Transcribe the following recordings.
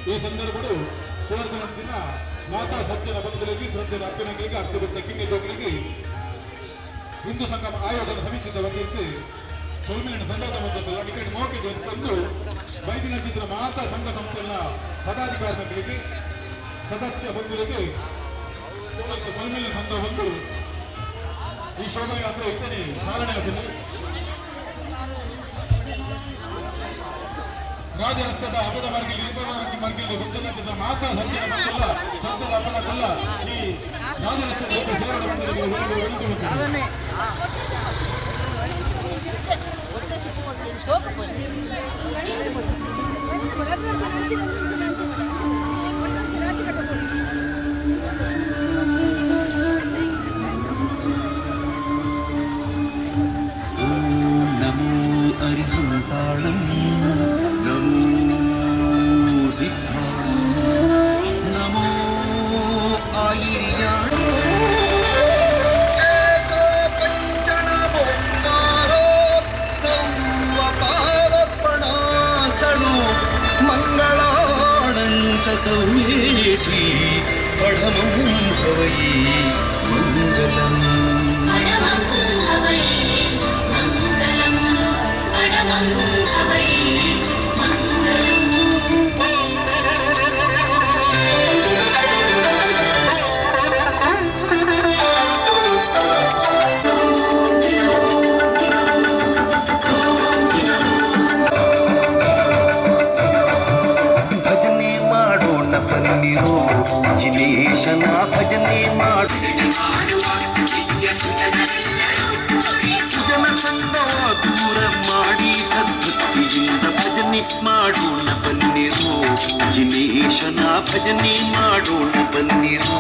ಈ ಸಂದರ್ಭಗಳು ಸುವರ್ಣವಂತಿನ ಮಾತಾ ಸಜ್ಜನ ಬಂಧುಗಳಿಗೆ ಶ್ರದ್ಧೆಯ ಅಪ್ಪನಗಳಿಗೆ ಅರ್ಥಬಿಟ್ಟ ಕಿಣ್ಣಿಗಳಿಗೆ ಹಿಂದೂ ಸಂಗಮ ಆಯೋಗದ ಸಮಿತಿಯ ವತಿಯಿಂದ ಸೊಲ್ಮೇಲಿನ ಸಂಘದ ಮೊತ್ತದಲ್ಲಿ ಟಿಕೆಟ್ ಮೋಕೆಗೆ ತಂದು ವೈದ್ಯನ ಚಿತ್ರ ಮಾತಾ ಸಂಘ ಸಂಸ್ಥೆಯ ಪದಾಧಿಕಾರಿಗಳಿಗೆ ಸದಸ್ಯ ಬಂಧುಗಳಿಗೆ ಸೊಲ್ಮೇಲಿನ ಸಂಘ ಬಂದು ಈ ಶೋಭಾಯಾತ್ರೆ ಇದ್ದೇನೆ ಚಾಲನೆ ಆಗಿದೆ. ರಾಜರಥದ ಹಬ್ಬದ ಮಾರ್ಗದಲ್ಲಿ ಮಾರ್ಗದಲ್ಲಿ ಬಂದ ಮಾತಾ ಸಜ್ಜನ ಬಂಧುಗಳ ಶ್ರದ್ಧದ ಅಪ್ಪನಲ್ಲ ಈ ರಾಜರಥದ ಸೇವನೆ ಬಂಧುಗಳಿಗೆ ನಮೋ ಅರಿಹಂತಾಳಂ ನಮೋ ಸಿದ್ಧಾಳಂ ನಮೋ ಆಯಿರಿಯಾಣ सौम्येसी पढ़मं हवै मंगलम् पढ़मं हवै मंगलम् पढ़मं हवै ಜಿನೇಶನ ಭಜನೆ ಮಾಡು ಜನ ಸಂಗವ ದೂರ ಮಾಡಿ ಸದ್ಭಕ್ತಿಯಿಂದ ಭಜನೆ ಮಾಡೋಣ ಬನ್ನಿರು ಜಿನೇಶನ ಭಜನೆ ಮಾಡೋಣ ಬನ್ನಿರು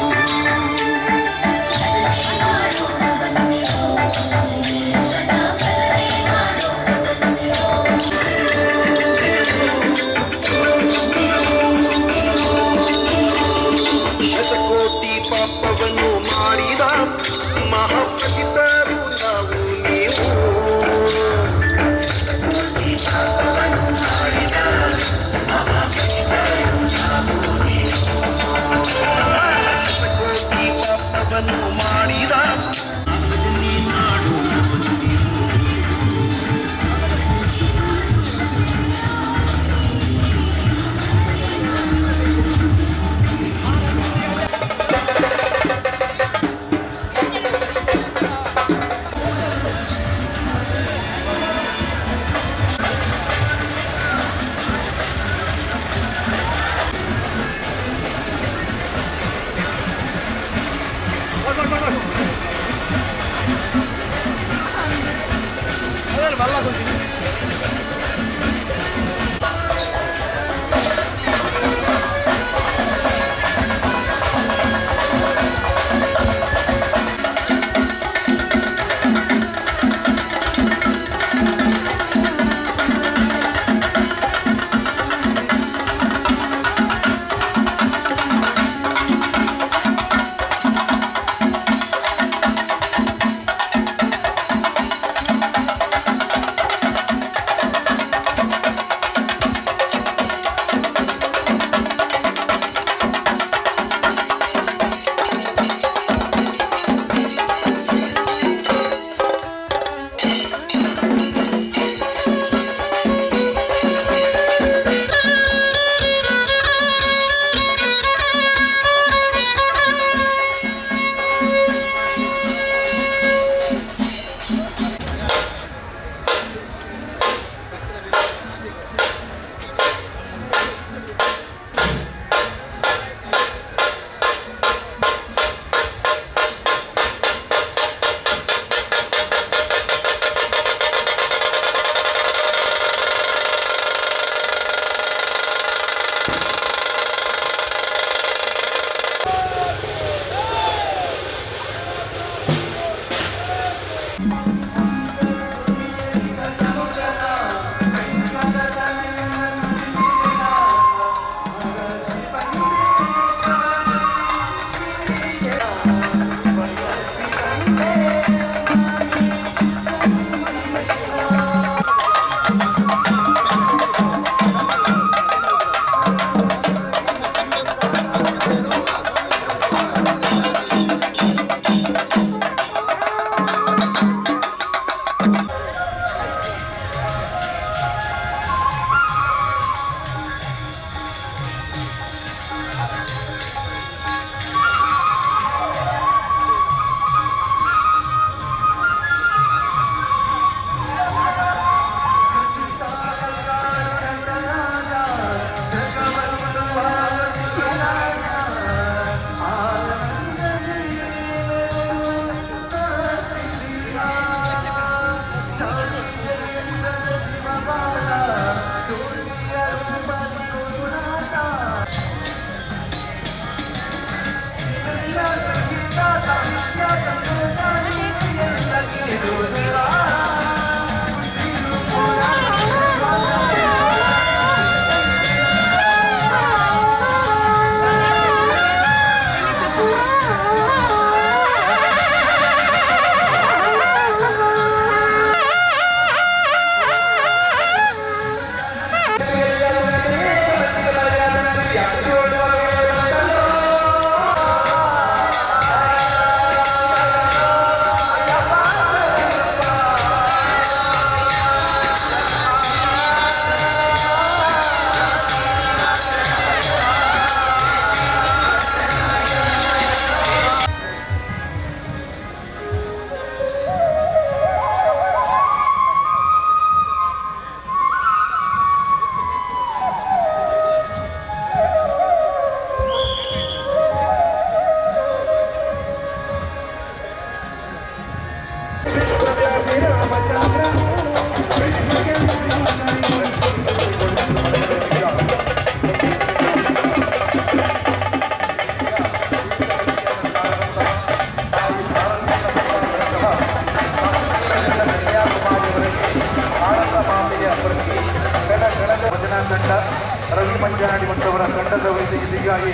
ಅವರ ತಂಡದ ವೇದಿಕೆಗಾಗಿ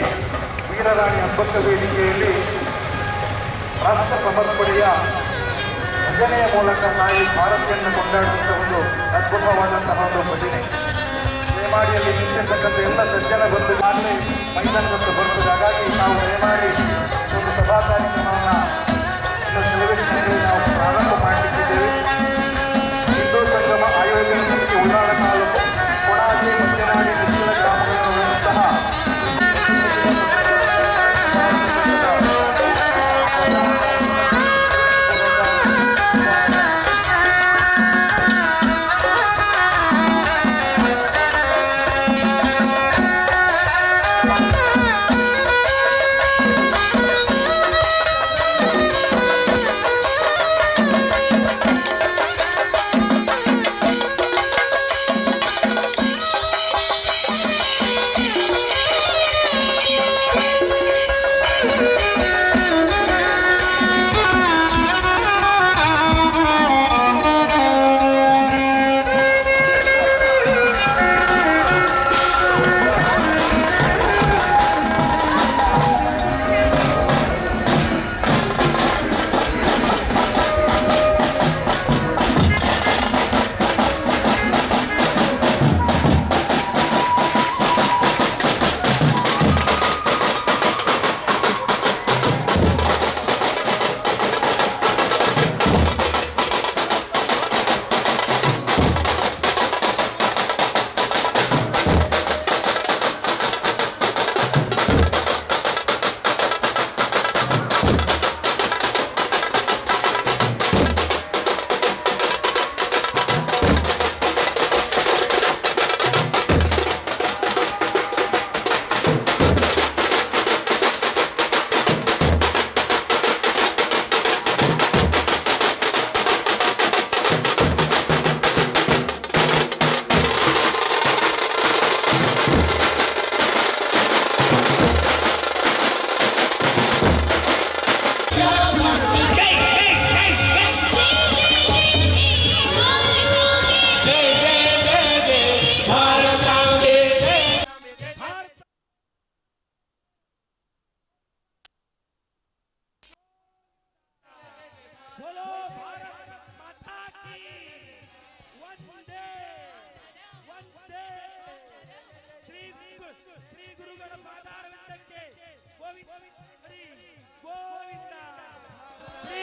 ವೀರರಾಣಿ ಹಬ್ಬಕ್ಕ ವೇದಿಕೆಯಲ್ಲಿ ರಾಷ್ಟ್ರ ಸಮರ್ಪಣೆಯ ಭಜನೆಯ ಮೂಲಕ ತಾಯಿ ಭಾರತಿಯನ್ನು ಕೊಂಡಾಡುವಂಥ ಒಂದು ಅದ್ಭುತವಾದಂತಹ ಒಂದು ಭಜನೆ. ನೇಮಾಡಿಯಲ್ಲಿ ನಿಂತಿರ್ತಕ್ಕಂಥ ಎಲ್ಲ ಸಜ್ಜನ ಬಂಧುಗಳಾಗಲಿ ಮೈದಾನದತ್ತ ಬರ್ತದೆ. ಹಾಗಾಗಿ ನಾವು ನೇಮಾಡಿ ಒಂದು ಸಭಾ ಕಾರ್ಯಕ್ರಮವನ್ನು ಟೆಲಿವಿಷನ್ನಲ್ಲಿ ನಾವು ಪ್ರಾರಂಭ ಮಾಡಲಿದ್ದೇವೆ. ಹಿಂದೂ ಸಂಗಮ ಆಯೋಜನೆ ಸಮಿತಿ ಉಳ್ಳಾಳ ತಾಲೂಕು ಕೊಡಾಜಿ ಮಧ್ಯನಾಡಿ ನಿಖಿಲ ಗ್ರಾಮಗಳಲ್ಲಿರುವಂತಹ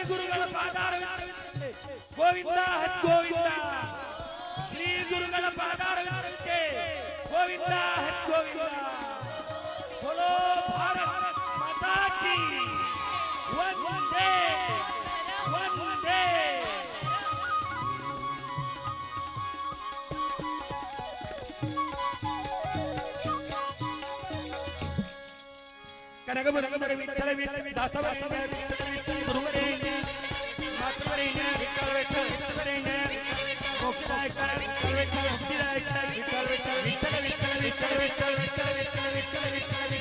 ಗುರುಗಳ ಪಾದಾರವಿಂದಕ್ಕೆ ಗೋವಿಂದ ಹತ್ ಗೋವಿಂದ. ಶ್ರೀ ಗುರುಗಳ ಪಾದಾರವಿಂದಕ್ಕೆ ಗೋವಿಂದ ಹತ್ ಗೋವಿಂದ. बोलो भारत माता की वंदे वंदे. ಕನಗಮರ ವಿಠಲ ವಿಠಲ ದಾಸವರ ಗುರುವರೇಣ್ಯ ಮಾತೃವರೇಣ್ಯ ವಿಠಲ ವಿಠಲ ವಿಠಲವರೇಣ್ಯ ಮೋಕ್ಷದಾಯಕ ವಿಠಲ ವಿಠಲ ಮುಕ್ತಿದಾಯಕ ವಿಠಲ ವಿಠಲ ವಿಠಲ ವಿಠಲ ವಿಠಲ ವಿಠಲ ವಿಠಲ ವಿಠಲ ವಿಠಲ ವಿಠಲ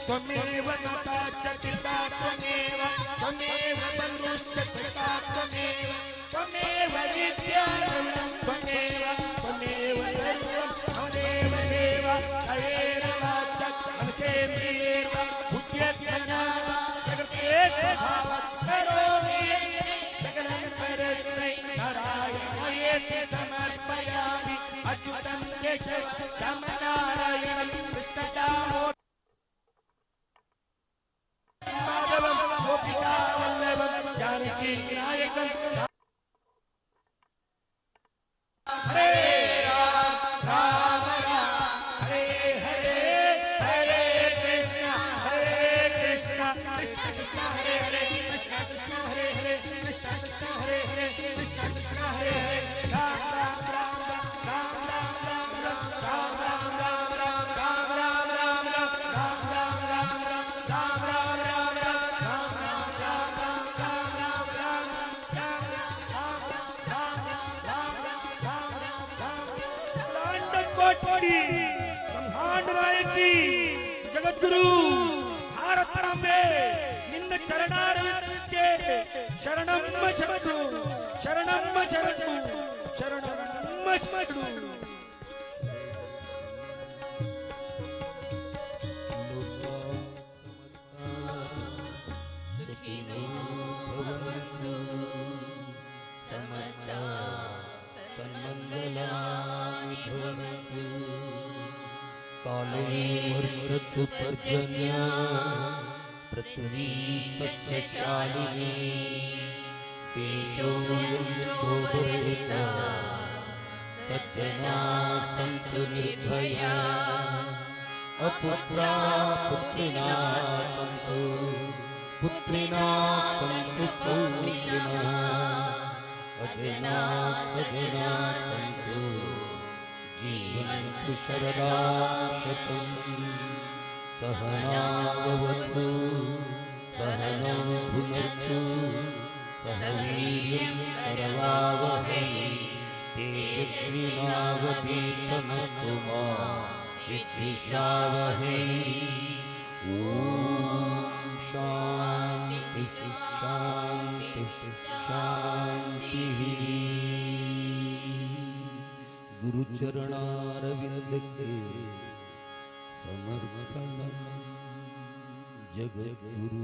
त्वमेव माता च पिता त्वमेव त्वमेव बन्धुश्च सखा त्वमेव त्वमेव विद्याधरं त्वमेव त्वमेव सर्वं त्वमेव देव हरेण वाचक् मनसेन्द्रियेण बुद्ध्यज्ञानं जगते स्वभावः करोमि सकलं परस्मै नारायणेति समर्पयामि अच्युतं केशवं रामनारायणं कृष्णदामो माधवं गोपिकावल्लभं जानकी नायकं. हरे राम राम राम हरे हरे हरे कृष्ण कृष्ण कृष्ण हरे हरे कृष्ण कृष्ण हरे हरे कृष्ण कृष्ण हरे हरे कृष्ण कृष्ण हरे हरे राम राम राम राम राम राम राम राम राम राम राम राम राम राम राम राम राम राम ब्रह्मांड नायकी जगद्गुरु भारत मांबे निन्न ಚರಣಾರವಿಂದಕ್ಕೆ ಶರಣಮ್ಮ ಶರಣು ಶರಣಮ್ಮ ಶರಣು ಶರಣಮ್ಮ ಶರಣು. काले वर्षतु पर्जन्या पृथ्वी सस्यशालिनी देशोऽयं शोभयेता सज्जना सन्तु निर्भया अपुत्रा पुत्रिणा सन्तु पुत्रिणा सन्तु पौत्रिणः अजना सजना सन्तु जीवन्तु शरदा शतं सहनावतु सहनौ भुनक्तु सह वीर्यं करवावहै तेजस्विनावधीतमस्तु मा विद्विषावहै. ॐ शान्तिः शान्तिः शान्तिः. गुरुचरणारविन्दे समर्पणं जगद्गुरु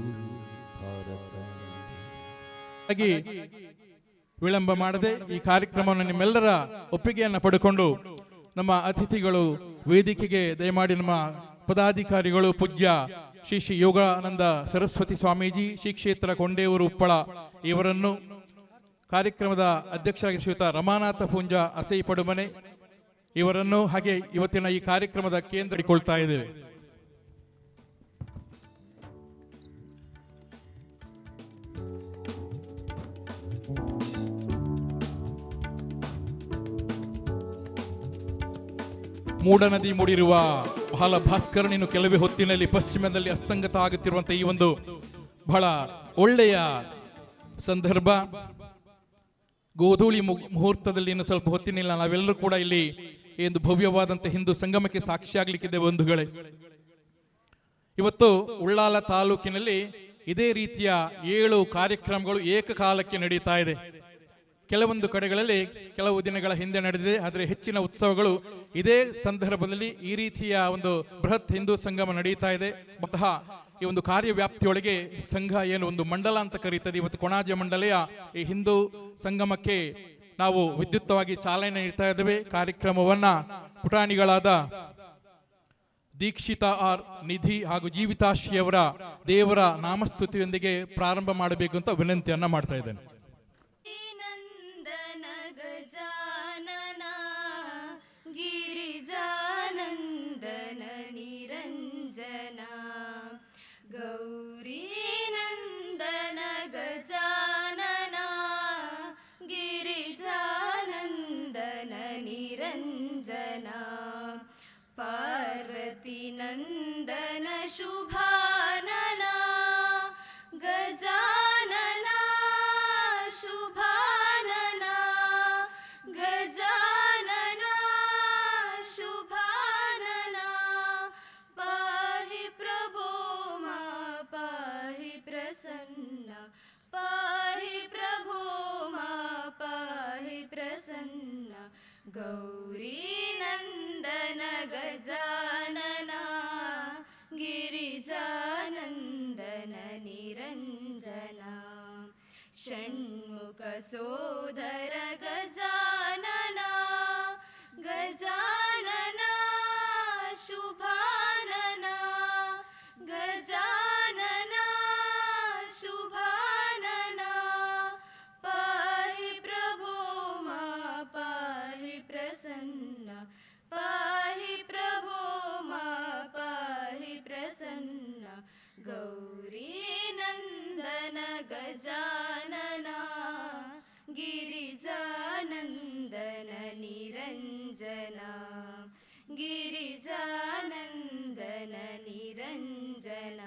ಭಾರತ. ಹಾಗೆ ವಿಳಂಬ ಮಾಡದೆ ಈ ಕಾರ್ಯಕ್ರಮವನ್ನು ನಿಮ್ಮೆಲ್ಲರ ಒಪ್ಪಿಗೆಯನ್ನು ಪಡೆದುಕೊಂಡು ನಮ್ಮ ಅತಿಥಿಗಳು ವೇದಿಕೆಗೆ ದಯಮಾಡಿ ನಮ್ಮ ಪದಾಧಿಕಾರಿಗಳು ಪೂಜ್ಯ ಶ್ರೀ ಶ್ರೀ ಯೋಗಾನಂದ ಸರಸ್ವತಿ ಸ್ವಾಮೀಜಿ ಶ್ರೀ ಕ್ಷೇತ್ರ ಕೊಂಡೇವರು ಉಪ್ಪಳ ಇವರನ್ನು, ಕಾರ್ಯಕ್ರಮದ ಅಧ್ಯಕ್ಷರಾಗಿ ಶ್ರೀಯುತ ರಮಾನಾಥ ಪೂಂಜ ಅಸೈ ಪಡುಮನೆ ಇವರನ್ನು, ಹಾಗೆ ಇವತ್ತಿನ ಈ ಕಾರ್ಯಕ್ರಮದ ಕೇಂದ್ರ ಇಟ್ಕೊಳ್ತಾ ಇದ್ದೇವೆ. ಮೂಡನದಿ ಮೂಡಿರುವ ಬಹಳ ಭಾಸ್ಕರನಿನ್ನು ಕೆಲವೇ ಹೊತ್ತಿನಲ್ಲಿ ಪಶ್ಚಿಮದಲ್ಲಿ ಅಸ್ತಂಗತ ಆಗುತ್ತಿರುವಂತಹ ಈ ಒಂದು ಬಹಳ ಒಳ್ಳೆಯ ಸಂದರ್ಭ, ಗೋಧೂಳಿ ಮುಹೂರ್ತದಲ್ಲಿ ಇನ್ನು ಸ್ವಲ್ಪ ಹೊತ್ತಿನಿಲ್ಲ ನಾವೆಲ್ಲರೂ ಕೂಡ ಇಲ್ಲಿ ಈ ಒಂದು ಭವ್ಯವಾದಂತಹ ಹಿಂದೂ ಸಂಗಮಕ್ಕೆ ಸಾಕ್ಷಿಯಾಗಲಿಕ್ಕಿದೆ ಬಂಧುಗಳೇ. ಇವತ್ತು ಉಳ್ಳಾಲ ತಾಲೂಕಿನಲ್ಲಿ ಇದೇ ರೀತಿಯ 7 ಕಾರ್ಯಕ್ರಮಗಳು ಏಕಕಾಲಕ್ಕೆ ನಡೀತಾ ಇದೆ. ಕೆಲವೊಂದು ಕಡೆಗಳಲ್ಲಿ ಕೆಲವು ದಿನಗಳ ಹಿಂದೆ ನಡೆದಿದೆ, ಆದರೆ ಹೆಚ್ಚಿನ ಉತ್ಸವಗಳು ಇದೇ ಸಂದರ್ಭದಲ್ಲಿ ಈ ರೀತಿಯ ಒಂದು ಬೃಹತ್ ಹಿಂದೂ ಸಂಗಮ ನಡೀತಾ ಇದೆ. ಅಂತಹ ಈ ಒಂದು ಕಾರ್ಯವ್ಯಾಪ್ತಿಯೊಳಗೆ ಸಂಘ ಏನು ಒಂದು ಮಂಡಲ ಅಂತ ಕರೀತದೆ, ಇವತ್ತು ಕೊಣಾಜೆ ಮಂಡಳಿಯ ಈ ಹಿಂದೂ ಸಂಗಮಕ್ಕೆ ನಾವು ವಿದ್ಯುಕ್ತವಾಗಿ ಚಾಲನೆ ನೀಡ್ತಾ ಇದ್ದೇವೆ. ಕಾರ್ಯಕ್ರಮವನ್ನ ಪುಟಾಣಿಗಳಾದ ದೀಕ್ಷಿತ ಆರ್ ನಿಧಿ ಹಾಗೂ ಜೀವಿತಾಶ್ರೀಯವರ ದೇವರ ನಾಮಸ್ತುತಿಯೊಂದಿಗೆ ಪ್ರಾರಂಭ ಮಾಡಬೇಕು ಅಂತ ವಿನಂತಿಯನ್ನ ಮಾಡ್ತಾ ಇದ್ದೇನೆ. ನಂದನ ಗಜಾನನ ಗಿರಿಜಾನಂದನ ನಿರಂಜನ ಗೌರಿ ನಂದನ ಗಜಾನನ ಗಿರಿಜಾನಂದನ ನಿರಂಜನ ಪಾರ್ವತಿ ನಂದನ ಶುಭಾನನ ಗಜಾನನ ಶುಭಾನನ ಗಜಾನನ ಶುಭಾನನ ಪಾಹಿ ಪ್ರಭೋ ಮಾ ಪಾಹಿ ಪ್ರಸನ್ನ ಪಾಹಿ ಪ್ರಭೋ ಮಾ ಪಾಹಿ ಪ್ರಸನ್ನ ಗೌರಿ ನಂದನ ಗಜಾನನ ಗಿರಿಜಾನಂದನ ನಿರಂಜನ ಷಣ್ಮುಖ ಸೋದರ ಗಜಾನನ ಗಜಾನನ ಶುಭಾನನ ಗಜಾನನ ಶುಭಾನನ ಪಾಹಿ ಪ್ರಭೋ ಮಾ ಪಾಹಿ ಪ್ರಸನ್ನ ಪಾಹಿ ಪ್ರಭೋ ಮಾ ಪಾಹಿ ಪ್ರಸನ್ನ ಗೌರಿ ನಂದನ ಗಜಾನನ ಗಿರಿಜಾನಂದನ ನಿರಂಜನ ಗಿರಿಜಾನಂದನ ನಿರಂಜನ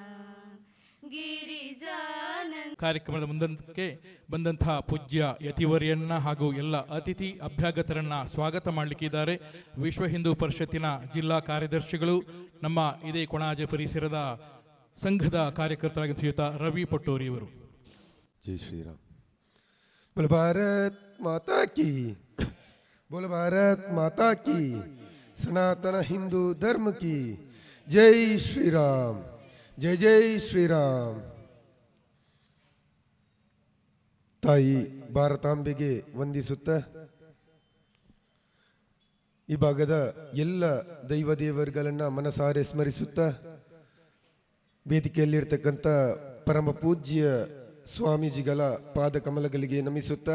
ಗಿರಿಜಾನಂದ. ಕಾರ್ಯಕ್ರಮದ ಮುಂದಕ್ಕೆ ಬಂದಂತಹ ಪೂಜ್ಯ ಯತಿವರ್ಯನ್ನ ಹಾಗೂ ಎಲ್ಲ ಅತಿಥಿ ಅಭ್ಯಾಗತರನ್ನ ಸ್ವಾಗತ ಮಾಡಲಿಕ್ಕಿದ್ದಾರೆ. ವಿಶ್ವ ಹಿಂದೂ ಪರಿಷತ್ತಿನ ಜಿಲ್ಲಾ ಕಾರ್ಯದರ್ಶಿಗಳು, ನಮ್ಮ ಇದೇ ಕೊಣಾಜೆ ಪರಿಸರದ ಸಂಘದ ಕಾರ್ಯಕರ್ತರಾಗಿದ್ದ ಶ್ರೀಯುತ ರವಿ ಪಟ್ಟೋರಿ ಅವರು. जय श्री राम. बोल भारत माता की, बोल भारत माता की, सनातन हिंदू धर्म की जय श्री राम, जय जय श्री राम. ತಾಯಿ ಭಾರತಾಂಬೆಗೆ ವಂದಿಸುತ್ತ ಈ ಭಾಗದ ಎಲ್ಲ ದೈವ ದೇವರುಗಳನ್ನ ಮನಸಾರೆ ಸ್ಮರಿಸುತ್ತ ವೇದಿಕೆಯಲ್ಲಿರ್ತಕ್ಕಂಥ ಪರಮ ಪೂಜ್ಯ ಸ್ವಾಮೀಜಿಗಳ ಪಾದ ಕಮಲಗಳಿಗೆ ನಮಿಸುತ್ತ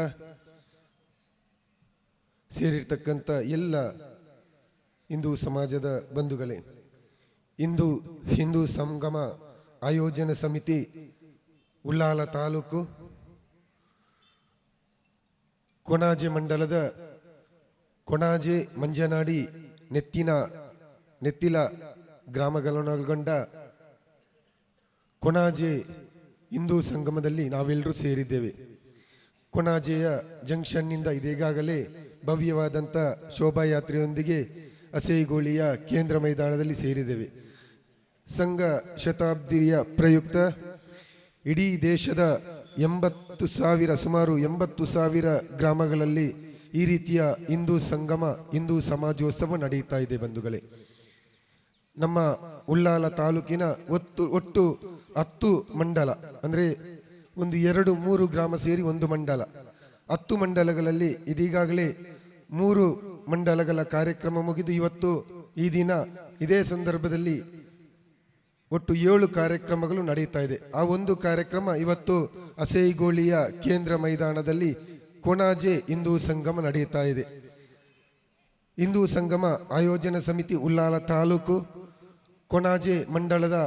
ಸೇರಿರ್ತಕ್ಕಂಥ ಎಲ್ಲ ಹಿಂದೂ ಸಮಾಜದ ಬಂಧುಗಳೇ, ಇಂದು ಹಿಂದೂ ಸಂಗಮ ಆಯೋಜನಾ ಸಮಿತಿ ಉಳ್ಳಾಲ ತಾಲೂಕು ಕೊಣಾಜೆ ಮಂಡಲದ ಕೊಣಾಜೆ, ಮಂಜನಾಡಿ, ನೆತ್ತಿಲ ಗ್ರಾಮಗಳನ್ನೊಳಗೊಂಡ ಕೊಣಾಜೆ ಹಿಂದೂ ಸಂಗಮದಲ್ಲಿ ನಾವೆಲ್ಲರೂ ಸೇರಿದ್ದೇವೆ. ಕೊಣಾಜೆಯ ಜಂಕ್ಷನ್ನಿಂದ ಇದೀಗಾಗಲೇ ಭವ್ಯವಾದಂಥ ಶೋಭಾಯಾತ್ರೆಯೊಂದಿಗೆ ಅಸೇಗೋಳಿಯ ಕೇಂದ್ರ ಮೈದಾನದಲ್ಲಿ ಸೇರಿದ್ದೇವೆ. ಸಂಘ ಶತಾಬ್ದಿಯ ಪ್ರಯುಕ್ತ ಇಡೀ ದೇಶದ ಸುಮಾರು 80,000 ಗ್ರಾಮಗಳಲ್ಲಿ ಈ ರೀತಿಯ ಹಿಂದೂ ಸಂಗಮ, ಹಿಂದೂ ಸಮಾಜೋತ್ಸವ ನಡೆಯುತ್ತಾ ಇದೆ ಬಂಧುಗಳೇ. ನಮ್ಮ ಉಳ್ಳಾಲ ತಾಲೂಕಿನ ಒಟ್ಟು 10 ಮಂಡಲ, ಅಂದರೆ 1, 2, 3 ಗ್ರಾಮ ಸೇರಿ ಒಂದು ಮಂಡಲ, 10 ಮಂಡಲಗಳಲ್ಲಿ ಇದೀಗಾಗಲೇ 3 ಮಂಡಲಗಳ ಕಾರ್ಯಕ್ರಮ ಮುಗಿದು ಇವತ್ತು ಈ ದಿನ ಇದೇ ಸಂದರ್ಭದಲ್ಲಿ ಒಟ್ಟು 7 ಕಾರ್ಯಕ್ರಮಗಳು ನಡೆಯುತ್ತಾ ಇದೆ. ಆ ಒಂದು ಕಾರ್ಯಕ್ರಮ ಇವತ್ತು ಅಸೇಗೋಳಿಯ ಕೇಂದ್ರ ಮೈದಾನದಲ್ಲಿ ಕೊಣಾಜೆ ಹಿಂದೂ ಸಂಗಮ ನಡೆಯುತ್ತಾ ಇದೆ. ಹಿಂದೂ ಸಂಗಮ ಆಯೋಜನಾ ಸಮಿತಿ ಉಳ್ಳಾಲ ತಾಲೂಕು ಕೊಣಾಜೆ ಮಂಡಳದ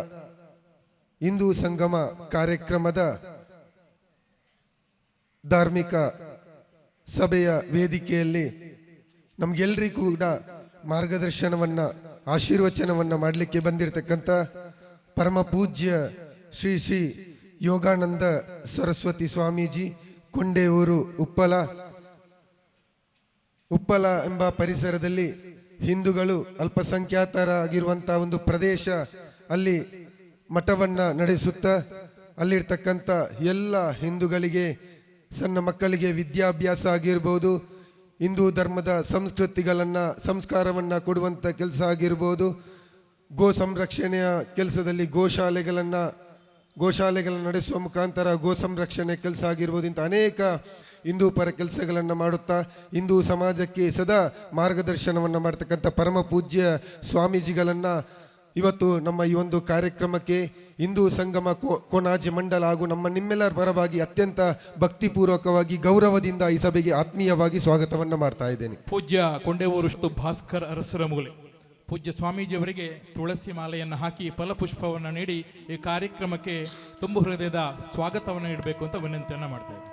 ಹಿಂದೂ ಸಂಗಮ ಕಾರ್ಯಕ್ರಮದ ಧಾರ್ಮಿಕ ಸಭೆಯ ವೇದಿಕೆಯಲ್ಲಿ ನಮ್ಗೆಲ್ರಿಗೂ ಕೂಡ ಮಾರ್ಗದರ್ಶನವನ್ನ, ಆಶೀರ್ವಚನವನ್ನ ಮಾಡಲಿಕ್ಕೆ ಬಂದಿರತಕ್ಕಂಥ ಪರಮ ಪೂಜ್ಯ ಶ್ರೀ ಶ್ರೀ ಯೋಗಾನಂದ ಸರಸ್ವತಿ ಸ್ವಾಮೀಜಿ, ಕೊಂಡೇಯೂರು, ಉಪ್ಪಲ ಎಂಬ ಪರಿಸರದಲ್ಲಿ ಹಿಂದೂಗಳು ಅಲ್ಪಸಂಖ್ಯಾತರಾಗಿರುವಂತಹ ಒಂದು ಪ್ರದೇಶ, ಅಲ್ಲಿ ಮಠವನ್ನ ನಡೆಸುತ್ತ ಅಲ್ಲಿರ್ತಕ್ಕಂಥ ಎಲ್ಲ ಹಿಂದೂಗಳಿಗೆ, ಸಣ್ಣ ಮಕ್ಕಳಿಗೆ ವಿದ್ಯಾಭ್ಯಾಸ ಆಗಿರ್ಬೋದು, ಹಿಂದೂ ಧರ್ಮದ ಸಂಸ್ಕಾರವನ್ನ ಕೊಡುವಂಥ ಕೆಲಸ ಆಗಿರ್ಬೋದು, ಗೋ ಸಂರಕ್ಷಣೆಯ ಕೆಲಸದಲ್ಲಿ ಗೋಶಾಲೆಗಳನ್ನು ನಡೆಸುವ ಮುಖಾಂತರ ಗೋ ಸಂರಕ್ಷಣೆ ಕೆಲಸ ಆಗಿರ್ಬೋದು, ಇಂಥ ಅನೇಕ ಹಿಂದೂ ಪರ ಕೆಲಸಗಳನ್ನು ಮಾಡುತ್ತಾ ಹಿಂದೂ ಸಮಾಜಕ್ಕೆ ಸದಾ ಮಾರ್ಗದರ್ಶನವನ್ನು ಮಾಡ್ತಕ್ಕಂಥ ಪರಮ ಪೂಜ್ಯ ಸ್ವಾಮೀಜಿಗಳನ್ನ ಇವತ್ತು ನಮ್ಮ ಈ ಒಂದು ಕಾರ್ಯಕ್ರಮಕ್ಕೆ ಹಿಂದೂ ಸಂಗಮ ಕೊಣಾಜೆ ಮಂಡಲ ಹಾಗೂ ನಿಮ್ಮೆಲ್ಲರ ಪರವಾಗಿ ಅತ್ಯಂತ ಭಕ್ತಿಪೂರ್ವಕವಾಗಿ ಗೌರವದಿಂದ ಈ ಸಭೆಗೆ ಆತ್ಮೀಯವಾಗಿ ಸ್ವಾಗತವನ್ನು ಮಾಡ್ತಾ ಇದ್ದೇನೆ. ಪೂಜ್ಯ ಕೊಂಡೇವೂರು ಭಾಸ್ಕರ್ ಅರಸರಮೂಲೆ ಪೂಜ್ಯ ಸ್ವಾಮೀಜಿಯವರಿಗೆ ತುಳಸಿ ಮಾಲೆಯನ್ನು ಹಾಕಿ ಫಲಪುಷ್ಪವನ್ನು ನೀಡಿ ಈ ಕಾರ್ಯಕ್ರಮಕ್ಕೆ ತುಂಬು ಹೃದಯದ ಸ್ವಾಗತವನ್ನು ನೀಡಬೇಕು ಅಂತ ವಿನಂತಿಯನ್ನು ಮಾಡ್ತಾ ಇದ್ದೀನಿ.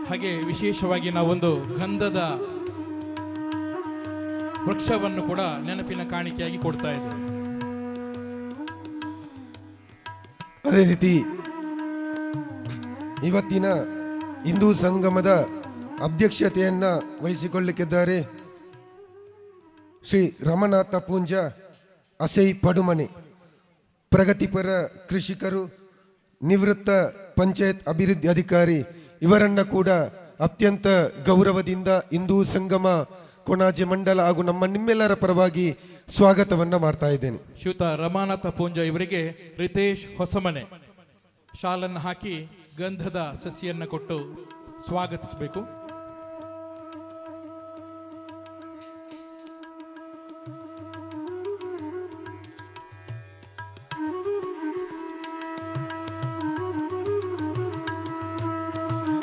ಹಾಗೆ ವಿಶೇಷವಾಗಿ ನಾವೊಂದು ಗಂಧದ ವೃಕ್ಷವನ್ನು ಕೂಡ ನೆನಪಿನ ಕಾಣಿಕೆಯಾಗಿ ಕೊಡ್ತಾ ಇದ್ದೇವೆ. ಅದೇ ರೀತಿ ಇವತ್ತಿನ ಹಿಂದೂ ಸಂಗಮದ ಅಧ್ಯಕ್ಷತೆಯನ್ನ ವಹಿಸಿಕೊಳ್ಳಲಿಕ್ಕಿದ್ದಾರೆ ಶ್ರೀ ರಮನಾಥ ಪೂಂಜ, ಅಸೈ ಪಡುಮನೆ, ಪ್ರಗತಿಪರ ಕೃಷಿಕರು, ನಿವೃತ್ತ ಪಂಚಾಯತ್ ಅಭಿವೃದ್ಧಿ ಅಧಿಕಾರಿ. ಇವರನ್ನ ಕೂಡ ಅತ್ಯಂತ ಗೌರವದಿಂದ ಹಿಂದೂ ಸಂಗಮ ಕೊಣಾಜೆ ಮಂಡಲ ಹಾಗೂ ನಿಮ್ಮೆಲ್ಲರ ಪರವಾಗಿ ಸ್ವಾಗತವನ್ನ ಮಾಡ್ತಾ ಇದ್ದೇನೆ. ಶ್ರೀಯುತ ರಮಾನಾಥ ಪೂಂಜ ಇವರಿಗೆ ರಿತೇಶ್ ಹೊಸಮನೆ ಶಾಲನ್ನು ಹಾಕಿ ಗಂಧದ ಸಸಿಯನ್ನು ಕೊಟ್ಟು ಸ್ವಾಗತಿಸಬೇಕು.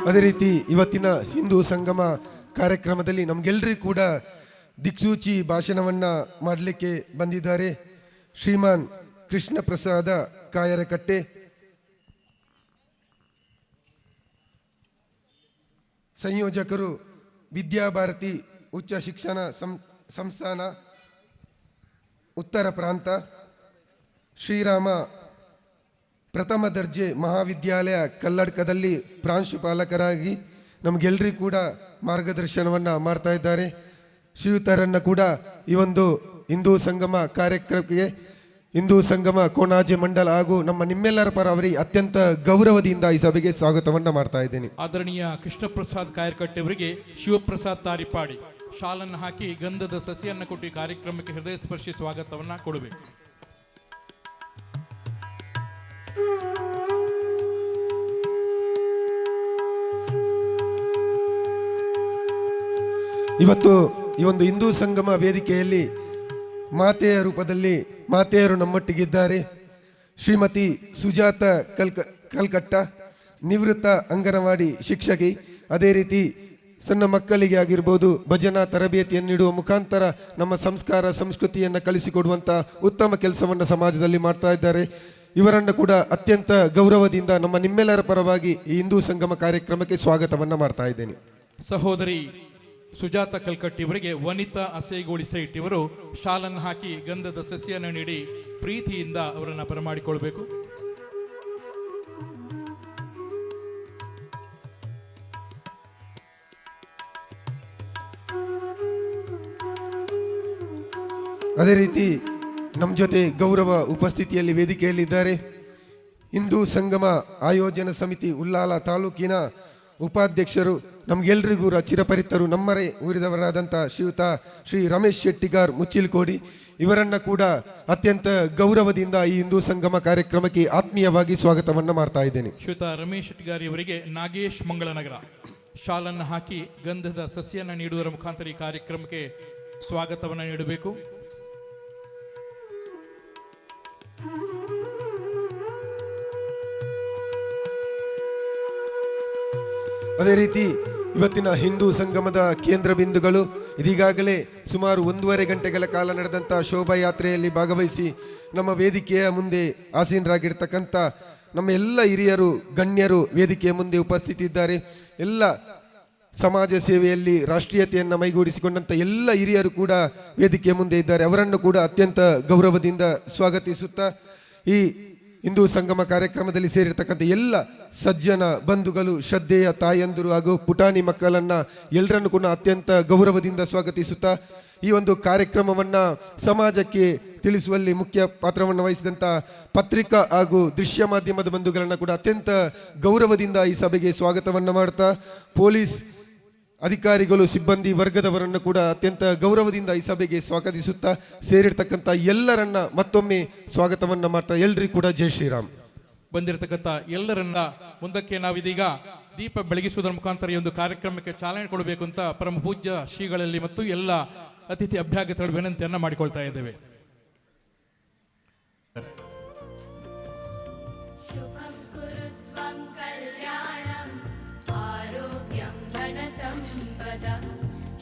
ಅದೇ ರೀತಿ ಇವತ್ತಿನ ಹಿಂದೂ ಸಂಗಮ ಕಾರ್ಯಕ್ರಮದಲ್ಲಿ ನಮ್ಗೆಲ್ರಿಗೂ ಕೂಡ ದಿಕ್ಸೂಚಿ ಭಾಷಣವನ್ನ ಮಾಡಲಿಕ್ಕೆ ಬಂದಿದ್ದಾರೆ ಶ್ರೀಮಾನ್ ಕೃಷ್ಣ ಪ್ರಸಾದ ಕಾಯರಕಟ್ಟೆ, ಸಂಯೋಜಕರು ವಿದ್ಯಾಭಾರತಿ ಉಚ್ಚ ಶಿಕ್ಷಣ ಸಂಸ್ಥಾನ ಉತ್ತರ ಪ್ರಾಂತ, ಶ್ರೀರಾಮ ಪ್ರಥಮ ದರ್ಜೆ ಮಹಾವಿದ್ಯಾಲಯ ಕಲ್ಲಡ್ಕದಲ್ಲಿ ಪ್ರಾಂಶುಪಾಲಕರಾಗಿ ನಮಗೆಲ್ಲರಿಗೂ ಕೂಡ ಮಾರ್ಗದರ್ಶನವನ್ನು ಮಾಡ್ತಾ ಇದ್ದಾರೆ. ಶ್ರೀಯುತರನ್ನು ಕೂಡ ಈ ಒಂದು ಹಿಂದೂ ಸಂಗಮ ಕಾರ್ಯಕ್ರಮಕ್ಕೆ ಹಿಂದೂ ಸಂಗಮ ಕೋಣಾಜೆ ಮಂಡಲ ಹಾಗೂ ನಿಮ್ಮೆಲ್ಲರ ಪರ ಅವರಿಗೆ ಅತ್ಯಂತ ಗೌರವದಿಂದ ಈ ಸಭೆಗೆ ಸ್ವಾಗತವನ್ನು ಮಾಡ್ತಾ ಇದ್ದೇನೆ. ಆದರಣೀಯ ಕೃಷ್ಣ ಪ್ರಸಾದ್ ಕಾಯರ್ಕಟ್ಟೆ ಅವರಿಗೆ ಶಿವಪ್ರಸಾದ್ ತಾರಿಪಾಡಿ ಶಾಲನ್ನು ಹಾಕಿ ಗಂಧದ ಸಸಿಯನ್ನು ಕೊಟ್ಟು ಕಾರ್ಯಕ್ರಮಕ್ಕೆ ಹೃದಯ ಸ್ಪರ್ಶಿ ಸ್ವಾಗತವನ್ನ ಕೊಡಬೇಕು. ಇವತ್ತು ಈ ಒಂದು ಹಿಂದೂ ಸಂಗಮ ವೇದಿಕೆಯಲ್ಲಿ ಮಾತೆಯ ರೂಪದಲ್ಲಿ ಮಾತೆಯರು ನಮ್ಮೊಟ್ಟಿಗಿದ್ದಾರೆ. ಶ್ರೀಮತಿ ಸುಜಾತ ಕಲ್ಕಟ್ಟ, ನಿವೃತ್ತ ಅಂಗನವಾಡಿ ಶಿಕ್ಷಕಿ. ಅದೇ ರೀತಿ ಸಣ್ಣ ಮಕ್ಕಳಿಗೆ ಆಗಿರ್ಬೋದು ಭಜನಾ ತರಬೇತಿಯನ್ನು ನೀಡುವ ಮುಖಾಂತರ ನಮ್ಮ ಸಂಸ್ಕಾರ ಸಂಸ್ಕೃತಿಯನ್ನು ಕಲಿಸಿಕೊಡುವಂಥ ಉತ್ತಮ ಕೆಲಸವನ್ನು ಸಮಾಜದಲ್ಲಿ ಮಾಡ್ತಾ ಇದ್ದಾರೆ. ಇವರನ್ನು ಕೂಡ ಅತ್ಯಂತ ಗೌರವದಿಂದ ನಿಮ್ಮೆಲ್ಲರ ಪರವಾಗಿ ಈ ಹಿಂದೂ ಸಂಗಮ ಕಾರ್ಯಕ್ರಮಕ್ಕೆ ಸ್ವಾಗತವನ್ನು ಮಾಡ್ತಾ ಇದ್ದೇನೆ. ಸಹೋದರಿ ಸುಜಾತ ಕಲ್ಕಟ್ಟಿ ಇವರಿಗೆ ವನಿತಾ ಅಸೇಗೋಳಿ ಸೈಟ್ ಇವರು ಶಾಲನ್ನು ಹಾಕಿ ಗಂಧದ ಸಸಿಯನ್ನು ನೀಡಿ ಪ್ರೀತಿಯಿಂದ ಅವರನ್ನು ಬರಮಾಡಿಕೊಳ್ಬೇಕು. ಅದೇ ರೀತಿ ನಮ್ಮ ಜೊತೆ ಗೌರವ ಉಪಸ್ಥಿತಿಯಲ್ಲಿ ವೇದಿಕೆಯಲ್ಲಿದ್ದಾರೆ ಹಿಂದೂ ಸಂಗಮ ಆಯೋಜನಾ ಸಮಿತಿ ಉಳ್ಳಾಲ ತಾಲೂಕಿನ ಉಪಾಧ್ಯಕ್ಷರು, ನಮಗೆಲ್ಲರಿಗೂ ಚಿರಪರಿತರು, ನಮ್ಮರೇ ಊರಿದವರಾದಂಥ ಶ್ರೀಯುತ ಶ್ರೀ ರಮೇಶ್ ಶೆಟ್ಟಿಗಾರ್ ಮುಚ್ಚಿಲ್ಕೋಡಿ. ಇವರನ್ನು ಕೂಡ ಅತ್ಯಂತ ಗೌರವದಿಂದ ಈ ಹಿಂದೂ ಸಂಗಮ ಕಾರ್ಯಕ್ರಮಕ್ಕೆ ಆತ್ಮೀಯವಾಗಿ ಸ್ವಾಗತವನ್ನು ಮಾಡ್ತಾ ಇದ್ದೇನೆ. ಶ್ರೀಯುತ ರಮೇಶ್ ಶೆಟ್ಟಿಗಾರ್ ಇವರಿಗೆ ನಾಗೇಶ್ ಮಂಗಳನಗರ ಶಾಲನ್ನು ಹಾಕಿ ಗಂಧದ ಸಸಿಯನ್ನು ನೀಡುವುದರ ಮುಖಾಂತರ ಈ ಕಾರ್ಯಕ್ರಮಕ್ಕೆ ಸ್ವಾಗತವನ್ನು ನೀಡಬೇಕು. ಅದೇ ರೀತಿ ಇವತ್ತಿನ ಹಿಂದೂ ಸಂಗಮದ ಕೇಂದ್ರ ಬಿಂದುಗಳು ಇದೀಗಾಗಲೇ ಸುಮಾರು 1.5 ಗಂಟೆಗಳ ಕಾಲ ನಡೆದಂಥ ಶೋಭಾಯಾತ್ರೆಯಲ್ಲಿ ಭಾಗವಹಿಸಿ ನಮ್ಮ ವೇದಿಕೆಯ ಮುಂದೆ ಆಸೀನರಾಗಿರ್ತಕ್ಕಂಥ ನಮ್ಮ ಎಲ್ಲ ಹಿರಿಯರು ಗಣ್ಯರು ವೇದಿಕೆಯ ಮುಂದೆ ಉಪಸ್ಥಿತಿದ್ದಾರೆ. ಎಲ್ಲ ಸಮಾಜ ಸೇವೆಯಲ್ಲಿ ರಾಷ್ಟ್ರೀಯತೆಯನ್ನು ಮೈಗೂಡಿಸಿಕೊಂಡಂಥ ಎಲ್ಲ ಹಿರಿಯರು ಕೂಡ ವೇದಿಕೆಯ ಮುಂದೆ ಇದ್ದಾರೆ. ಅವರನ್ನು ಕೂಡ ಅತ್ಯಂತ ಗೌರವದಿಂದ ಸ್ವಾಗತಿಸುತ್ತಾ ಈ ಹಿಂದೂ ಸಂಗಮ ಕಾರ್ಯಕ್ರಮದಲ್ಲಿ ಸೇರಿರ್ತಕ್ಕಂಥ ಎಲ್ಲ ಸಜ್ಜನ ಬಂಧುಗಳು, ಶ್ರದ್ಧೆಯ ತಾಯಂದಿರು ಹಾಗೂ ಪುಟಾಣಿ ಮಕ್ಕಳನ್ನ ಎಲ್ಲರನ್ನು ಕೂಡ ಅತ್ಯಂತ ಗೌರವದಿಂದ ಸ್ವಾಗತಿಸುತ್ತಾ ಈ ಒಂದು ಕಾರ್ಯಕ್ರಮವನ್ನು ಸಮಾಜಕ್ಕೆ ತಿಳಿಸುವಲ್ಲಿ ಮುಖ್ಯ ಪಾತ್ರವನ್ನು ವಹಿಸಿದಂಥ ಪತ್ರಿಕಾ ಹಾಗೂ ದೃಶ್ಯ ಮಾಧ್ಯಮದ ಬಂಧುಗಳನ್ನು ಕೂಡ ಅತ್ಯಂತ ಗೌರವದಿಂದ ಈ ಸಭೆಗೆ ಸ್ವಾಗತವನ್ನು ಮಾಡ್ತಾ ಪೊಲೀಸ್ ಅಧಿಕಾರಿಗಳು ಸಿಬ್ಬಂದಿ ವರ್ಗದವರನ್ನು ಕೂಡ ಅತ್ಯಂತ ಗೌರವದಿಂದ ಈ ಸಭೆಗೆ ಸ್ವಾಗತಿಸುತ್ತಾ ಸೇರಿರ್ತಕ್ಕಂಥ ಎಲ್ಲರನ್ನ ಮತ್ತೊಮ್ಮೆ ಸ್ವಾಗತವನ್ನ ಮಾಡ್ತಾ ಎಲ್ರಿಗೂ ಕೂಡ ಜೈ ಶ್ರೀರಾಮ್. ಬಂದಿರತಕ್ಕಂಥ ಎಲ್ಲರನ್ನ ಮುಂದಕ್ಕೆ ನಾವಿದೀಗ ದೀಪ ಬೆಳಗಿಸುವುದರ ಮುಖಾಂತರ ಈ ಒಂದು ಕಾರ್ಯಕ್ರಮಕ್ಕೆ ಚಾಲನೆ ಕೊಡಬೇಕು ಅಂತ ಪರಮ ಪೂಜ್ಯ ಶ್ರೀಗಳಲ್ಲಿ ಮತ್ತು ಎಲ್ಲ ಅತಿಥಿ ಅಭ್ಯಾಗತರು ವಿನಂತಿಯನ್ನ ಮಾಡಿಕೊಳ್ತಾ ಇದ್ದೇವೆ.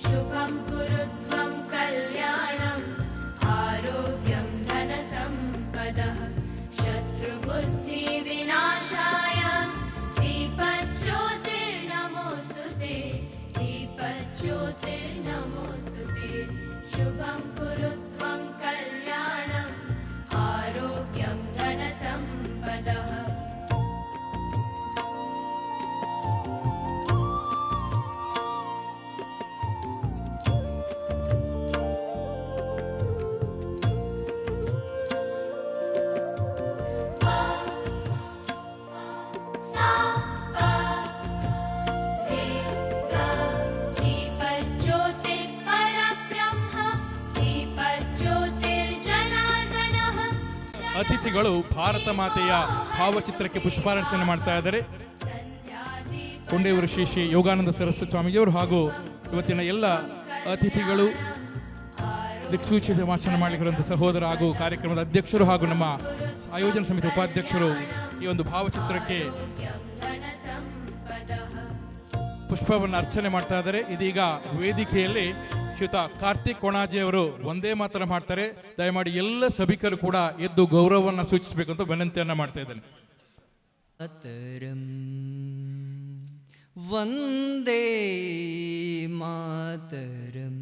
शुभं कुरु त्वं कल्याणम् आरोग्यं धनसम्पदः शत्रुबुद्धिविनाशाय दीपज्योतिर्नमोऽस्तुते दीपज्योतिर्नमोऽस्तुते शुभं कुरु त्वं कल्याणम् आरोग्यं धनसम्पदः ಅತಿಥಿಗಳು ಭಾರತ ಮಾತೆಯ ಭಾವಚಿತ್ರಕ್ಕೆ ಪುಷ್ಪಾರ್ಚನೆ ಮಾಡ್ತಾ ಇದ್ದಾರೆ. ಕೊಂಡೇವರು ಶ್ರೀ ಶ್ರೀ ಯೋಗಾನಂದ ಸರಸ್ವತಿ ಸ್ವಾಮೀಜಿಯವರು ಹಾಗೂ ಇವತ್ತಿನ ಎಲ್ಲ ಅತಿಥಿಗಳು ದಿಕ್ಸೂಚಿ ಭಾಷಣ ಮಾಡಲಿರುವಂಥ ಸಹೋದರ ಹಾಗೂ ಕಾರ್ಯಕ್ರಮದ ಅಧ್ಯಕ್ಷರು ಹಾಗೂ ನಮ್ಮ ಆಯೋಜನಾ ಸಮಿತಿ ಉಪಾಧ್ಯಕ್ಷರು ಈ ಒಂದು ಭಾವಚಿತ್ರಕ್ಕೆ ಪುಷ್ಪವನ್ನು ಅರ್ಚನೆ ಮಾಡ್ತಾ ಇದ್ದಾರೆ. ಇದೀಗ ವೇದಿಕೆಯಲ್ಲಿ ಶ್ರೀಯುತ ಕಾರ್ತಿಕ್ ಕೊಣಾಜೆ ಅವರು ಒಂದೇ ಮಾತ್ರ ಮಾಡ್ತಾರೆ. ದಯಮಾಡಿ ಎಲ್ಲ ಸಭಿಕರು ಕೂಡ ಎದ್ದು ಗೌರವವನ್ನು ಸೂಚಿಸಬೇಕು ಅಂತ ವಿನಂತಿಯನ್ನ ಮಾಡ್ತಾ ಇದ್ದೇನೆ. ವಂದೇ ಮಾತರಂ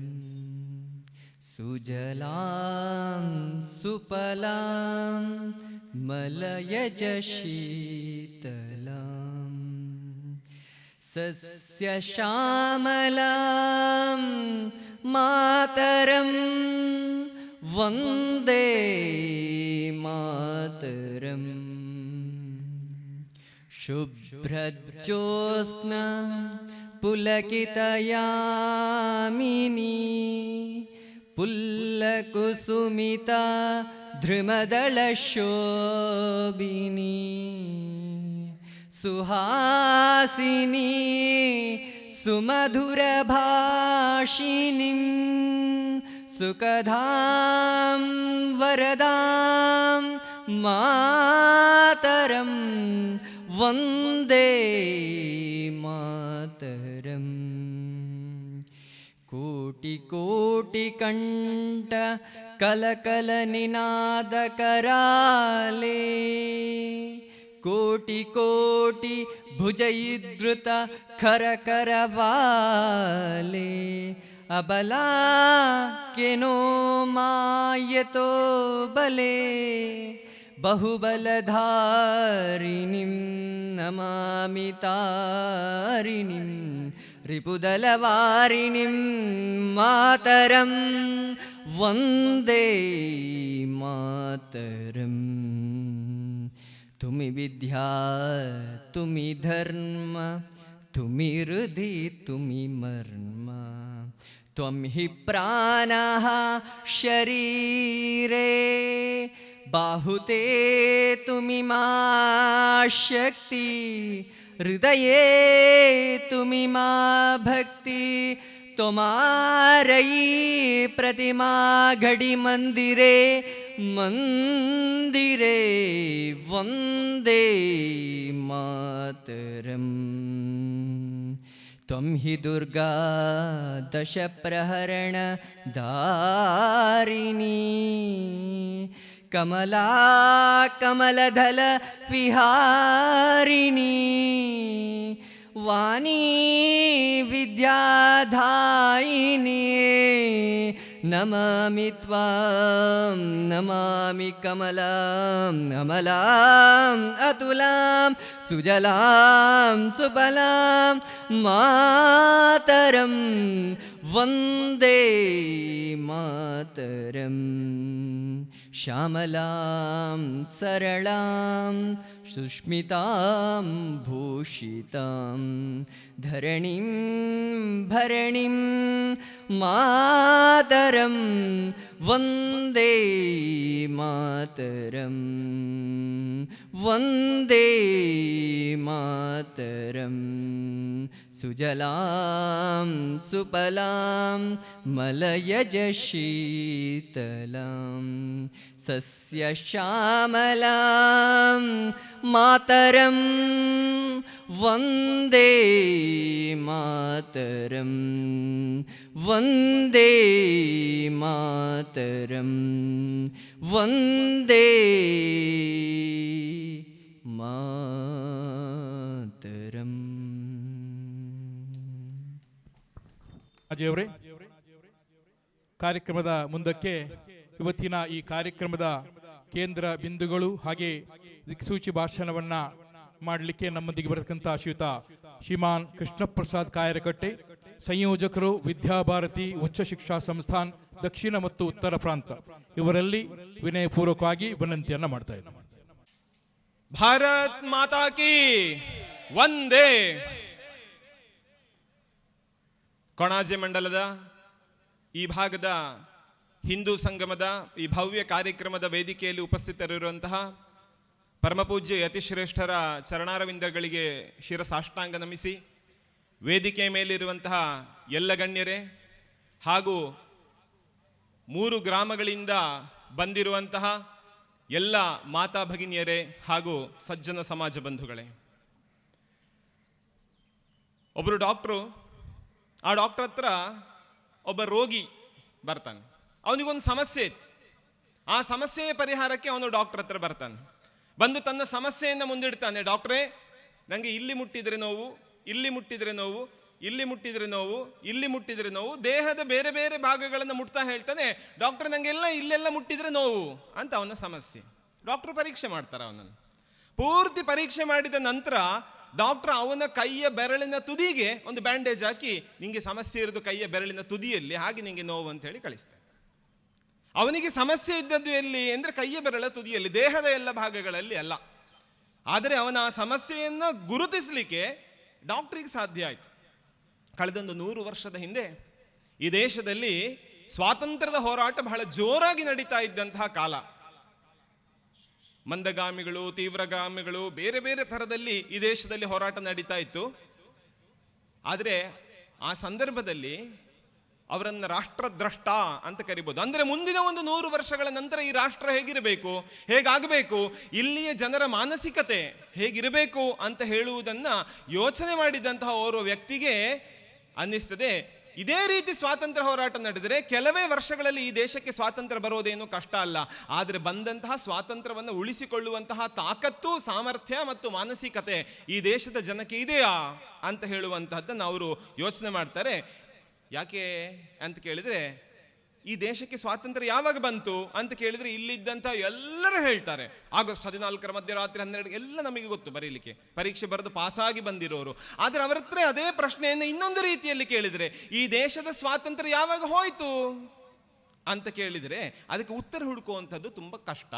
ಸುಜಲಾಂ ಸುಫಲಾಂ मलयज शीतलां सस्यश्यामलां मातरं वन्दे मातरम् शुभ्रज्योत्स्ना पुलकितयामिनी पुल्लकुसुमिता ध्रुमदलशोभिनी सुहासिनी सुमधुरभाषिणीं सुखदां वरदां मातरं वन्दे मातरम् कोटिकोटिकण्ठ कलकलनिनादकराले कोटिकोटि भुजैर्धृत खरकरवाले अबला केनो मायतो बले बहुबलधारिणीं नमामि तारिणीं रिपुदलवारिणीं मातरं वन्दे मातरम् तुमि विद्या तुमि धर्म तुमि हृदि तुमि मर्म त्वं हि प्राणः शरीरे बाहुते तुमि मा शक्ति हृदये तुमि मा भक्ति तुम्हारी प्रतिमा घड़ी मंदिरे मंदिरे वंदे मातरम् त्वं हि दुर्गा दश प्रहरण धारिणी कमला कमलदल विहारिणी वाणी विद्याधायिनी नमामि त्वां नमामि कमलां अमलां अतुलां सुजलां सुबलां मातरं वन्दे मातरम् श्यामलां सरलां सुष्मितां भूषितां धरणीं भरणीं मातरं वन्दे मातरं वन्दे मातरं सुजलां सुफलां मलयज शीतलां सस्यश्यामलां मातरं वन्दे मातरं वन्दे मातरं वन्दे मातरम् ಅಜಯವರೇ, ಕಾರ್ಯಕ್ರಮದ ಮುಂದಕ್ಕೆ ಇವತ್ತಿನ ಈ ಕಾರ್ಯಕ್ರಮದ ಕೇಂದ್ರ ಬಿಂದುಗಳು ಹಾಗೆ ದಿಕ್ಸೂಚಿ ಭಾಷಣವನ್ನ ಮಾಡಲಿಕ್ಕೆ ನಮ್ಮೊಂದಿಗೆ ಬರತಕ್ಕಂಥ ಶ್ರೀಯುತ ಶ್ರೀಮಾನ್ ಕೃಷ್ಣ ಪ್ರಸಾದ್ ಕಾಯರಕಟ್ಟೆ, ಸಂಯೋಜಕರು ವಿದ್ಯಾಭಾರತಿ ಉಚ್ಚ ಶಿಕ್ಷಾ ಸಂಸ್ಥಾನ್ ದಕ್ಷಿಣ ಮತ್ತು ಉತ್ತರ ಪ್ರಾಂತ, ಇವರಲ್ಲಿ ವಿನಯಪೂರ್ವಕವಾಗಿ ವಿನಂತಿಯನ್ನ ಮಾಡ್ತಾ ಇದ್ದಾರೆ. ಭಾರತ್ ಮಾತಾ ಕಿ ವಂದೇ. ಕೊಣಾಜೆ ಮಂಡಲದ ಈ ಭಾಗದ ಹಿಂದೂ ಸಂಗಮದ ಈ ಭವ್ಯ ಕಾರ್ಯಕ್ರಮದ ವೇದಿಕೆಯಲ್ಲಿ ಉಪಸ್ಥಿತರಿರುವಂತಹ ಪರಮಪೂಜ್ಯ ಯತಿಶ್ರೇಷ್ಠರ ಚರಣಾರವಿಂದಗಳಿಗೆ ಶಿರಸಾಷ್ಟಾಂಗ ನಮಿಸಿ, ವೇದಿಕೆಯ ಮೇಲಿರುವಂತಹ ಎಲ್ಲ ಗಣ್ಯರೇ ಹಾಗೂ 3 ಗ್ರಾಮಗಳಿಂದ ಬಂದಿರುವಂತಹ ಎಲ್ಲ ಮಾತಾ ಭಗಿನಿಯರೇ ಹಾಗೂ ಸಜ್ಜನ ಸಮಾಜ ಬಂಧುಗಳೇ, ಒಬ್ಬರು ಡಾಕ್ಟ್ರು, ಆ ಡಾಕ್ಟರ್ ಹತ್ರ ಒಬ್ಬ ರೋಗಿ ಬರ್ತಾನೆ. ಅವನಿಗೊಂದು ಸಮಸ್ಯೆ ಇತ್ತು. ಆ ಸಮಸ್ಯೆಯ ಪರಿಹಾರಕ್ಕೆ ಅವನು ಡಾಕ್ಟರ್ ಹತ್ರ ಬರ್ತಾನೆ. ಬಂದು ತನ್ನ ಸಮಸ್ಯೆಯನ್ನು ಮುಂದಿಡ್ತಾನೆ. ಡಾಕ್ಟ್ರೇ, ನನಗೆ ಇಲ್ಲಿ ಮುಟ್ಟಿದರೆ ನೋವು, ಇಲ್ಲಿ ಮುಟ್ಟಿದರೆ ನೋವು, ಇಲ್ಲಿ ಮುಟ್ಟಿದರೆ ನೋವು, ಇಲ್ಲಿ ಮುಟ್ಟಿದರೆ ನೋವು, ದೇಹದ ಬೇರೆ ಬೇರೆ ಭಾಗಗಳನ್ನು ಮುಟ್ತಾ ಹೇಳ್ತಾನೆ, ಡಾಕ್ಟರ್ ನನಗೆಲ್ಲ ಇಲ್ಲೆಲ್ಲ ಮುಟ್ಟಿದರೆ ನೋವು ಅಂತ ಅವನ ಸಮಸ್ಯೆ. ಡಾಕ್ಟರ್ ಪರೀಕ್ಷೆ ಮಾಡ್ತಾರೆ ಅವನನ್ನು. ಪೂರ್ತಿ ಪರೀಕ್ಷೆ ಮಾಡಿದ ನಂತರ ಡಾಕ್ಟರ್ ಅವನ ಕೈಯ ಬೆರಳಿನ ತುದಿಗೆ ಒಂದು ಬ್ಯಾಂಡೇಜ್ ಹಾಕಿ, ನಿಂಗೆ ಸಮಸ್ಯೆ ಇರೋದು ಕೈಯ ಬೆರಳಿನ ತುದಿಯಲ್ಲಿ, ಹಾಗೆ ನಿಂಗೆ ನೋವು ಅಂತ ಹೇಳಿ ಕಳಿಸ್ತಾರೆ. ಅವನಿಗೆ ಸಮಸ್ಯೆ ಇದ್ದದ್ದು ಎಲ್ಲಿ ಅಂದರೆ ಕೈಯ ಬೆರಳ ತುದಿಯಲ್ಲಿ, ದೇಹದ ಎಲ್ಲ ಭಾಗಗಳಲ್ಲಿ ಅಲ್ಲ. ಆದರೆ ಅವನ ಆ ಸಮಸ್ಯೆಯನ್ನು ಗುರುತಿಸಲಿಕ್ಕೆ ಡಾಕ್ಟರಿಗೆ ಸಾಧ್ಯ ಆಯಿತು. ಕಳೆದೊಂದು 100 ವರ್ಷದ ಹಿಂದೆ ಈ ದೇಶದಲ್ಲಿ ಸ್ವಾತಂತ್ರ್ಯದ ಹೋರಾಟ ಬಹಳ ಜೋರಾಗಿ ನಡೀತಾ ಇದ್ದಂತಹ ಕಾಲ. ಮಂದಗಾಮಿಗಳು, ತೀವ್ರಗಾಮಿಗಳು, ಬೇರೆ ಬೇರೆ ಥರದಲ್ಲಿ ಈ ದೇಶದಲ್ಲಿ ಹೋರಾಟ ನಡೀತಾ ಇತ್ತು. ಆದರೆ ಆ ಸಂದರ್ಭದಲ್ಲಿ ಅವರನ್ನು ರಾಷ್ಟ್ರದ್ರಷ್ಟ ಅಂತ ಕರಿಬೋದು. ಅಂದರೆ ಮುಂದಿನ ಒಂದು 100 ವರ್ಷಗಳ ನಂತರ ಈ ರಾಷ್ಟ್ರ ಹೇಗಿರಬೇಕು, ಹೇಗಾಗಬೇಕು, ಇಲ್ಲಿಯ ಜನರ ಮಾನಸಿಕತೆ ಹೇಗಿರಬೇಕು ಅಂತ ಹೇಳುವುದನ್ನು ಯೋಚನೆ ಮಾಡಿದಂತಹ ಓರ್ವ ವ್ಯಕ್ತಿಗೆ ಅನ್ನಿಸ್ತದೆ, ಇದೇ ರೀತಿ ಸ್ವಾತಂತ್ರ್ಯ ಹೋರಾಟ ನಡೆದರೆ ಕೆಲವೇ ವರ್ಷಗಳಲ್ಲಿ ಈ ದೇಶಕ್ಕೆ ಸ್ವಾತಂತ್ರ್ಯ ಬರೋದೇನು ಕಷ್ಟ ಅಲ್ಲ. ಆದರೆ ಬಂದಂತಹ ಸ್ವಾತಂತ್ರ್ಯವನ್ನು ಉಳಿಸಿಕೊಳ್ಳುವಂತಹ ತಾಕತ್ತು, ಸಾಮರ್ಥ್ಯ ಮತ್ತು ಮಾನಸಿಕತೆ ಈ ದೇಶದ ಜನಕ್ಕೆ ಇದೆಯಾ ಅಂತ ಹೇಳುವಂತಹದ್ದನ್ನು ಅವರು ಯೋಚನೆ ಮಾಡ್ತಾರೆ. ಯಾಕೆ ಅಂತ ಕೇಳಿದರೆ, ಈ ದೇಶಕ್ಕೆ ಸ್ವಾತಂತ್ರ್ಯ ಯಾವಾಗ ಬಂತು ಅಂತ ಕೇಳಿದರೆ ಇಲ್ಲಿದ್ದಂಥ ಎಲ್ಲರೂ ಹೇಳ್ತಾರೆ ಆಗಸ್ಟ್ 14 ಮಧ್ಯರಾತ್ರಿ 12 ಎಲ್ಲ ನಮಗೆ ಗೊತ್ತು ಬರೀಲಿಕ್ಕೆ, ಪರೀಕ್ಷೆ ಬರೆದು ಪಾಸಾಗಿ ಬಂದಿರೋರು. ಆದರೆ ಅವರ ಹತ್ರ ಅದೇ ಪ್ರಶ್ನೆಯನ್ನು ಇನ್ನೊಂದು ರೀತಿಯಲ್ಲಿ ಕೇಳಿದರೆ, ಈ ದೇಶದ ಸ್ವಾತಂತ್ರ್ಯ ಯಾವಾಗ ಹೋಯ್ತು ಅಂತ ಕೇಳಿದರೆ ಅದಕ್ಕೆ ಉತ್ತರ ಹುಡುಕುವಂಥದ್ದು ತುಂಬ ಕಷ್ಟ.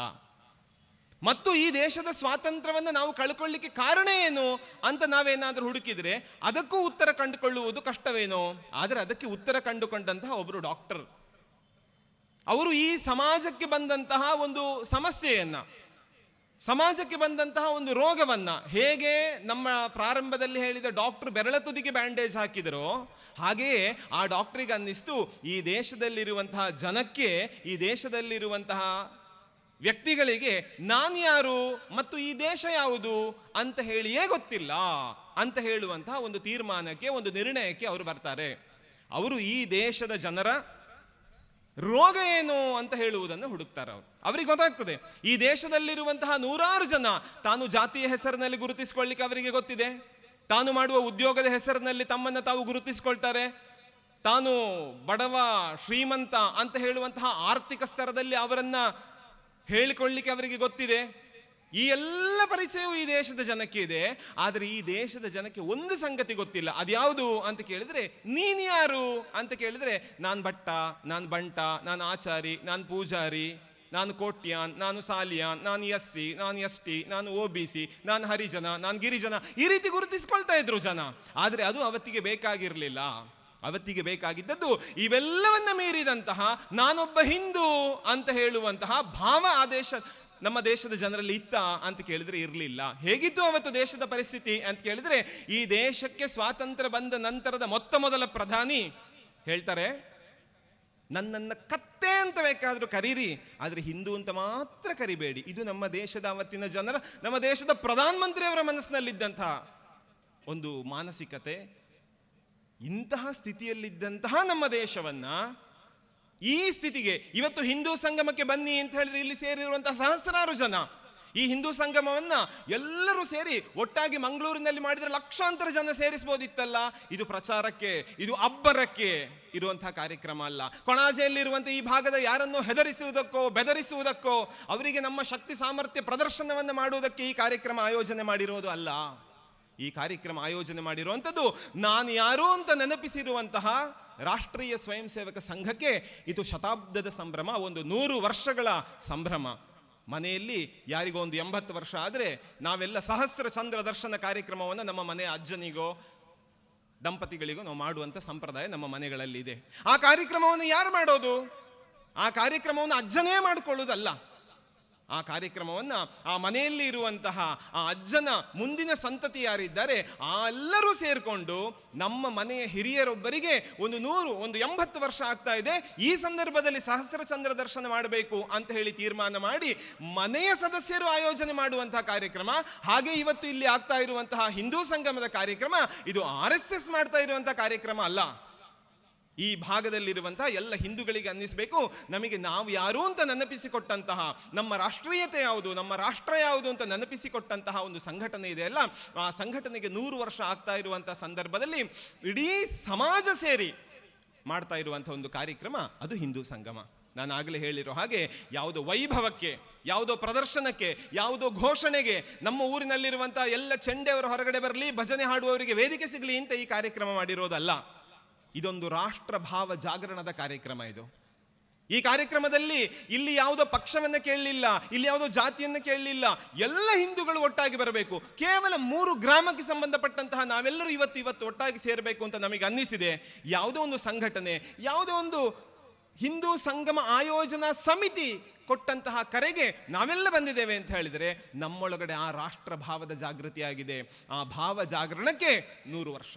ಮತ್ತು ಈ ದೇಶದ ಸ್ವಾತಂತ್ರ್ಯವನ್ನು ನಾವು ಕಳ್ಕೊಳ್ಳಿಕ್ಕೆ ಕಾರಣ ಏನು ಅಂತ ನಾವೇನಾದರೂ ಹುಡುಕಿದರೆ ಅದಕ್ಕೂ ಉತ್ತರ ಕಂಡುಕೊಳ್ಳುವುದು ಕಷ್ಟವೇನೋ. ಆದರೆ ಅದಕ್ಕೆ ಉತ್ತರ ಕಂಡುಕೊಂಡಂತಹ ಒಬ್ಬರು ಡಾಕ್ಟರ್, ಅವರು ಈ ಸಮಾಜಕ್ಕೆ ಬಂದಂತಹ ಒಂದು ಸಮಸ್ಯೆಯನ್ನು, ಸಮಾಜಕ್ಕೆ ಬಂದಂತಹ ಒಂದು ರೋಗವನ್ನು ಹೇಗೆ ನಮ್ಮ ಪ್ರಾರಂಭದಲ್ಲಿ ಹೇಳಿದ ಡಾಕ್ಟರ್ ಬೆರಳ ತುದಿಗೆ ಬ್ಯಾಂಡೇಜ್ ಹಾಕಿದರೋ ಹಾಗೆಯೇ ಆ ಡಾಕ್ಟರಿಗೆ ಅನ್ನಿಸ್ತು, ಈ ದೇಶದಲ್ಲಿರುವಂತಹ ಜನಕ್ಕೆ, ಈ ದೇಶದಲ್ಲಿರುವಂತಹ ವ್ಯಕ್ತಿಗಳಿಗೆ ನಾನು ಯಾರು ಮತ್ತು ಈ ದೇಶ ಯಾವುದು ಅಂತ ಹೇಳಿಯೇ ಗೊತ್ತಿಲ್ಲ ಅಂತ ಹೇಳುವಂತಹ ಒಂದು ತೀರ್ಮಾನಕ್ಕೆ, ಒಂದು ನಿರ್ಣಯಕ್ಕೆ ಅವರು ಬರ್ತಾರೆ. ಅವರು ಈ ದೇಶದ ಜನರ ರೋಗ ಏನು ಅಂತ ಹೇಳುವುದನ್ನು ಹುಡುಕ್ತಾರೆ. ಅವರಿಗೆ ಗೊತ್ತಾಗ್ತದೆ, ಈ ದೇಶದಲ್ಲಿರುವಂತಹ 100 ಜನ ತಾನು ಜಾತಿಯ ಹೆಸರಿನಲ್ಲಿ ಗುರುತಿಸಿಕೊಳ್ಳಿಕ್ಕೆ ಅವರಿಗೆ ಗೊತ್ತಿದೆ, ತಾನು ಮಾಡುವ ಉದ್ಯೋಗದ ಹೆಸರಿನಲ್ಲಿ ತಮ್ಮನ್ನು ತಾವು ಗುರುತಿಸಿಕೊಳ್ತಾರೆ, ತಾನು ಬಡವ ಶ್ರೀಮಂತ ಅಂತ ಹೇಳುವಂತಹ ಆರ್ಥಿಕ ಸ್ತರದಲ್ಲಿ ಅವರನ್ನ ಹೇಳಿಕೊಳ್ಳಿಕ್ಕೆ ಅವರಿಗೆ ಗೊತ್ತಿದೆ. ಈ ಎಲ್ಲ ಪರಿಚಯವು ಈ ದೇಶದ ಜನಕ್ಕೆ ಇದೆ. ಆದರೆ ಈ ದೇಶದ ಜನಕ್ಕೆ ಒಂದು ಸಂಗತಿ ಗೊತ್ತಿಲ್ಲ. ಅದ್ಯಾವುದು ಅಂತ ಕೇಳಿದ್ರೆ, ನೀನು ಯಾರು ಅಂತ ಕೇಳಿದ್ರೆ, ನಾನು ಭಟ್ಟ, ನಾನು ಬಂಟ, ನಾನು ಆಚಾರಿ, ನಾನು ಪೂಜಾರಿ, ನಾನು ಕೋಟ್ಯಾನ್, ನಾನು ಸಾಲಿಯಾನ್, ನಾನು SC, ನಾನು ST, ನಾನು OBC, ನಾನು ಹರಿಜನ, ನಾನು ಗಿರಿಜನ, ಈ ರೀತಿ ಗುರುತಿಸ್ಕೊಳ್ತಾ ಇದ್ರು ಜನ. ಆದರೆ ಅದು ಅವತ್ತಿಗೆ ಬೇಕಾಗಿರಲಿಲ್ಲ. ಅವತ್ತಿಗೆ ಬೇಕಾಗಿದ್ದದ್ದು ಇವೆಲ್ಲವನ್ನ ಮೀರಿದಂತಹ ನಾನೊಬ್ಬ ಹಿಂದೂ ಅಂತ ಹೇಳುವಂತಹ ಭಾವ ಆ ದೇಶ, ನಮ್ಮ ದೇಶದ ಜನರಲ್ಲಿ ಇತ್ತ ಅಂತ ಕೇಳಿದ್ರೆ ಇರಲಿಲ್ಲ. ಹೇಗಿತ್ತು ಅವತ್ತು ದೇಶದ ಪರಿಸ್ಥಿತಿ ಅಂತ ಕೇಳಿದ್ರೆ, ಈ ದೇಶಕ್ಕೆ ಸ್ವಾತಂತ್ರ್ಯ ಬಂದ ನಂತರದ ಮೊದಲ ಪ್ರಧಾನಿ ಹೇಳ್ತಾರೆ, ನನ್ನನ್ನು ಕತ್ತೆ ಅಂತ ಬೇಕಾದರೂ ಕರೀರಿ, ಆದರೆ ಹಿಂದೂ ಅಂತ ಮಾತ್ರ ಕರಿಬೇಡಿ. ಇದು ನಮ್ಮ ದೇಶದ ಅವತ್ತಿನ ಜನರ, ನಮ್ಮ ದೇಶದ ಪ್ರಧಾನ ಮಂತ್ರಿಯವರ ಮನಸ್ಸಿನಲ್ಲಿದ್ದಂತಹ ಒಂದು ಮಾನಸಿಕತೆ. ಇಂತಹ ಸ್ಥಿತಿಯಲ್ಲಿದ್ದಂತಹ ನಮ್ಮ ದೇಶವನ್ನ ಈ ಸ್ಥಿತಿಗೆ ಇವತ್ತು ಹಿಂದೂ ಸಂಗಮಕ್ಕೆ ಬನ್ನಿ ಅಂತ ಹೇಳಿದ್ರೆ ಇಲ್ಲಿ ಸೇರಿರುವಂತಹ ಸಹಸ್ರಾರು ಜನ, ಈ ಹಿಂದೂ ಸಂಗಮವನ್ನ ಎಲ್ಲರೂ ಸೇರಿ ಒಟ್ಟಾಗಿ ಮಂಗಳೂರಿನಲ್ಲಿ ಮಾಡಿದ್ರೆ ಲಕ್ಷಾಂತರ ಜನ ಸೇರಿಸಬಹುದಿತ್ತಲ್ಲ. ಇದು ಪ್ರಚಾರಕ್ಕೆ, ಇದು ಅಬ್ಬರಕ್ಕೆ ಇರುವಂತಹ ಕಾರ್ಯಕ್ರಮ ಅಲ್ಲ. ಕೊಣಾಜೆಯಲ್ಲಿರುವಂತಹ ಈ ಭಾಗದ ಯಾರನ್ನೋ ಹೆದರಿಸುವುದಕ್ಕೋ ಬೆದರಿಸುವುದಕ್ಕೋ, ಅವರಿಗೆ ನಮ್ಮ ಶಕ್ತಿ ಸಾಮರ್ಥ್ಯ ಪ್ರದರ್ಶನವನ್ನು ಮಾಡುವುದಕ್ಕೆ ಈ ಕಾರ್ಯಕ್ರಮ ಆಯೋಜನೆ ಮಾಡಿರೋದು ಅಲ್ಲ. ಈ ಕಾರ್ಯಕ್ರಮ ಆಯೋಜನೆ ಮಾಡಿರುವಂಥದ್ದು ನಾನು ಯಾರು ಅಂತ ನೆನಪಿಸಿರುವಂತಹ ರಾಷ್ಟ್ರೀಯ ಸ್ವಯಂ ಸೇವಕ ಸಂಘಕ್ಕೆ ಇದು ಶತಾಬ್ದದ ಸಂಭ್ರಮ, ಒಂದು 100 ವರ್ಷಗಳ ಸಂಭ್ರಮ. ಮನೆಯಲ್ಲಿ ಯಾರಿಗೋ ಒಂದು 80 ವರ್ಷ ಆದರೆ ನಾವೆಲ್ಲ ಸಹಸ್ರ ಚಂದ್ರ ದರ್ಶನ ಕಾರ್ಯಕ್ರಮವನ್ನು ನಮ್ಮ ಮನೆಯ ಅಜ್ಜನಿಗೋ ದಂಪತಿಗಳಿಗೋ ನಾವು ಮಾಡುವಂಥ ಸಂಪ್ರದಾಯ ನಮ್ಮ ಮನೆಗಳಲ್ಲಿ ಇದೆ. ಆ ಕಾರ್ಯಕ್ರಮವನ್ನು ಯಾರು ಮಾಡೋದು? ಆ ಕಾರ್ಯಕ್ರಮವನ್ನು ಅಜ್ಜನೇ ಮಾಡಿಕೊಳ್ಳುವುದಲ್ಲ. ಆ ಕಾರ್ಯಕ್ರಮವನ್ನು ಆ ಮನೆಯಲ್ಲಿ ಇರುವಂತಹ ಆ ಅಜ್ಜನ ಮುಂದಿನ ಸಂತತಿ ಯಾರಿದ್ದಾರೆ ಆ ಎಲ್ಲರೂ ಸೇರಿಕೊಂಡು ನಮ್ಮ ಮನೆಯ ಹಿರಿಯರೊಬ್ಬರಿಗೆ ಒಂದು 80 ವರ್ಷ ಆಗ್ತಾ ಇದೆ, ಈ ಸಂದರ್ಭದಲ್ಲಿ ಸಹಸ್ರ ಚಂದ್ರ ದರ್ಶನ ಮಾಡಬೇಕು ಅಂತ ಹೇಳಿ ತೀರ್ಮಾನ ಮಾಡಿ ಮನೆಯ ಸದಸ್ಯರು ಆಯೋಜನೆ ಮಾಡುವಂತಹ ಕಾರ್ಯಕ್ರಮ. ಹಾಗೆ ಇವತ್ತು ಇಲ್ಲಿ ಆಗ್ತಾ ಇರುವಂತಹ ಹಿಂದೂ ಸಂಗಮದ ಕಾರ್ಯಕ್ರಮ ಇದು RSS ಮಾಡ್ತಾ ಇರುವಂತಹ ಕಾರ್ಯಕ್ರಮ ಅಲ್ಲ. ಈ ಭಾಗದಲ್ಲಿರುವಂತಹ ಎಲ್ಲ ಹಿಂದೂಗಳಿಗೆ ಅನ್ನಿಸಬೇಕು, ನಮಗೆ ನಾವು ಯಾರು ಅಂತ ನೆನಪಿಸಿಕೊಟ್ಟಂತಹ, ನಮ್ಮ ರಾಷ್ಟ್ರೀಯತೆ ಯಾವುದು, ನಮ್ಮ ರಾಷ್ಟ್ರ ಯಾವುದು ಅಂತ ನೆನಪಿಸಿಕೊಟ್ಟಂತಹ ಒಂದು ಸಂಘಟನೆ ಇದೆ ಅಲ್ಲ, ಆ ಸಂಘಟನೆಗೆ 100 ವರ್ಷ ಆಗ್ತಾ ಇರುವಂತಹ ಸಂದರ್ಭದಲ್ಲಿ ಇಡೀ ಸಮಾಜ ಸೇರಿ ಮಾಡ್ತಾ ಇರುವಂತಹ ಒಂದು ಕಾರ್ಯಕ್ರಮ ಅದು ಹಿಂದೂ ಸಂಗಮ. ನಾನು ಆಗಲೇ ಹೇಳಿರೋ ಹಾಗೆ ಯಾವುದೋ ವೈಭವಕ್ಕೆ, ಯಾವುದೋ ಪ್ರದರ್ಶನಕ್ಕೆ, ಯಾವುದೋ ಘೋಷಣೆಗೆ ನಮ್ಮ ಊರಿನಲ್ಲಿರುವಂತಹ ಎಲ್ಲ ಚೆಂಡೆಯವರು ಹೊರಗಡೆ ಬರಲಿ, ಭಜನೆ ಹಾಡುವವರಿಗೆ ವೇದಿಕೆ ಸಿಗಲಿ ಅಂತ ಈ ಕಾರ್ಯಕ್ರಮ ಮಾಡಿರೋದಲ್ಲ. ಇದೊಂದು ರಾಷ್ಟ್ರ ಭಾವ ಜಾಗರಣದ ಕಾರ್ಯಕ್ರಮ. ಇದು ಈ ಕಾರ್ಯಕ್ರಮದಲ್ಲಿ ಇಲ್ಲಿ ಯಾವುದೋ ಪಕ್ಷವನ್ನು ಕೇಳಲಿಲ್ಲ, ಇಲ್ಲಿ ಯಾವುದೋ ಜಾತಿಯನ್ನು ಕೇಳಲಿಲ್ಲ, ಎಲ್ಲ ಹಿಂದೂಗಳು ಒಟ್ಟಾಗಿ ಬರಬೇಕು. ಕೇವಲ 3 ಗ್ರಾಮಕ್ಕೆ ಸಂಬಂಧಪಟ್ಟಂತಹ ನಾವೆಲ್ಲರೂ ಇವತ್ತು ಒಟ್ಟಾಗಿ ಸೇರಬೇಕು ಅಂತ ನಮಗೆ ಅನ್ನಿಸಿದೆ. ಯಾವುದೋ ಒಂದು ಸಂಘಟನೆ, ಯಾವುದೋ ಒಂದು ಹಿಂದೂ ಸಂಗಮ ಆಯೋಜನಾ ಸಮಿತಿ ಕೊಟ್ಟಂತಹ ಕರೆಗೆ ನಾವೆಲ್ಲ ಬಂದಿದ್ದೇವೆ ಅಂತ ಹೇಳಿದರೆ ನಮ್ಮೊಳಗಡೆ ಆ ರಾಷ್ಟ್ರ ಭಾವದ ಜಾಗೃತಿ ಆಗಿದೆ. ಆ ಭಾವ ಜಾಗರಣಕ್ಕೆ 100 ವರ್ಷ,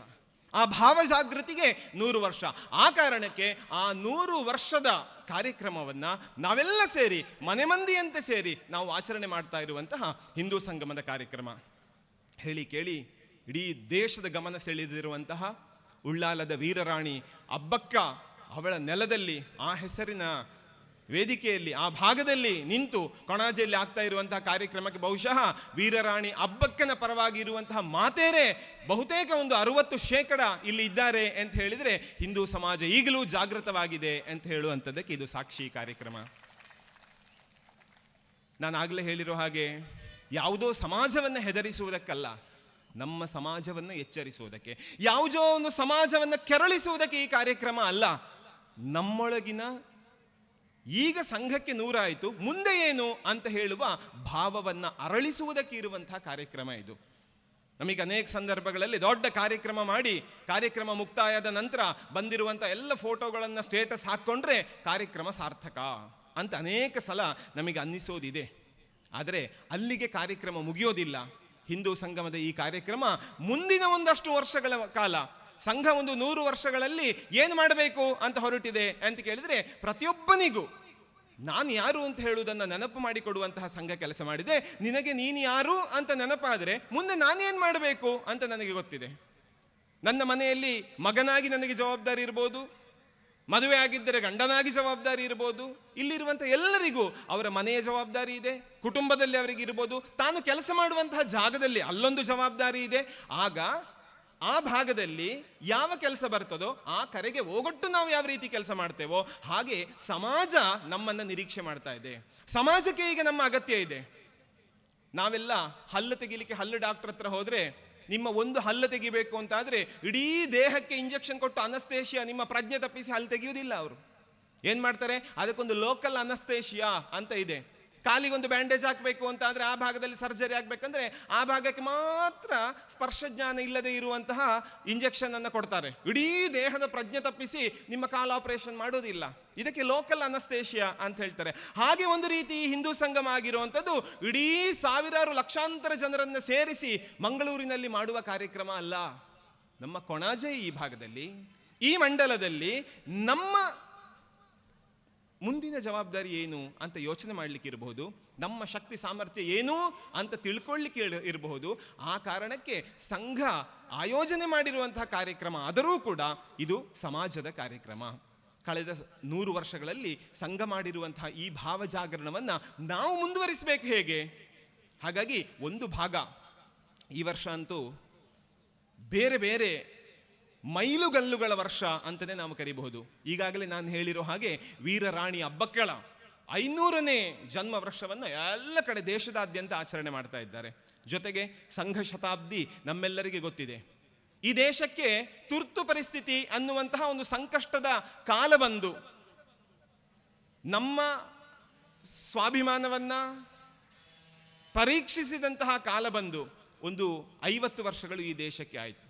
ಆ ಭಾವ ಜಾಗೃತಿಗೆ 100 ವರ್ಷ. ಆ ಕಾರಣಕ್ಕೆ ಆ 100 ವರ್ಷದ ಕಾರ್ಯಕ್ರಮವನ್ನ ನಾವೆಲ್ಲ ಸೇರಿ, ಮನೆ ಮಂದಿಯಂತೆ ಸೇರಿ ನಾವು ಆಚರಣೆ ಮಾಡ್ತಾ ಇರುವಂತಹ ಹಿಂದೂ ಸಂಗಮದ ಕಾರ್ಯಕ್ರಮ. ಹೇಳಿ ಕೇಳಿ ಇಡೀ ದೇಶದ ಗಮನ ಸೆಳೆದಿರುವಂತಹ ಉಳ್ಳಾಲದ ವೀರರಾಣಿ ಅಬ್ಬಕ್ಕ ಅವಳ ನೆಲದಲ್ಲಿ, ಆ ಹೆಸರಿನ ವೇದಿಕೆಯಲ್ಲಿ, ಆ ಭಾಗದಲ್ಲಿ ನಿಂತು ಕೊಣಾಜೆಯಲ್ಲಿ ಆಗ್ತಾ ಇರುವಂತಹ ಕಾರ್ಯಕ್ರಮಕ್ಕೆ ಬಹುಶಃ ವೀರರಾಣಿ ಅಬ್ಬಕ್ಕನ ಪರವಾಗಿ ಇರುವಂತಹ ಮಾತೇರೆ ಬಹುತೇಕ ಒಂದು 60% ಇಲ್ಲಿ ಇದ್ದಾರೆ ಅಂತ ಹೇಳಿದರೆ ಹಿಂದೂ ಸಮಾಜ ಈಗಲೂ ಜಾಗೃತವಾಗಿದೆ ಅಂತ ಹೇಳುವಂಥದ್ದಕ್ಕೆ ಇದು ಸಾಕ್ಷಿ ಕಾರ್ಯಕ್ರಮ. ನಾನು ಆಗಲೇ ಹೇಳಿರೋ ಹಾಗೆ ಯಾವುದೋ ಸಮಾಜವನ್ನು ಹೆದರಿಸುವುದಕ್ಕಲ್ಲ, ನಮ್ಮ ಸಮಾಜವನ್ನು ಎಚ್ಚರಿಸುವುದಕ್ಕೆ, ಯಾವುದೋ ಒಂದು ಸಮಾಜವನ್ನು ಕೆರಳಿಸುವುದಕ್ಕೆ ಈ ಕಾರ್ಯಕ್ರಮ ಅಲ್ಲ. ನಮ್ಮೊಳಗಿನ ಈಗ ಸಂಘಕ್ಕೆ 100 ಆಯಿತು, ಮುಂದೆ ಏನು ಅಂತ ಹೇಳುವ ಭಾವವನ್ನು ಅರಳಿಸುವುದಕ್ಕೆ ಇರುವಂತಹ ಕಾರ್ಯಕ್ರಮ ಇದು. ನಮಗೆ ಅನೇಕ ಸಂದರ್ಭಗಳಲ್ಲಿ ದೊಡ್ಡ ಕಾರ್ಯಕ್ರಮ ಮಾಡಿ ಕಾರ್ಯಕ್ರಮ ಮುಕ್ತಾಯದ ನಂತರ ಬಂದಿರುವಂಥ ಎಲ್ಲ ಫೋಟೋಗಳನ್ನು ಸ್ಟೇಟಸ್ ಹಾಕ್ಕೊಂಡ್ರೆ ಕಾರ್ಯಕ್ರಮ ಸಾರ್ಥಕ ಅಂತ ಅನೇಕ ಸಲ ನಮಗೆ ಅನ್ನಿಸೋದಿದೆ. ಆದರೆ ಅಲ್ಲಿಗೆ ಕಾರ್ಯಕ್ರಮ ಮುಗಿಯೋದಿಲ್ಲ. ಹಿಂದೂ ಸಂಗಮದ ಈ ಕಾರ್ಯಕ್ರಮ ಮುಂದಿನ ಒಂದಷ್ಟು ವರ್ಷಗಳ ಕಾಲ, ಸಂಘ ಒಂದು 100 ವರ್ಷಗಳಲ್ಲಿ ಏನು ಮಾಡಬೇಕು ಅಂತ ಹೊರಟಿದೆ ಅಂತ ಕೇಳಿದರೆ ಪ್ರತಿಯೊಬ್ಬನಿಗೂ ನಾನು ಯಾರು ಅಂತ ಹೇಳುವುದನ್ನು ನೆನಪು ಮಾಡಿಕೊಡುವಂತಹ ಸಂಘ ಕೆಲಸ ಮಾಡಿದೆ. ನಿನಗೆ ನೀನು ಯಾರು ಅಂತ ನೆನಪಾದರೆ ಮುಂದೆ ನಾನೇನು ಮಾಡಬೇಕು ಅಂತ ನನಗೆ ಗೊತ್ತಿದೆ. ನನ್ನ ಮನೆಯಲ್ಲಿ ಮಗನಾಗಿ ನನಗೆ ಜವಾಬ್ದಾರಿ ಇರ್ಬೋದು, ಮದುವೆ ಆಗಿದ್ದರೆ ಗಂಡನಾಗಿ ಜವಾಬ್ದಾರಿ ಇರ್ಬೋದು, ಇಲ್ಲಿರುವಂಥ ಎಲ್ಲರಿಗೂ ಅವರ ಮನೆಯ ಜವಾಬ್ದಾರಿ ಇದೆ, ಕುಟುಂಬದಲ್ಲಿ ಅವರಿಗೆ ಇರ್ಬೋದು, ತಾನು ಕೆಲಸ ಮಾಡುವಂತಹ ಜಾಗದಲ್ಲಿ ಅಲ್ಲೊಂದು ಜವಾಬ್ದಾರಿ ಇದೆ. ಆಗ ಆ ಭಾಗದಲ್ಲಿ ಯಾವ ಕೆಲಸ ಬರ್ತದೋ ಆ ಕರೆಗೆ ಹೋಗೊಟ್ಟು ನಾವು ಯಾವ ರೀತಿ ಕೆಲಸ ಮಾಡ್ತೇವೋ ಹಾಗೆ ಸಮಾಜ ನಮ್ಮನ್ನು ನಿರೀಕ್ಷೆ ಮಾಡ್ತಾ ಇದೆ. ಸಮಾಜಕ್ಕೆ ಈಗ ನಮ್ಮ ಅಗತ್ಯ ಇದೆ. ನಾವೆಲ್ಲ ಹಲ್ಲು ತೆಗಿಲಿಕ್ಕೆ ಹಲ್ಲು ಡಾಕ್ಟರ್ ಹತ್ರ ಹೋದರೆ ನಿಮ್ಮ ಒಂದು ಹಲ್ಲು ತೆಗಿಬೇಕು ಅಂತಾದರೆ ಇಡೀ ದೇಹಕ್ಕೆ ಇಂಜೆಕ್ಷನ್ ಕೊಟ್ಟು ಅನಸ್ತೇಷಿಯಾ ನಿಮ್ಮ ಪ್ರಜ್ಞೆ ತಪ್ಪಿಸಿ ಹಲ್ಲು ತೆಗೆಯುವುದಿಲ್ಲ. ಅವರು ಏನು ಮಾಡ್ತಾರೆ, ಅದಕ್ಕೊಂದು ಲೋಕಲ್ ಅನಸ್ತೇಷಿಯಾ ಅಂತ ಇದೆ. ಕಾಲಿಗೊಂದು ಬ್ಯಾಂಡೇಜ್ ಹಾಕಬೇಕು ಅಂತ ಆದರೆ, ಆ ಭಾಗದಲ್ಲಿ ಸರ್ಜರಿ ಆಗಬೇಕಂದ್ರೆ ಆ ಭಾಗಕ್ಕೆ ಮಾತ್ರ ಸ್ಪರ್ಶಜ್ಞಾನ ಇಲ್ಲದೆ ಇರುವಂತಹ ಇಂಜೆಕ್ಷನ್ ಅನ್ನು ಕೊಡ್ತಾರೆ. ಇಡೀ ದೇಹದ ಪ್ರಜ್ಞೆ ತಪ್ಪಿಸಿ ನಿಮ್ಮ ಕಾಲು ಆಪರೇಷನ್ ಮಾಡೋದಿಲ್ಲ. ಇದಕ್ಕೆ ಲೋಕಲ್ ಅನಸ್ತೇಷಿಯಾ ಅಂತ ಹೇಳ್ತಾರೆ. ಹಾಗೆ ಒಂದು ರೀತಿ ಹಿಂದೂ ಸಂಗಮ ಆಗಿರುವಂಥದ್ದು ಇಡೀ ಸಾವಿರಾರು ಲಕ್ಷಾಂತರ ಜನರನ್ನು ಸೇರಿಸಿ ಮಂಗಳೂರಿನಲ್ಲಿ ಮಾಡುವ ಕಾರ್ಯಕ್ರಮ ಅಲ್ಲ. ನಮ್ಮ ಕೊಣಾಜೆ ಈ ಭಾಗದಲ್ಲಿ, ಈ ಮಂಡಲದಲ್ಲಿ ನಮ್ಮ ಮುಂದಿನ ಜವಾಬ್ದಾರಿ ಏನು ಅಂತ ಯೋಚನೆ ಮಾಡಲಿಕ್ಕೆ ಇರಬಹುದು, ನಮ್ಮ ಶಕ್ತಿ ಸಾಮರ್ಥ್ಯ ಏನು ಅಂತ ತಿಳ್ಕೊಳ್ಳಿಕ್ಕೆ ಇರಬಹುದು. ಆ ಕಾರಣಕ್ಕೆ ಸಂಘ ಆಯೋಜನೆ ಮಾಡಿರುವಂತಹ ಕಾರ್ಯಕ್ರಮ ಆದರೂ ಕೂಡ ಇದು ಸಮಾಜದ ಕಾರ್ಯಕ್ರಮ. ಕಳೆದ 100 ವರ್ಷಗಳಲ್ಲಿ ಸಂಘ ಮಾಡಿರುವಂತಹ ಈ ಭಾವ ಜಾಗರಣವನ್ನು ನಾವು ಮುಂದುವರಿಸಬೇಕು ಹೇಗೆ? ಹಾಗಾಗಿ ಒಂದು ಭಾಗ ಈ ವರ್ಷ ಅಂತೂ ಬೇರೆ ಬೇರೆ ಮೈಲುಗಲ್ಲುಗಳ ವರ್ಷ ಅಂತಲೇ ನಾವು ಕರಿಬಹುದು. ಈಗಾಗಲೇ ನಾನು ಹೇಳಿರೋ ಹಾಗೆ ವೀರರಾಣಿ ಅಬ್ಬಕ್ಕಳ 500ನೇ ಜನ್ಮ ವರ್ಷವನ್ನು ಎಲ್ಲ ಕಡೆ ದೇಶದಾದ್ಯಂತ ಆಚರಣೆ ಮಾಡ್ತಾ ಇದ್ದಾರೆ. ಜೊತೆಗೆ ಸಂಘ ಶತಾಬ್ದಿ ನಮ್ಮೆಲ್ಲರಿಗೆ ಗೊತ್ತಿದೆ. ಈ ದೇಶಕ್ಕೆ ತುರ್ತು ಪರಿಸ್ಥಿತಿ ಅನ್ನುವಂತಹ ಒಂದು ಸಂಕಷ್ಟದ ಕಾಲ ಬಂದು ನಮ್ಮ ಸ್ವಾಭಿಮಾನವನ್ನ ಪರೀಕ್ಷಿಸಿದಂತಹ ಕಾಲ ಬಂದು ಒಂದು 50 ವರ್ಷಗಳು ಈ ದೇಶಕ್ಕೆ ಆಯಿತು.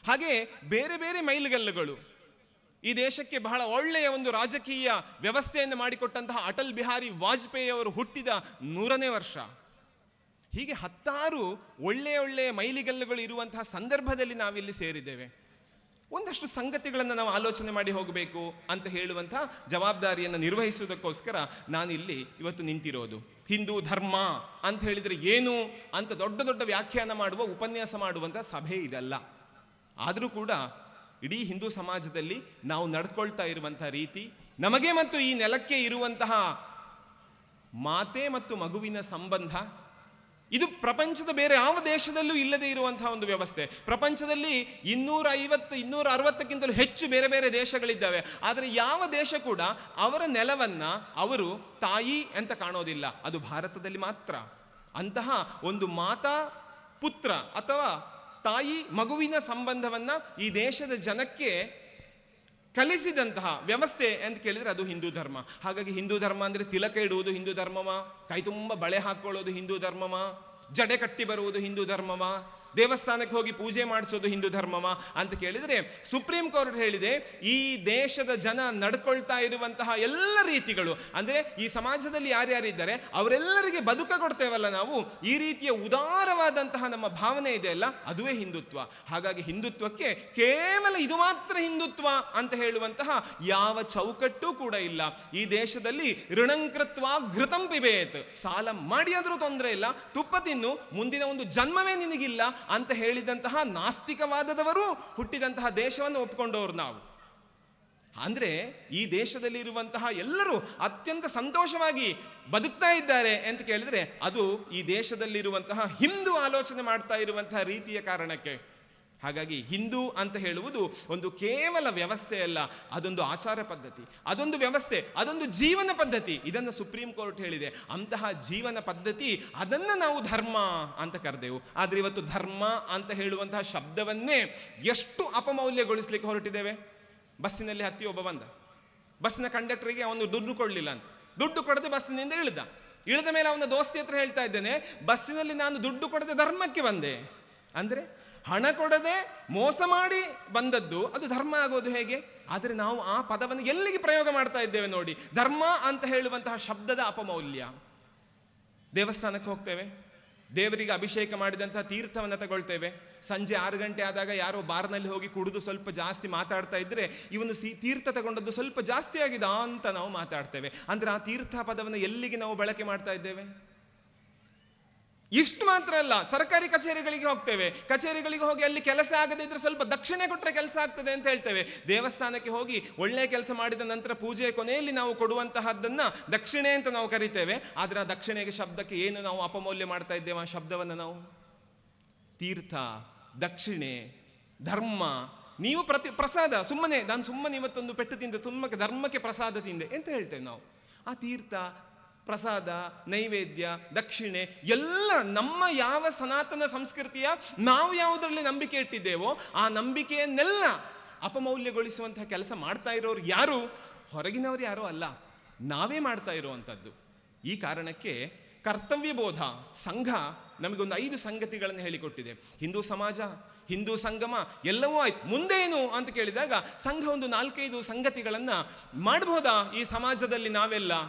ಹಾಗೆ ಬೇರೆ ಬೇರೆ ಮೈಲುಗಲ್ಲುಗಳು. ಈ ದೇಶಕ್ಕೆ ಬಹಳ ಒಳ್ಳೆಯ ಒಂದು ರಾಜಕೀಯ ವ್ಯವಸ್ಥೆಯನ್ನು ಮಾಡಿಕೊಟ್ಟಂತಹ ಅಟಲ್ ಬಿಹಾರಿ ವಾಜಪೇಯಿ ಅವರು ಹುಟ್ಟಿದ 100ನೇ ವರ್ಷ. ಹೀಗೆ 10 ಒಳ್ಳೆಯ ಮೈಲಿಗಲ್ಲುಗಳು ಇರುವಂತಹ ಸಂದರ್ಭದಲ್ಲಿ ನಾವಿಲ್ಲಿ ಸೇರಿದ್ದೇವೆ. ಒಂದಷ್ಟು ಸಂಗತಿಗಳನ್ನು ನಾವು ಆಲೋಚನೆ ಮಾಡಿ ಹೋಗಬೇಕು ಅಂತ ಹೇಳುವಂತಹ ಜವಾಬ್ದಾರಿಯನ್ನು ನಿರ್ವಹಿಸುವುದಕ್ಕೋಸ್ಕರ ನಾನಿಲ್ಲಿ ಇವತ್ತು ನಿಂತಿರೋದು. ಹಿಂದೂ ಧರ್ಮ ಅಂತ ಹೇಳಿದರೆ ಏನು ಅಂತ ದೊಡ್ಡ ದೊಡ್ಡ ವ್ಯಾಖ್ಯಾನ ಮಾಡುವ, ಉಪನ್ಯಾಸ ಮಾಡುವಂತಹ ಸಭೆ ಇದಲ್ಲ. ಆದರೂ ಕೂಡ ಇಡೀ ಹಿಂದೂ ಸಮಾಜದಲ್ಲಿ ನಾವು ನಡ್ಕೊಳ್ತಾ ಇರುವಂತಹ ರೀತಿ, ನಮಗೆ ಮತ್ತು ಈ ನೆಲಕ್ಕೆ ಇರುವಂತಹ ಮಾತೆ ಮತ್ತು ಮಗುವಿನ ಸಂಬಂಧ, ಇದು ಪ್ರಪಂಚದ ಬೇರೆ ಯಾವ ದೇಶದಲ್ಲೂ ಇಲ್ಲದೆ ಇರುವಂತಹ ಒಂದು ವ್ಯವಸ್ಥೆ. ಪ್ರಪಂಚದಲ್ಲಿ 250-260ಕ್ಕಿಂತಲೂ ಹೆಚ್ಚು ಬೇರೆ ಬೇರೆ ದೇಶಗಳಿದ್ದಾವೆ. ಆದರೆ ಯಾವ ದೇಶ ಕೂಡ ಅವರ ನೆಲವನ್ನ ಅವರು ತಾಯಿ ಅಂತ ಕಾಣೋದಿಲ್ಲ. ಅದು ಭಾರತದಲ್ಲಿ ಮಾತ್ರ. ಅಂತಹ ಒಂದು ಮಾತಾ ಪುತ್ರ ಅಥವಾ ತಾಯಿ ಮಗುವಿನ ಸಂಬಂಧವನ್ನ ಈ ದೇಶದ ಜನಕ್ಕೆ ಕಲಿಸಿದಂತಹ ವ್ಯವಸ್ಥೆ ಅಂತ ಕೇಳಿದ್ರೆ ಅದು ಹಿಂದೂ ಧರ್ಮ. ಹಾಗಾಗಿ ಹಿಂದೂ ಧರ್ಮ ಅಂದ್ರೆ ತಿಲಕ ಇಡುವುದು ಹಿಂದೂ ಧರ್ಮವ, ಕೈ ತುಂಬ ಬಳೆ ಹಾಕೊಳ್ಳೋದು ಹಿಂದೂ ಧರ್ಮವ, ಜಡೆ ಕಟ್ಟಿ ಬರುವುದು ಹಿಂದೂ ಧರ್ಮವ, ದೇವಸ್ಥಾನಕ್ಕೆ ಹೋಗಿ ಪೂಜೆ ಮಾಡಿಸೋದು ಹಿಂದೂ ಧರ್ಮವ ಅಂತ ಕೇಳಿದರೆ ಸುಪ್ರೀಂ ಕೋರ್ಟ್ ಹೇಳಿದೆ ಈ ದೇಶದ ಜನ ನಡ್ಕೊಳ್ತಾ ಇರುವಂತಹ ಎಲ್ಲ ರೀತಿಗಳು, ಅಂದ್ರೆ ಈ ಸಮಾಜದಲ್ಲಿ ಯಾರ್ಯಾರಿದ್ದಾರೆ ಅವರೆಲ್ಲರಿಗೆ ಬದುಕ ಕೊಡ್ತೇವಲ್ಲ ನಾವು, ಈ ರೀತಿಯ ಉದಾರವಾದಂತಹ ನಮ್ಮ ಭಾವನೆ ಇದೆಯಲ್ಲ ಅದುವೇ ಹಿಂದುತ್ವ. ಹಾಗಾಗಿ ಹಿಂದುತ್ವಕ್ಕೆ ಕೇವಲ ಇದು ಮಾತ್ರ ಹಿಂದುತ್ವ ಅಂತ ಹೇಳುವಂತಹ ಯಾವ ಚೌಕಟ್ಟು ಕೂಡ ಇಲ್ಲ. ಈ ದೇಶದಲ್ಲಿ ಋಣಂಕೃತ್ವ ಘೃತಂ ಪಿಬೇತ್, ಸಾಲ ಮಾಡಿಯಾದ್ರೂ ತೊಂದರೆ ಇಲ್ಲ, ತುಪ್ಪ ತಿನ್ನು, ಮುಂದಿನ ಒಂದು ಜನ್ಮವೇ ನಿನಗಿಲ್ಲ ಅಂತ ಹೇಳಿದಂತಹ ನಾಸ್ತಿಕವಾದದವರು ಹುಟ್ಟಿದಂತಹ ದೇಶವನ್ನು ಒಪ್ಪಿಕೊಂಡವರು ನಾವು. ಅಂದ್ರೆ ಈ ದೇಶದಲ್ಲಿ ಇರುವಂತಹ ಎಲ್ಲರೂ ಅತ್ಯಂತ ಸಂತೋಷವಾಗಿ ಬದುಕ್ತಾ ಇದ್ದಾರೆ ಅಂತ ಕೇಳಿದ್ರೆ ಅದು ಈ ದೇಶದಲ್ಲಿರುವಂತಹ ಹಿಂದೂ ಆಲೋಚನೆ ಮಾಡ್ತಾ ಇರುವಂತಹ ರೀತಿಯ ಕಾರಣಕ್ಕೆ. ಹಾಗಾಗಿ ಹಿಂದೂ ಅಂತ ಹೇಳುವುದು ಒಂದು ಕೇವಲ ವ್ಯವಸ್ಥೆ ಅಲ್ಲ, ಅದೊಂದು ಆಚಾರ ಪದ್ಧತಿ, ಅದೊಂದು ವ್ಯವಸ್ಥೆ, ಅದೊಂದು ಜೀವನ ಪದ್ಧತಿ. ಇದನ್ನು ಸುಪ್ರೀಂ ಕೋರ್ಟ್ ಹೇಳಿದೆ. ಅಂತಹ ಜೀವನ ಪದ್ಧತಿ ಅದನ್ನು ನಾವು ಧರ್ಮ ಅಂತ ಕರೆದೆವು. ಆದರೆ ಇವತ್ತು ಧರ್ಮ ಅಂತ ಹೇಳುವಂತಹ ಶಬ್ದವನ್ನೇ ಎಷ್ಟು ಅಪಮೌಲ್ಯಗೊಳಿಸ್ಲಿಕ್ಕೆ ಹೊರಟಿದ್ದೇವೆ. ಬಸ್ಸಿನಲ್ಲಿ ಹತ್ತಿ ಒಬ್ಬ ಬಂದ, ಬಸ್ಸಿನ ಕಂಡಕ್ಟರ್ಗೆ ಅವನು ದುಡ್ಡು ಕೊಡಲಿಲ್ಲ ಅಂತ, ದುಡ್ಡು ಕೊಡದೆ ಬಸ್ಸಿನಿಂದ ಇಳಿದ ಮೇಲೆ ಅವನ ದೋಸ್ತಿ ಹತ್ರ ಹೇಳ್ತಾ ಇದ್ದೇನೆ, ಬಸ್ಸಿನಲ್ಲಿ ನಾನು ದುಡ್ಡು ಕೊಡದೆ ಧರ್ಮಕ್ಕೆ ಬಂದೆ. ಅಂದ್ರೆ ಹಣ ಕೊಡದೆ ಮೋಸ ಮಾಡಿ ಬಂದದ್ದು ಅದು ಧರ್ಮ ಆಗೋದು ಹೇಗೆ? ಆದರೆ ನಾವು ಆ ಪದವನ್ನು ಎಲ್ಲಿಗೆ ಪ್ರಯೋಗ ಮಾಡ್ತಾ ಇದ್ದೇವೆ ನೋಡಿ. ಧರ್ಮ ಅಂತ ಹೇಳುವಂತಹ ಶಬ್ದದ ಅಪಮೌಲ್ಯ. ದೇವಸ್ಥಾನಕ್ಕೆ ಹೋಗ್ತೇವೆ, ದೇವರಿಗೆ ಅಭಿಷೇಕ ಮಾಡಿದಂತಹ ತೀರ್ಥವನ್ನು ತಗೊಳ್ತೇವೆ. ಸಂಜೆ 6 ಗಂಟೆ ಆದಾಗ ಯಾರೋ ಬಾರ್ನಲ್ಲಿ ಹೋಗಿ ಕುಡಿದು ಸ್ವಲ್ಪ ಜಾಸ್ತಿ ಮಾತಾಡ್ತಾ ಇದ್ರೆ ಇವನು ತೀರ್ಥ ತಗೊಂಡದ್ದು ಸ್ವಲ್ಪ ಜಾಸ್ತಿ ಆಗಿದೆ ಅಂತ ನಾವು ಮಾತಾಡ್ತೇವೆ. ಅಂದ್ರೆ ಆ ತೀರ್ಥ ಪದವನ್ನು ಎಲ್ಲಿಗೆ ನಾವು ಬಳಕೆ ಮಾಡ್ತಾ ಇದ್ದೇವೆ? ಇಷ್ಟು ಮಾತ್ರ ಅಲ್ಲ, ಸರ್ಕಾರಿ ಕಚೇರಿಗಳಿಗೆ ಹೋಗ್ತೇವೆ, ಕಚೇರಿಗಳಿಗೆ ಹೋಗಿ ಅಲ್ಲಿ ಕೆಲಸ ಆಗದೇ ಇದ್ರೆ ಸ್ವಲ್ಪ ದಕ್ಷಿಣೆ ಕೊಟ್ಟರೆ ಕೆಲಸ ಆಗ್ತದೆ ಅಂತ ಹೇಳ್ತೇವೆ. ದೇವಸ್ಥಾನಕ್ಕೆ ಹೋಗಿ ಒಳ್ಳೆ ಕೆಲಸ ಮಾಡಿದ ನಂತರ ಪೂಜೆ ಕೊನೆಯಲ್ಲಿ ನಾವು ಕೊಡುವಂತಹದ್ದನ್ನ ದಕ್ಷಿಣೆ ಅಂತ ನಾವು ಕರಿತೇವೆ. ಆದ್ರೆ ಆ ದಕ್ಷಿಣೆಗೆ ಶಬ್ದಕ್ಕೆ ಏನು ನಾವು ಅಪಮೌಲ್ಯ ಮಾಡ್ತಾ ಇದ್ದೇವೆ? ಆ ಶಬ್ದವನ್ನು ನಾವು ತೀರ್ಥ, ದಕ್ಷಿಣೆ, ಧರ್ಮ, ನೀವು ಪ್ರಸಾದ, ನಾನು ಸುಮ್ಮನೆ ಇವತ್ತೊಂದು ಪೆಟ್ಟು ತಿಂದೆ, ಸುಮ್ಮನೆ ಧರ್ಮಕ್ಕೆ ಪ್ರಸಾದ ತಿಂದೆ ಅಂತ ಹೇಳ್ತೇವೆ ನಾವು. ಆ ತೀರ್ಥ, ಪ್ರಸಾದ, ನೈವೇದ್ಯ, ದಕ್ಷಿಣೆ ಎಲ್ಲ ನಮ್ಮ ಯಾವ ಸನಾತನ ಸಂಸ್ಕೃತಿಯ ನಾವು ಯಾವುದರಲ್ಲಿ ನಂಬಿಕೆ ಇಟ್ಟಿದ್ದೇವೋ ಆ ನಂಬಿಕೆಯನ್ನೆಲ್ಲ ಅಪಮೌಲ್ಯಗೊಳಿಸುವಂತಹ ಕೆಲಸ ಮಾಡ್ತಾ ಇರೋರು ಯಾರು? ಹೊರಗಿನವರು ಯಾರೋ ಅಲ್ಲ, ನಾವೇ ಮಾಡ್ತಾ ಇರುವಂಥದ್ದು. ಈ ಕಾರಣಕ್ಕೆ ಕರ್ತವ್ಯ ಬೋಧ ಸಂಘ ನಮಗೊಂದು 5 ಸಂಗತಿಗಳನ್ನು ಹೇಳಿಕೊಟ್ಟಿದೆ. ಹಿಂದೂ ಸಮಾಜ, ಹಿಂದೂ ಸಂಗಮ ಎಲ್ಲವೂ ಆಯ್ತು, ಮುಂದೇನು ಅಂತ ಕೇಳಿದಾಗ ಸಂಘ ಒಂದು 4-5 ಸಂಗತಿಗಳನ್ನು ಮಾಡಬಹುದಾ ಈ ಸಮಾಜದಲ್ಲಿ?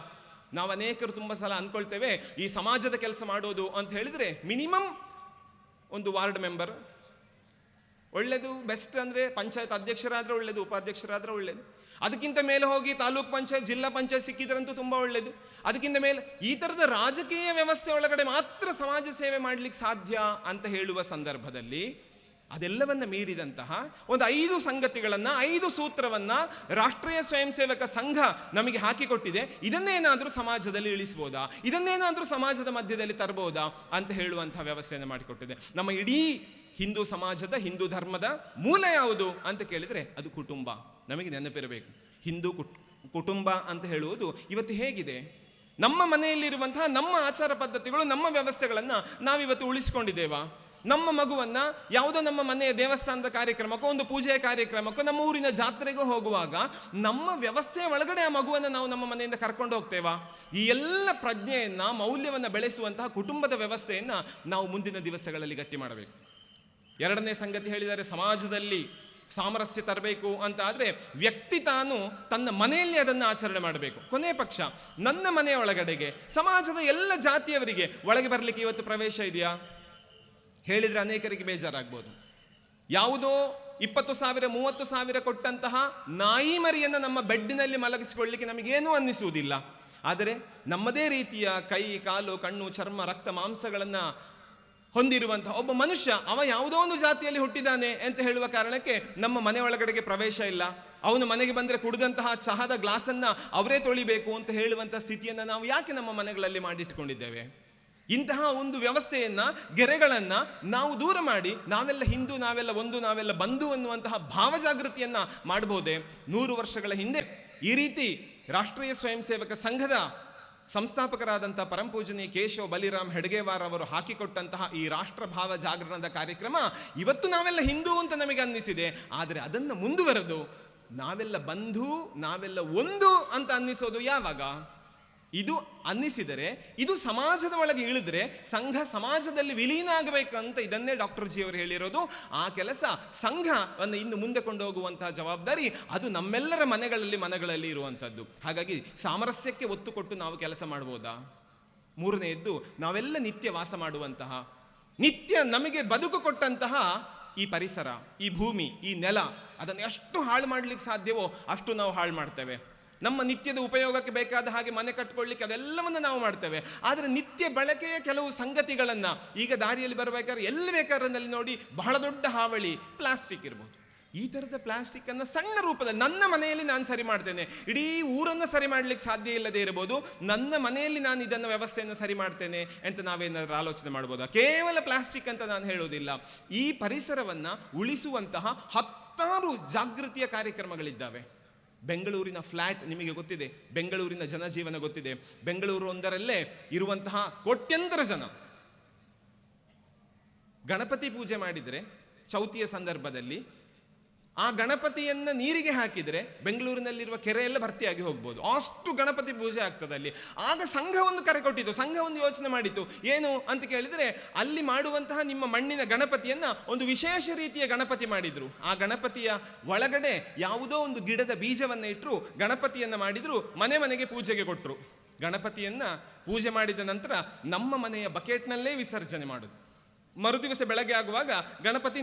ನಾವು ಅನೇಕರು ತುಂಬ ಸಲ ಅನ್ಕೊಳ್ತೇವೆ ಈ ಸಮಾಜದ ಕೆಲಸ ಮಾಡೋದು ಅಂತ ಹೇಳಿದ್ರೆ ಮಿನಿಮಮ್ ಒಂದು ವಾರ್ಡ್ ಮೆಂಬರ್ ಒಳ್ಳೆದು, ಬೆಸ್ಟ್ ಅಂದ್ರೆ ಪಂಚಾಯತ್ ಅಧ್ಯಕ್ಷರಾದ್ರೆ ಒಳ್ಳೆದು, ಉಪಾಧ್ಯಕ್ಷರಾದ್ರೆ ಒಳ್ಳೆದು, ಅದಕ್ಕಿಂತ ಮೇಲೆ ಹೋಗಿ ತಾಲೂಕ್ ಪಂಚಾಯತ್, ಜಿಲ್ಲಾ ಪಂಚಾಯತ್ ಸಿಕ್ಕಿದ್ರಂತೂ ತುಂಬಾ ಒಳ್ಳೆದು, ಅದಕ್ಕಿಂತ ಮೇಲೆ ಈ ತರದ ರಾಜಕೀಯ ವ್ಯವಸ್ಥೆ ಒಳಗಡೆ ಮಾತ್ರ ಸಮಾಜ ಸೇವೆ ಮಾಡ್ಲಿಕ್ಕೆ ಸಾಧ್ಯ ಅಂತ ಹೇಳುವ ಸಂದರ್ಭದಲ್ಲಿ ಅದೆಲ್ಲವನ್ನ ಮೀರಿದಂತಹ ಒಂದು 5 ಸಂಗತಿಗಳನ್ನ, 5 ಸೂತ್ರವನ್ನ ರಾಷ್ಟ್ರೀಯ ಸ್ವಯಂ ಸೇವಕ ಸಂಘ ನಮಗೆ ಹಾಕಿಕೊಟ್ಟಿದೆ. ಇದನ್ನೇನಾದ್ರೂ ಸಮಾಜದಲ್ಲಿ ಇಳಿಸಬಹುದಾ, ಇದನ್ನೇನಾದ್ರೂ ಸಮಾಜದ ಮಧ್ಯದಲ್ಲಿ ತರಬಹುದಾ ಅಂತ ಹೇಳುವಂತಹ ವ್ಯವಸ್ಥೆಯನ್ನು ಮಾಡಿಕೊಟ್ಟಿದೆ. ನಮ್ಮ ಇಡೀ ಹಿಂದೂ ಸಮಾಜದ, ಹಿಂದೂ ಧರ್ಮದ ಮೂಲ ಯಾವುದು ಅಂತ ಕೇಳಿದ್ರೆ ಅದು ಕುಟುಂಬ. ನಮಗೆ ನೆನಪಿರಬೇಕು, ಹಿಂದೂ ಕುಟುಂಬ ಅಂತ ಹೇಳುವುದು ಇವತ್ತು ಹೇಗಿದೆ? ನಮ್ಮ ಮನೆಯಲ್ಲಿರುವಂತಹ ನಮ್ಮ ಆಚಾರ ಪದ್ಧತಿಗಳು, ನಮ್ಮ ವ್ಯವಸ್ಥೆಗಳನ್ನ ನಾವಿವತ್ತು ಉಳಿಸಿಕೊಂಡಿದ್ದೇವಾ? ನಮ್ಮ ಮಗುವನ್ನ ಯಾವುದೋ ನಮ್ಮ ಮನೆಯ ದೇವಸ್ಥಾನದ ಕಾರ್ಯಕ್ರಮಕ್ಕೋ, ಒಂದು ಪೂಜೆಯ ಕಾರ್ಯಕ್ರಮಕ್ಕೋ, ನಮ್ಮ ಊರಿನ ಜಾತ್ರೆಗೂ ಹೋಗುವಾಗ ನಮ್ಮ ವ್ಯವಸ್ಥೆಯ ಒಳಗಡೆ ಆ ಮಗುವನ್ನು ನಾವು ನಮ್ಮ ಮನೆಯಿಂದ ಕರ್ಕೊಂಡು ಹೋಗ್ತೇವಾ? ಈ ಎಲ್ಲ ಪ್ರಜ್ಞೆಯನ್ನ, ಮೌಲ್ಯವನ್ನ ಬೆಳೆಸುವಂತಹ ಕುಟುಂಬದ ವ್ಯವಸ್ಥೆಯನ್ನ ನಾವು ಮುಂದಿನ ದಿವಸಗಳಲ್ಲಿ ಗಟ್ಟಿ ಮಾಡಬೇಕು. 2ನೇ ಸಂಗತಿ ಹೇಳಿದರೆ ಸಮಾಜದಲ್ಲಿ ಸಾಮರಸ್ಯ ತರಬೇಕು ಅಂತ ಆದ್ರೆ ವ್ಯಕ್ತಿ ತಾನು ತನ್ನ ಮನೆಯಲ್ಲಿ ಅದನ್ನು ಆಚರಣೆ ಮಾಡಬೇಕು. ಕೊನೆ ಪಕ್ಷ ನನ್ನ ಮನೆಯ ಒಳಗಡೆಗೆ ಸಮಾಜದ ಎಲ್ಲ ಜಾತಿಯವರಿಗೆ ಒಳಗೆ ಬರಲಿಕ್ಕೆ ಇವತ್ತು ಪ್ರವೇಶ ಇದೆಯಾ? ಹೇಳಿದ್ರೆ ಅನೇಕರಿಗೆ ಬೇಜಾರಾಗ್ಬೋದು. ಯಾವುದೋ 20,000 30,000 ಕೊಟ್ಟಂತಹ ನಾಯಿ ಮರಿಯನ್ನು ನಮ್ಮ ಬೆಡ್ಡಿನಲ್ಲಿ ಮಲಗಿಸಿಕೊಳ್ಳಲಿಕ್ಕೆ ನಮಗೇನೂ ಅನ್ನಿಸುವುದಿಲ್ಲ. ಆದರೆ ನಮ್ಮದೇ ರೀತಿಯ ಕೈ, ಕಾಲು, ಕಣ್ಣು, ಚರ್ಮ, ರಕ್ತ, ಮಾಂಸಗಳನ್ನ ಹೊಂದಿರುವಂತಹ ಒಬ್ಬ ಮನುಷ್ಯ, ಅವ ಯಾವುದೋ ಒಂದು ಜಾತಿಯಲ್ಲಿ ಹುಟ್ಟಿದ್ದಾನೆ ಅಂತ ಹೇಳುವ ಕಾರಣಕ್ಕೆ ನಮ್ಮ ಮನೆ ಒಳಗಡೆಗೆ ಪ್ರವೇಶ ಇಲ್ಲ. ಅವನು ಮನೆಗೆ ಬಂದರೆ ಕುಡಿದಂತಹ ಚಹಾದ ಗ್ಲಾಸನ್ನ ಅವರೇ ತೊಳಿಬೇಕು ಅಂತ ಹೇಳುವಂತಹ ಸ್ಥಿತಿಯನ್ನು ನಾವು ಯಾಕೆ ನಮ್ಮ ಮನೆಗಳಲ್ಲಿ ಮಾಡಿಟ್ಟುಕೊಂಡಿದ್ದೇವೆ? ಇಂತಹ ಒಂದು ವ್ಯವಸ್ಥೆಯನ್ನ, ಗೆರೆಗಳನ್ನ ನಾವು ದೂರ ಮಾಡಿ ನಾವೆಲ್ಲ ಹಿಂದೂ, ನಾವೆಲ್ಲ ಒಂದು, ನಾವೆಲ್ಲ ಬಂಧು ಅನ್ನುವಂತಹ ಭಾವಜಾಗೃತಿಯನ್ನ ಮಾಡಬಹುದೇ? 100 ವರ್ಷಗಳ ಹಿಂದೆ ಈ ರೀತಿ ರಾಷ್ಟ್ರೀಯ ಸ್ವಯಂ ಸೇವಕ ಸಂಘದ ಸಂಸ್ಥಾಪಕರಾದಂತಹ ಪರಂಪೂಜನೀಯ ಕೇಶವ ಬಲಿರಾಮ್ ಹೆಡ್ಗೇವಾರ್ ಅವರು ಹಾಕಿಕೊಟ್ಟಂತಹ ಈ ರಾಷ್ಟ್ರ ಭಾವ ಜಾಗರಣದ ಕಾರ್ಯಕ್ರಮ ಇವತ್ತು ನಾವೆಲ್ಲ ಹಿಂದೂ ಅಂತ ನಮಗೆ ಅನ್ನಿಸಿದೆ. ಆದರೆ ಅದನ್ನು ಮುಂದುವರೆದು ನಾವೆಲ್ಲ ಬಂಧು, ನಾವೆಲ್ಲ ಒಂದು ಅಂತ ಅನ್ನಿಸೋದು ಯಾವಾಗ? ಇದು ಅನ್ನಿಸಿದರೆ, ಇದು ಸಮಾಜದ ಒಳಗೆ ಇಳಿದ್ರೆ ಸಂಘ ಸಮಾಜದಲ್ಲಿ ವಿಲೀನ ಆಗಬೇಕಂತ ಇದನ್ನೇ ಡಾಕ್ಟರ್ ಜಿ ಅವರು ಹೇಳಿರೋದು. ಆ ಕೆಲಸ, ಸಂಘವನ್ನು ಇನ್ನು ಮುಂದೆ ಕೊಂಡೋಗುವಂತಹ ಜವಾಬ್ದಾರಿ ಅದು ನಮ್ಮೆಲ್ಲರ ಮನೆಗಳಲ್ಲಿ ಇರುವಂಥದ್ದು. ಹಾಗಾಗಿ ಸಾಮರಸ್ಯಕ್ಕೆ ಒತ್ತು ಕೊಟ್ಟು ನಾವು ಕೆಲಸ ಮಾಡ್ಬೋದಾ? ಮೂರನೆಯದ್ದು, ನಾವೆಲ್ಲ ನಿತ್ಯ ವಾಸ ಮಾಡುವಂತಹ, ನಿತ್ಯ ನಮಗೆ ಬದುಕು ಕೊಟ್ಟಂತಹ ಈ ಪರಿಸರ, ಈ ಭೂಮಿ, ಈ ನೆಲ, ಅದನ್ನು ಎಷ್ಟು ಹಾಳು ಮಾಡ್ಲಿಕ್ಕೆ ಸಾಧ್ಯವೋ ಅಷ್ಟು ನಾವು ಹಾಳು ಮಾಡ್ತೇವೆ. ನಮ್ಮ ನಿತ್ಯದ ಉಪಯೋಗಕ್ಕೆ ಬೇಕಾದ ಹಾಗೆ ಮನೆ ಕಟ್ಕೊಳ್ಳಿಕ್ಕೆ ಅದೆಲ್ಲವನ್ನು ನಾವು ಮಾಡ್ತೇವೆ. ಆದರೆ ನಿತ್ಯ ಬಳಕೆಯ ಕೆಲವು ಸಂಗತಿಗಳನ್ನು ಈಗ ದಾರಿಯಲ್ಲಿ ಬರಬೇಕಾದ್ರೆ ಎಲ್ಲಿ ಬೇಕಾದ್ರಲ್ಲಿ ನೋಡಿ, ಬಹಳ ದೊಡ್ಡ ಹಾವಳಿ ಪ್ಲಾಸ್ಟಿಕ್ ಇರ್ಬೋದು. ಈ ಥರದ ಪ್ಲಾಸ್ಟಿಕ್ ಅನ್ನು ಸಣ್ಣ ರೂಪದಲ್ಲಿ ನನ್ನ ಮನೆಯಲ್ಲಿ ನಾನು ಸರಿ ಮಾಡ್ತೇನೆ, ಇಡೀ ಊರನ್ನು ಸರಿ ಮಾಡ್ಲಿಕ್ಕೆ ಸಾಧ್ಯ ಇಲ್ಲದೆ ಇರಬಹುದು, ನನ್ನ ಮನೆಯಲ್ಲಿ ನಾನು ಇದನ್ನು ವ್ಯವಸ್ಥೆಯನ್ನು ಸರಿ ಮಾಡ್ತೇನೆ ಅಂತ ನಾವೇನಾದ್ರೂ ಆಲೋಚನೆ ಮಾಡ್ಬೋದಾ? ಕೇವಲ ಪ್ಲಾಸ್ಟಿಕ್ ಅಂತ ನಾನು ಹೇಳೋದಿಲ್ಲ. ಈ ಪರಿಸರವನ್ನು ಉಳಿಸುವಂತಹ 10 ಜಾಗೃತಿಯ ಕಾರ್ಯಕ್ರಮಗಳಿದ್ದಾವೆ. ಬೆಂಗಳೂರಿನ ಫ್ಲ್ಯಾಟ್ ನಿಮಗೆ ಗೊತ್ತಿದೆ, ಬೆಂಗಳೂರಿನ ಜನಜೀವನ ಗೊತ್ತಿದೆ. ಬೆಂಗಳೂರು ಒಂದರಲ್ಲೇ ಇರುವಂತಹ ಕೋಟ್ಯಂತರ ಜನ ಗಣಪತಿ ಪೂಜೆ ಮಾಡಿದರೆ ಚೌತಿಯ ಸಂದರ್ಭದಲ್ಲಿ ಆ ಗಣಪತಿಯನ್ನ ನೀರಿಗೆ ಹಾಕಿದರೆ ಬೆಂಗಳೂರಿನಲ್ಲಿರುವ ಕೆರೆ ಎಲ್ಲ ಭರ್ತಿಯಾಗಿ ಹೋಗ್ಬೋದು. ಅಷ್ಟು ಗಣಪತಿ ಪೂಜೆ ಆಗ್ತದೆ ಅಲ್ಲಿ. ಆಗ ಸಂಘ ಒಂದು ಕರೆ ಕೊಟ್ಟಿತ್ತು, ಸಂಘ ಒಂದು ಯೋಚನೆ ಮಾಡಿತ್ತು. ಏನು ಅಂತ ಕೇಳಿದರೆ, ಅಲ್ಲಿ ಮಾಡುವಂತಹ ನಿಮ್ಮ ಮಣ್ಣಿನ ಗಣಪತಿಯನ್ನ ಒಂದು ವಿಶೇಷ ರೀತಿಯ ಗಣಪತಿ ಮಾಡಿದ್ರು. ಆ ಗಣಪತಿಯ ಒಳಗಡೆ ಯಾವುದೋ ಒಂದು ಗಿಡದ ಬೀಜವನ್ನ ಇಟ್ಟರು, ಗಣಪತಿಯನ್ನ ಮಾಡಿದ್ರು, ಮನೆಗೆ ಪೂಜೆಗೆ ಕೊಟ್ಟರು. ಗಣಪತಿಯನ್ನ ಪೂಜೆ ಮಾಡಿದ ನಂತರ ನಮ್ಮ ಮನೆಯ ಬಕೆಟ್ನಲ್ಲೇ ವಿಸರ್ಜನೆ ಮಾಡೋದು. ಮರುದಿವಸ ಬೆಳಗ್ಗೆ ಆಗುವಾಗ ಗಣಪತಿ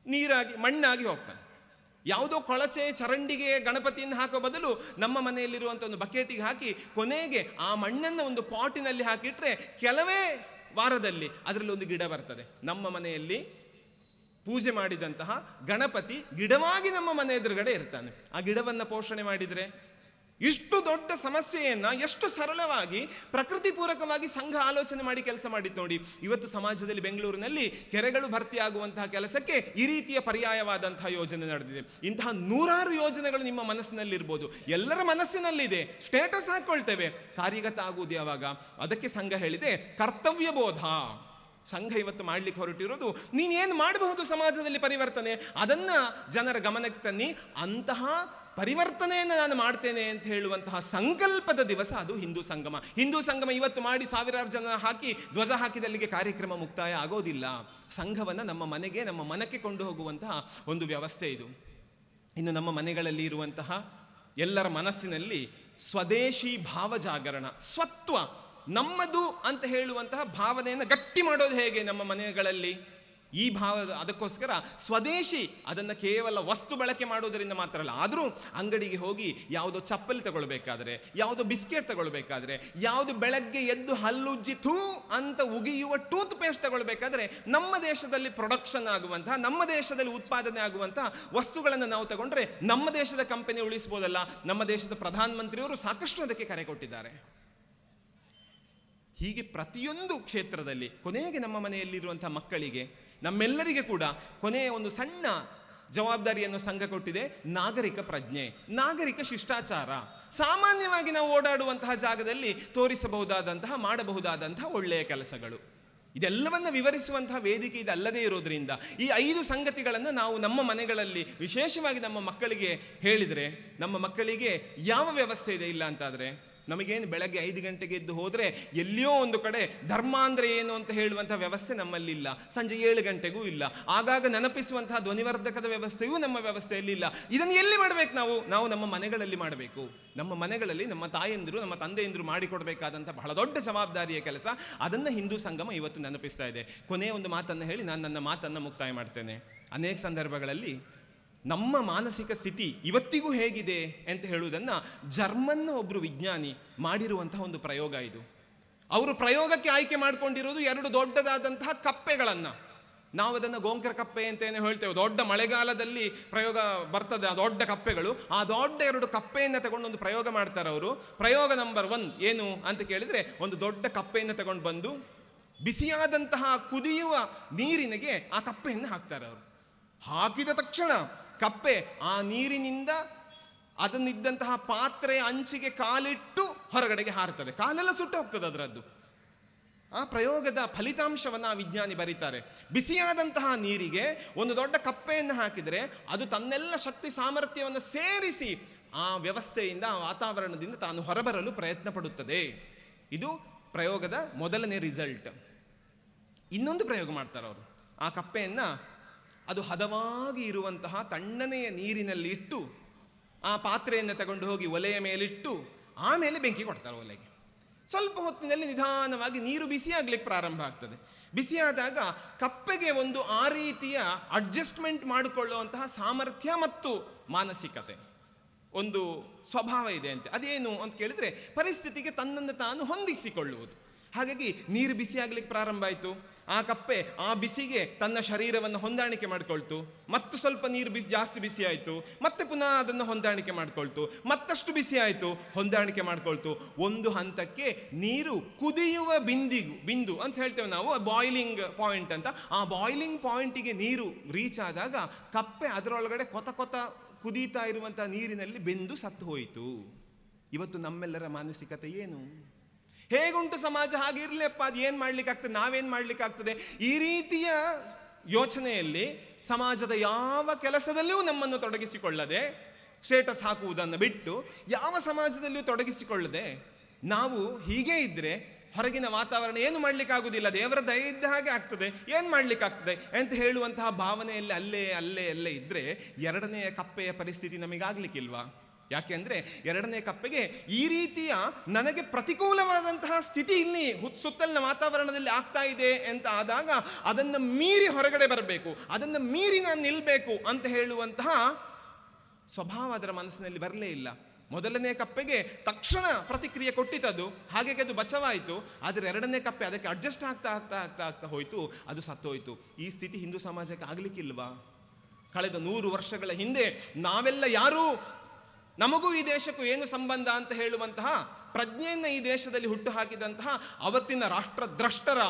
ನೀರಾಗಿ ಮಣ್ಣಾಗಿ ಹೋಗ್ತಾನೆ. ಯಾವುದೋ ಕೊಳಚೆ ಚರಂಡಿಗೆ ಗಣಪತಿಯನ್ನು ಹಾಕೋ ಬದಲು ನಮ್ಮ ಮನೆಯಲ್ಲಿರುವಂಥ ಒಂದು ಬಕೆಟಿಗೆ ಹಾಕಿ ಕೊನೆಗೆ ಆ ಮಣ್ಣನ್ನು ಒಂದು ಪಾಟಿನಲ್ಲಿ ಹಾಕಿಟ್ರೆ ಕೆಲವೇ ವಾರದಲ್ಲಿ ಅದರಲ್ಲಿ ಒಂದು ಗಿಡ ಬರ್ತದೆ. ನಮ್ಮ ಮನೆಯಲ್ಲಿ ಪೂಜೆ ಮಾಡಿದಂತಹ ಗಣಪತಿ ಗಿಡವಾಗಿ ನಮ್ಮ ಮನೆ ಎದುರುಗಡೆ ಇರ್ತಾನೆ. ಆ ಗಿಡವನ್ನು ಪೋಷಣೆ ಮಾಡಿದರೆ ಇಷ್ಟು ದೊಡ್ಡ ಸಮಸ್ಯೆಯನ್ನ ಎಷ್ಟು ಸರಳವಾಗಿ ಪ್ರಕೃತಿ ಪೂರಕವಾಗಿ ಸಂಘ ಆಲೋಚನೆ ಮಾಡಿ ಕೆಲಸ ಮಾಡಿತ್ತು ನೋಡಿ. ಇವತ್ತು ಸಮಾಜದಲ್ಲಿ ಬೆಂಗಳೂರಿನಲ್ಲಿ ಕೆರೆಗಳು ಭರ್ತಿಯಾಗುವಂತಹ ಕೆಲಸಕ್ಕೆ ಈ ರೀತಿಯ ಪರ್ಯಾಯವಾದಂತಹ ಯೋಜನೆ ನಡೆದಿದೆ. ಇಂತಹ 100 ಯೋಜನೆಗಳು ನಿಮ್ಮ ಮನಸ್ಸಿನಲ್ಲಿರ್ಬೋದು, ಎಲ್ಲರ ಮನಸ್ಸಿನಲ್ಲಿದೆ. ಸ್ಟೇಟಸ್ ಹಾಕೊಳ್ತೇವೆ, ಕಾರ್ಯಗತ ಆಗುವುದು ಯಾವಾಗ? ಅದಕ್ಕೆ ಸಂಘ ಹೇಳಿದೆ ಕರ್ತವ್ಯ ಬೋಧ. ಸಂಘ ಇವತ್ತು ಮಾಡ್ಲಿಕ್ಕೆ ಹೊರಟಿರೋದು, ನೀನೇನು ಮಾಡಬಹುದು ಸಮಾಜದಲ್ಲಿ ಪರಿವರ್ತನೆ, ಅದನ್ನ ಜನರ ಗಮನಕ್ಕೆ ತನ್ನಿ, ಅಂತಹ ಪರಿವರ್ತನೆಯನ್ನು ನಾನು ಮಾಡ್ತೇನೆ ಅಂತ ಹೇಳುವಂತಹ ಸಂಕಲ್ಪದ ದಿವಸ ಅದು ಹಿಂದೂ ಸಂಗಮ. ಹಿಂದೂ ಸಂಗಮ ಇವತ್ತು ಮಾಡಿ 1000 ಜನ ಹಾಕಿ ಧ್ವಜ ಹಾಕಿದಲ್ಲಿಗೆ ಕಾರ್ಯಕ್ರಮ ಮುಕ್ತಾಯ ಆಗೋದಿಲ್ಲ. ಸಂಘವನ್ನು ನಮ್ಮ ಮನಕ್ಕೆ ಕೊಂಡು ಹೋಗುವಂತಹ ಒಂದು ವ್ಯವಸ್ಥೆ ಇದು. ಇನ್ನು ನಮ್ಮ ಮನೆಗಳಲ್ಲಿ ಇರುವಂತಹ ಎಲ್ಲರ ಮನಸ್ಸಿನಲ್ಲಿ ಸ್ವದೇಶಿ ಭಾವ ಜಾಗರಣ, ಸ್ವತ್ವ, ನಮ್ಮದು ಅಂತ ಹೇಳುವಂತಹ ಭಾವನೆಯನ್ನು ಗಟ್ಟಿ ಮಾಡೋದು ಹೇಗೆ ನಮ್ಮ ಮನೆಗಳಲ್ಲಿ? ಈ ಅದಕ್ಕೋಸ್ಕರ ಸ್ವದೇಶಿ ಅದನ್ನು ಕೇವಲ ವಸ್ತು ಬಳಕೆ ಮಾಡೋದರಿಂದ ಮಾತ್ರ ಅಲ್ಲ, ಆದರೂ ಅಂಗಡಿಗೆ ಹೋಗಿ ಯಾವುದೋ ಚಪ್ಪಲಿ ತಗೊಳ್ಬೇಕಾದ್ರೆ, ಯಾವುದೋ ಬಿಸ್ಕೆಟ್ ತಗೊಳ್ಬೇಕಾದ್ರೆ, ಯಾವುದು ಬೆಳಗ್ಗೆ ಎದ್ದು ಹಲ್ಲುಜ್ಜಿ ಥೂ ಅಂತ ಉಗಿಯುವ ಟೂತ್ ಪೇಸ್ಟ್ ತಗೊಳ್ಬೇಕಾದ್ರೆ ನಮ್ಮ ದೇಶದಲ್ಲಿ ಪ್ರೊಡಕ್ಷನ್ ಆಗುವಂತಹ, ನಮ್ಮ ದೇಶದಲ್ಲಿ ಉತ್ಪಾದನೆ ಆಗುವಂತಹ ವಸ್ತುಗಳನ್ನು ನಾವು ತಗೊಂಡ್ರೆ ನಮ್ಮ ದೇಶದ ಕಂಪನಿ ಉಳಿಸ್ಬೋದಲ್ಲ. ನಮ್ಮ ದೇಶದ ಪ್ರಧಾನಮಂತ್ರಿಯವರು ಸಾಕಷ್ಟು ಅದಕ್ಕೆ ಕರೆ ಕೊಟ್ಟಿದ್ದಾರೆ. ಹೀಗೆ ಪ್ರತಿಯೊಂದು ಕ್ಷೇತ್ರದಲ್ಲಿ ಕೊನೆಗೆ ನಮ್ಮ ಮನೆಯಲ್ಲಿರುವಂತಹ ಮಕ್ಕಳಿಗೆ, ನಮ್ಮೆಲ್ಲರಿಗೆ ಕೂಡ ಕೊನೆಯ ಒಂದು ಸಣ್ಣ ಜವಾಬ್ದಾರಿಯನ್ನು ಸಂಘ ಕೊಟ್ಟಿದೆ. ನಾಗರಿಕ ಪ್ರಜ್ಞೆ, ನಾಗರಿಕ ಶಿಷ್ಟಾಚಾರ. ಸಾಮಾನ್ಯವಾಗಿ ನಾವು ಓಡಾಡುವಂತಹ ಜಾಗದಲ್ಲಿ ತೋರಿಸಬಹುದಾದಂತಹ, ಮಾಡಬಹುದಾದಂತಹ ಒಳ್ಳೆಯ ಕೆಲಸಗಳು, ಇದೆಲ್ಲವನ್ನ ವಿವರಿಸುವಂತಹ ವೇದಿಕೆ ಇದಲ್ಲದೇ ಇರೋದ್ರಿಂದ ಈ 5 ಸಂಗತಿಗಳನ್ನು ನಾವು ನಮ್ಮ ಮನೆಗಳಲ್ಲಿ ವಿಶೇಷವಾಗಿ ನಮ್ಮ ಮಕ್ಕಳಿಗೆ ಹೇಳಿದರೆ, ನಮ್ಮ ಮಕ್ಕಳಿಗೆ ಯಾವ ವ್ಯವಸ್ಥೆ ಇದೆ ಇಲ್ಲ ಅಂತಾದರೆ, ನಮಗೇನು ಬೆಳಗ್ಗೆ 5 ಗಂಟೆಗೆ ಎದ್ದು ಹೋದರೆ ಎಲ್ಲಿಯೋ ಒಂದು ಕಡೆ ಧರ್ಮ ಅಂದರೆ ಏನು ಅಂತ ಹೇಳುವಂಥ ವ್ಯವಸ್ಥೆ ನಮ್ಮಲ್ಲಿಲ್ಲ. ಸಂಜೆ 7 ಗಂಟೆಗೂ ಇಲ್ಲ. ಆಗಾಗ ನೆನಪಿಸುವಂತಹ ಧ್ವನಿವರ್ಧಕದ ವ್ಯವಸ್ಥೆಯೂ ನಮ್ಮ ವ್ಯವಸ್ಥೆಯಲ್ಲಿ ಇಲ್ಲ. ಇದನ್ನು ಎಲ್ಲಿ ಮಾಡಬೇಕು? ನಾವು ನಮ್ಮ ಮನೆಗಳಲ್ಲಿ ಮಾಡಬೇಕು. ನಮ್ಮ ಮನೆಗಳಲ್ಲಿ ನಮ್ಮ ತಾಯಂದಿರು, ನಮ್ಮ ತಂದೆಯಂದಿರು ಮಾಡಿಕೊಡ್ಬೇಕಾದಂಥ ಬಹಳ ದೊಡ್ಡ ಜವಾಬ್ದಾರಿಯ ಕೆಲಸ. ಅದನ್ನು ಹಿಂದೂ ಸಂಗಮ ಇವತ್ತು ನೆನಪಿಸ್ತಾ ಇದೆ. ಕೊನೆಯ ಒಂದು ಮಾತನ್ನು ಹೇಳಿ ನಾನು ನನ್ನ ಮಾತನ್ನು ಮುಕ್ತಾಯ ಮಾಡ್ತೇನೆ. ಅನೇಕ ಸಂದರ್ಭಗಳಲ್ಲಿ ನಮ್ಮ ಮಾನಸಿಕ ಸ್ಥಿತಿ ಇವತ್ತಿಗೂ ಹೇಗಿದೆ ಅಂತ ಹೇಳುವುದನ್ನು ಜರ್ಮನ್ನ ಒಬ್ಬರು ವಿಜ್ಞಾನಿ ಮಾಡಿರುವಂತಹ ಒಂದು ಪ್ರಯೋಗ ಇದು. ಅವರು ಪ್ರಯೋಗಕ್ಕೆ ಆಯ್ಕೆ ಮಾಡಿಕೊಂಡಿರೋದು 2 ದೊಡ್ಡದಾದಂತಹ ಕಪ್ಪೆಗಳನ್ನು. ನಾವು ಅದನ್ನು ಗೋಂಕರ ಕಪ್ಪೆ ಅಂತೇನೆ ಹೇಳ್ತೇವೆ. ದೊಡ್ಡ ಮಳೆಗಾಲದಲ್ಲಿ ಪ್ರಯೋಗ ಬರ್ತದೆ, ಆ ದೊಡ್ಡ ಕಪ್ಪೆಗಳು. ಆ ದೊಡ್ಡ 2 ಕಪ್ಪೆಯನ್ನು ತಗೊಂಡು ಒಂದು ಪ್ರಯೋಗ ಮಾಡ್ತಾರೆ ಅವರು. ಪ್ರಯೋಗ ನಂಬರ್ 1 ಏನು ಅಂತ ಕೇಳಿದ್ರೆ, ಒಂದು ದೊಡ್ಡ ಕಪ್ಪೆಯನ್ನು ತಗೊಂಡು ಬಂದು ಬಿಸಿಯಾದಂತಹ ಕುದಿಯುವ ನೀರಿನಿಗೆ ಆ ಕಪ್ಪೆಯನ್ನು ಹಾಕ್ತಾರೆ ಅವರು. ಹಾಕಿದ ತಕ್ಷಣ ಕಪ್ಪೆ ಆ ನೀರಿನಿಂದ ಅದನ್ನಿದ್ದಂತಹ ಪಾತ್ರೆಯ ಅಂಚಿಗೆ ಕಾಲಿಟ್ಟು ಹೊರಗಡೆಗೆ ಹಾರುತ್ತದೆ. ಕಾಲೆಲ್ಲ ಸುಟ್ಟು ಹೋಗ್ತದೆ ಅದರದ್ದು. ಆ ಪ್ರಯೋಗದ ಫಲಿತಾಂಶವನ್ನು ಆ ವಿಜ್ಞಾನಿ ಬರೀತಾರೆ. ಬಿಸಿಯಾದಂತಹ ನೀರಿಗೆ ಒಂದು ದೊಡ್ಡ ಕಪ್ಪೆಯನ್ನು ಹಾಕಿದರೆ ಅದು ತನ್ನೆಲ್ಲ ಶಕ್ತಿ ಸಾಮರ್ಥ್ಯವನ್ನು ಸೇರಿಸಿ ಆ ವ್ಯವಸ್ಥೆಯಿಂದ, ಆ ವಾತಾವರಣದಿಂದ ತಾನು ಹೊರಬರಲು ಪ್ರಯತ್ನ ಪಡುತ್ತದೆ. ಇದು ಪ್ರಯೋಗದ ಮೊದಲನೇ ರಿಸಲ್ಟ್. ಇನ್ನೊಂದು ಪ್ರಯೋಗ ಮಾಡ್ತಾರೆ ಅವರು. ಆ ಕಪ್ಪೆಯನ್ನು ಅದು ಹದವಾಗಿ ಇರುವಂತಹ ತಣ್ಣನೆಯ ನೀರಿನಲ್ಲಿ ಇಟ್ಟು ಆ ಪಾತ್ರೆಯನ್ನು ತಗೊಂಡು ಹೋಗಿ ಒಲೆಯ ಮೇಲಿಟ್ಟು ಆಮೇಲೆ ಬೆಂಕಿ ಕೊಡ್ತಾರೆ ಒಲೆಗೆ. ಸ್ವಲ್ಪ ಹೊತ್ತಿನಲ್ಲಿ ನಿಧಾನವಾಗಿ ನೀರು ಬಿಸಿಯಾಗ್ಲಿಕ್ಕೆ ಪ್ರಾರಂಭ ಆಗ್ತದೆ. ಬಿಸಿಯಾದಾಗ ಕಪ್ಪೆಗೆ ಒಂದು ಆ ರೀತಿಯ ಅಡ್ಜಸ್ಟ್ಮೆಂಟ್ ಮಾಡಿಕೊಳ್ಳುವಂತಹ ಸಾಮರ್ಥ್ಯ ಮತ್ತು ಮಾನಸಿಕತೆ, ಒಂದು ಸ್ವಭಾವ ಇದೆ ಅಂತೆ. ಅದೇನು ಅಂತ ಕೇಳಿದ್ರೆ, ಪರಿಸ್ಥಿತಿಗೆ ತನ್ನನ್ನು ತಾನು ಹೊಂದಿಸಿಕೊಳ್ಳುವುದು. ಹಾಗಾಗಿ ನೀರು ಬಿಸಿಯಾಗ್ಲಿಕ್ಕೆ ಪ್ರಾರಂಭ ಆಯಿತು. ಆ ಕಪ್ಪೆ ಆ ಬಿಸಿಗೆ ತನ್ನ ಶರೀರವನ್ನು ಹೊಂದಾಣಿಕೆ ಮಾಡಿಕೊಳ್ತು. ಮತ್ತು ಸ್ವಲ್ಪ ನೀರು ಜಾಸ್ತಿ ಬಿಸಿ ಆಯಿತು, ಮತ್ತೆ ಪುನಃ ಅದನ್ನು ಹೊಂದಾಣಿಕೆ ಮಾಡಿಕೊಳ್ತು. ಮತ್ತಷ್ಟು ಬಿಸಿ ಆಯಿತು, ಹೊಂದಾಣಿಕೆ ಮಾಡಿಕೊಳ್ತು. ಒಂದು ಹಂತಕ್ಕೆ ನೀರು ಕುದಿಯುವ ಬಿಂದು ಅಂತ ಹೇಳ್ತೇವೆ ನಾವು, ಬಾಯ್ಲಿಂಗ್ ಪಾಯಿಂಟ್ ಅಂತ. ಆ ಬಾಯ್ಲಿಂಗ್ ಪಾಯಿಂಟಿಗೆ ನೀರು ರೀಚ್ ಆದಾಗ ಕಪ್ಪೆ ಅದರೊಳಗಡೆ ಕೊತ ಕೊತ ಕುದೀತಾ ಇರುವಂತಹ ನೀರಿನಲ್ಲಿ ಬೆಂದು ಸತ್ತು ಹೋಯಿತು. ಇವತ್ತು ನಮ್ಮೆಲ್ಲರ ಮಾನಸಿಕತೆ ಏನು? ಹೇಗುಂಟು ಸಮಾಜ? ಹಾಗಿರ್ಲಿಪ್ಪ, ಅದು ಏನು ಮಾಡ್ಲಿಕ್ಕಾಗ್ತದೆ, ನಾವೇನು ಮಾಡ್ಲಿಕ್ಕಾಗ್ತದೆ? ಈ ರೀತಿಯ ಯೋಚನೆಯಲ್ಲಿ ಸಮಾಜದ ಯಾವ ಕೆಲಸದಲ್ಲಿಯೂ ನಮ್ಮನ್ನು ತೊಡಗಿಸಿಕೊಳ್ಳದೆ, ಸ್ಟೇಟಸ್ ಹಾಕುವುದನ್ನು ಬಿಟ್ಟು ಯಾವ ಸಮಾಜದಲ್ಲಿಯೂ ತೊಡಗಿಸಿಕೊಳ್ಳದೆ ನಾವು ಹೀಗೆ ಇದ್ರೆ ಹೊರಗಿನ ವಾತಾವರಣ ಏನು ಮಾಡ್ಲಿಕ್ಕಾಗುವುದಿಲ್ಲ, ದೇವರ ದಯೆ ಇದ್ದ ಹಾಗೆ ಆಗ್ತದೆ, ಏನು ಮಾಡ್ಲಿಕ್ಕಾಗ್ತದೆ ಅಂತ ಹೇಳುವಂತಹ ಭಾವನೆಯಲ್ಲಿ ಅಲ್ಲೇ ಇದ್ರೆ ಎರಡನೆಯ ಕಪ್ಪೆಯ ಪರಿಸ್ಥಿತಿ ನಮಗಾಗ್ಲಿಕ್ಕಿಲ್ವಾ? ಯಾಕೆಂದ್ರೆ ಎರಡನೇ ಕಪ್ಪೆಗೆ ಈ ರೀತಿಯ ನನಗೆ ಪ್ರತಿಕೂಲವಾದಂತಹ ಸ್ಥಿತಿ ಇಲ್ಲಿ ಸುತ್ತಲಿನ ವಾತಾವರಣದಲ್ಲಿ ಆಗ್ತಾ ಇದೆ ಅಂತ ಆದಾಗ ಅದನ್ನು ಮೀರಿ ಹೊರಗಡೆ ಬರಬೇಕು, ಅದನ್ನು ಮೀರಿ ನಾನು ನಿಲ್ಬೇಕು ಅಂತ ಹೇಳುವಂತಹ ಸ್ವಭಾವ ಅದರ ಮನಸ್ಸಿನಲ್ಲಿ ಬರಲೇ ಇಲ್ಲ. ಮೊದಲನೇ ಕಪ್ಪೆಗೆ ತಕ್ಷಣ ಪ್ರತಿಕ್ರಿಯೆ ಕೊಟ್ಟಿತದು, ಹಾಗಾಗಿ ಅದು ಬಚಾವಾಯಿತು. ಆದರೆ ಎರಡನೇ ಕಪ್ಪೆ ಅದಕ್ಕೆ ಅಡ್ಜಸ್ಟ್ ಆಗ್ತಾ ಹೋಯ್ತು, ಅದು ಸತ್ತೋಯ್ತು. ಈ ಸ್ಥಿತಿ ಹಿಂದೂ ಸಮಾಜಕ್ಕೆ ಆಗ್ಲಿಕ್ಕಿಲ್ವಾ? ಕಳೆದ 100 ವರ್ಷಗಳ ಹಿಂದೆ ನಾವೆಲ್ಲ ಯಾರು, ನಮಗೂ ಈ ದೇಶಕ್ಕೂ ಏನು ಸಂಬಂಧ ಅಂತ ಹೇಳುವಂತಹ ಪ್ರಜ್ಞೆಯನ್ನು ಈ ದೇಶದಲ್ಲಿ ಹುಟ್ಟು ಹಾಕಿದಂತಹ ಅವತ್ತಿನ ರಾಷ್ಟ್ರದ್ರಷ್ಟರ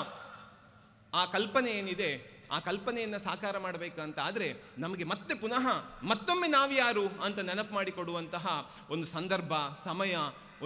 ಆ ಕಲ್ಪನೆ ಏನಿದೆ, ಆ ಕಲ್ಪನೆಯನ್ನು ಸಾಕಾರ ಮಾಡಬೇಕಂತ ಆದರೆ ನಮಗೆ ಮತ್ತೆ ಪುನಃ ಮತ್ತೊಮ್ಮೆ ನಾವ್ಯಾರು ಅಂತ ನೆನಪು ಮಾಡಿಕೊಡುವಂತಹ ಒಂದು ಸಂದರ್ಭ, ಸಮಯ,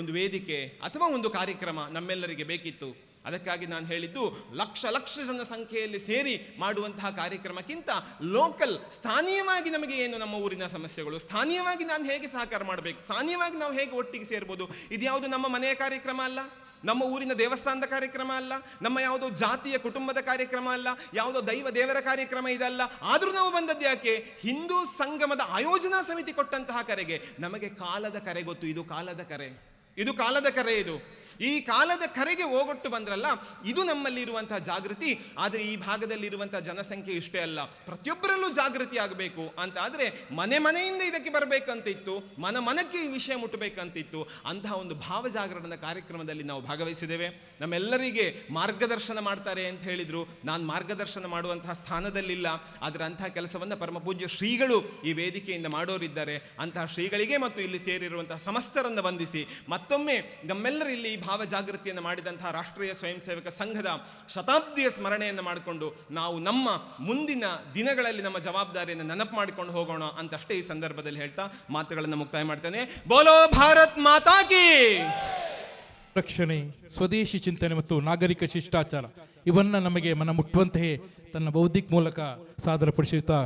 ಒಂದು ವೇದಿಕೆ ಅಥವಾ ಒಂದು ಕಾರ್ಯಕ್ರಮ ನಮ್ಮೆಲ್ಲರಿಗೆ ಬೇಕಿತ್ತು. ಅದಕ್ಕಾಗಿ ನಾನು ಹೇಳಿದ್ದು, ಲಕ್ಷ ಜನ ಸಂಖ್ಯೆಯಲ್ಲಿ ಸೇರಿ ಮಾಡುವಂತಹ ಕಾರ್ಯಕ್ರಮಕ್ಕಿಂತ ಲೋಕಲ್, ಸ್ಥಾನೀಯವಾಗಿ ನಮಗೆ ಏನು ನಮ್ಮ ಊರಿನ ಸಮಸ್ಯೆಗಳು, ಸ್ಥಾನೀಯವಾಗಿ ನಾನು ಹೇಗೆ ಸಹಕಾರ ಮಾಡಬೇಕು, ಸ್ಥಾನೀಯವಾಗಿ ನಾವು ಹೇಗೆ ಒಟ್ಟಿಗೆ ಸೇರ್ಬೋದು. ಇದ್ಯಾವುದು ನಮ್ಮ ಮನೆಯ ಕಾರ್ಯಕ್ರಮ ಅಲ್ಲ, ನಮ್ಮ ಊರಿನ ದೇವಸ್ಥಾನದ ಕಾರ್ಯಕ್ರಮ ಅಲ್ಲ, ನಮ್ಮ ಯಾವುದೋ ಜಾತಿಯ ಕುಟುಂಬದ ಕಾರ್ಯಕ್ರಮ ಅಲ್ಲ, ಯಾವುದೋ ದೇವರ ಕಾರ್ಯಕ್ರಮ ಇದಲ್ಲ. ಆದರೂ ನಾವು ಬಂದದ್ದು ಯಾಕೆ? ಹಿಂದೂ ಸಂಗಮದ ಆಯೋಜನಾ ಸಮಿತಿ ಕೊಟ್ಟಂತಹ ಕರೆಗೆ. ನಮಗೆ ಕಾಲದ ಕರೆ ಗೊತ್ತು, ಇದು ಕಾಲದ ಕರೆ, ಇದು ಕಾಲದ ಕರೆ. ಇದು ಈ ಕಾಲದ ಕರೆಗೆ ಹೋಗೊಟ್ಟು ಬಂದ್ರಲ್ಲ, ಇದು ನಮ್ಮಲ್ಲಿ ಇರುವಂತಹ ಜಾಗೃತಿ. ಆದರೆ ಈ ಭಾಗದಲ್ಲಿ ಇರುವಂತಹ ಜನಸಂಖ್ಯೆ ಇಷ್ಟೇ ಅಲ್ಲ, ಪ್ರತಿಯೊಬ್ಬರಲ್ಲೂ ಜಾಗೃತಿ ಆಗಬೇಕು ಅಂತ ಆದರೆ ಮನೆಯಿಂದ ಇದಕ್ಕೆ ಬರಬೇಕಂತಿತ್ತು, ಮನಕ್ಕೆ ಈ ವಿಷಯ ಮುಟ್ಟಬೇಕಂತಿತ್ತು. ಅಂತಹ ಒಂದು ಭಾವ ಜಾಗರಣದ ಕಾರ್ಯಕ್ರಮದಲ್ಲಿ ನಾವು ಭಾಗವಹಿಸಿದ್ದೇವೆ. ನಮ್ಮೆಲ್ಲರಿಗೆ ಮಾರ್ಗದರ್ಶನ ಮಾಡ್ತಾರೆ ಅಂತ ಹೇಳಿದ್ರು. ನಾನು ಮಾರ್ಗದರ್ಶನ ಮಾಡುವಂತಹ ಸ್ಥಾನದಲ್ಲಿಲ್ಲ, ಆದರೆ ಅಂತಹ ಕೆಲಸವನ್ನು ಪರಮ ಪೂಜ್ಯ ಶ್ರೀಗಳು ಈ ವೇದಿಕೆಯಿಂದ ಮಾಡೋರಿದ್ದಾರೆ. ಅಂತಹ ಶ್ರೀಗಳಿಗೆ ಮತ್ತು ಇಲ್ಲಿ ಸೇರಿರುವಂತಹ ಸಮಸ್ತರನ್ನು ವಂದಿಸಿ ಮತ್ತೊಮ್ಮೆ ನಮ್ಮೆಲ್ಲರೂ ಇಲ್ಲಿ ಭಾವ ಜಾಗೃತಿಯನ್ನು ಮಾಡಿದಂತಹ ರಾಷ್ಟ್ರೀಯ ಸ್ವಯಂ ಸೇವಕ ಸಂಘದ ಶತಾಬ್ದಿಯ ಸ್ಮರಣೆಯನ್ನು ಮಾಡಿಕೊಂಡು ನಾವು ನಮ್ಮ ಮುಂದಿನ ದಿನಗಳಲ್ಲಿ ನಮ್ಮ ಜವಾಬ್ದಾರಿಯನ್ನು ನೆನಪು ಮಾಡಿಕೊಂಡು ಹೋಗೋಣ ಅಂತಷ್ಟೇ ಈ ಸಂದರ್ಭದಲ್ಲಿ ಹೇಳ್ತಾ ಮಾತುಗಳನ್ನು ಮುಕ್ತಾಯ ಮಾಡ್ತೇನೆ. ಬೋಲೋ ಭಾರತ್ ಮಾತಾ ಕಿ. ರಕ್ಷಣೆ, ಸ್ವದೇಶಿ ಚಿಂತನೆ ಮತ್ತು ನಾಗರಿಕ ಶಿಷ್ಟಾಚಾರ ಇವನ್ನ ನಮಗೆ ಮನ ಮುಟ್ಟುವಂತೆಯೇ ತನ್ನ ಬೌದ್ಧಿಕ ಮೂಲಕ ಸಾದರಪಡಿಸುತ್ತಾ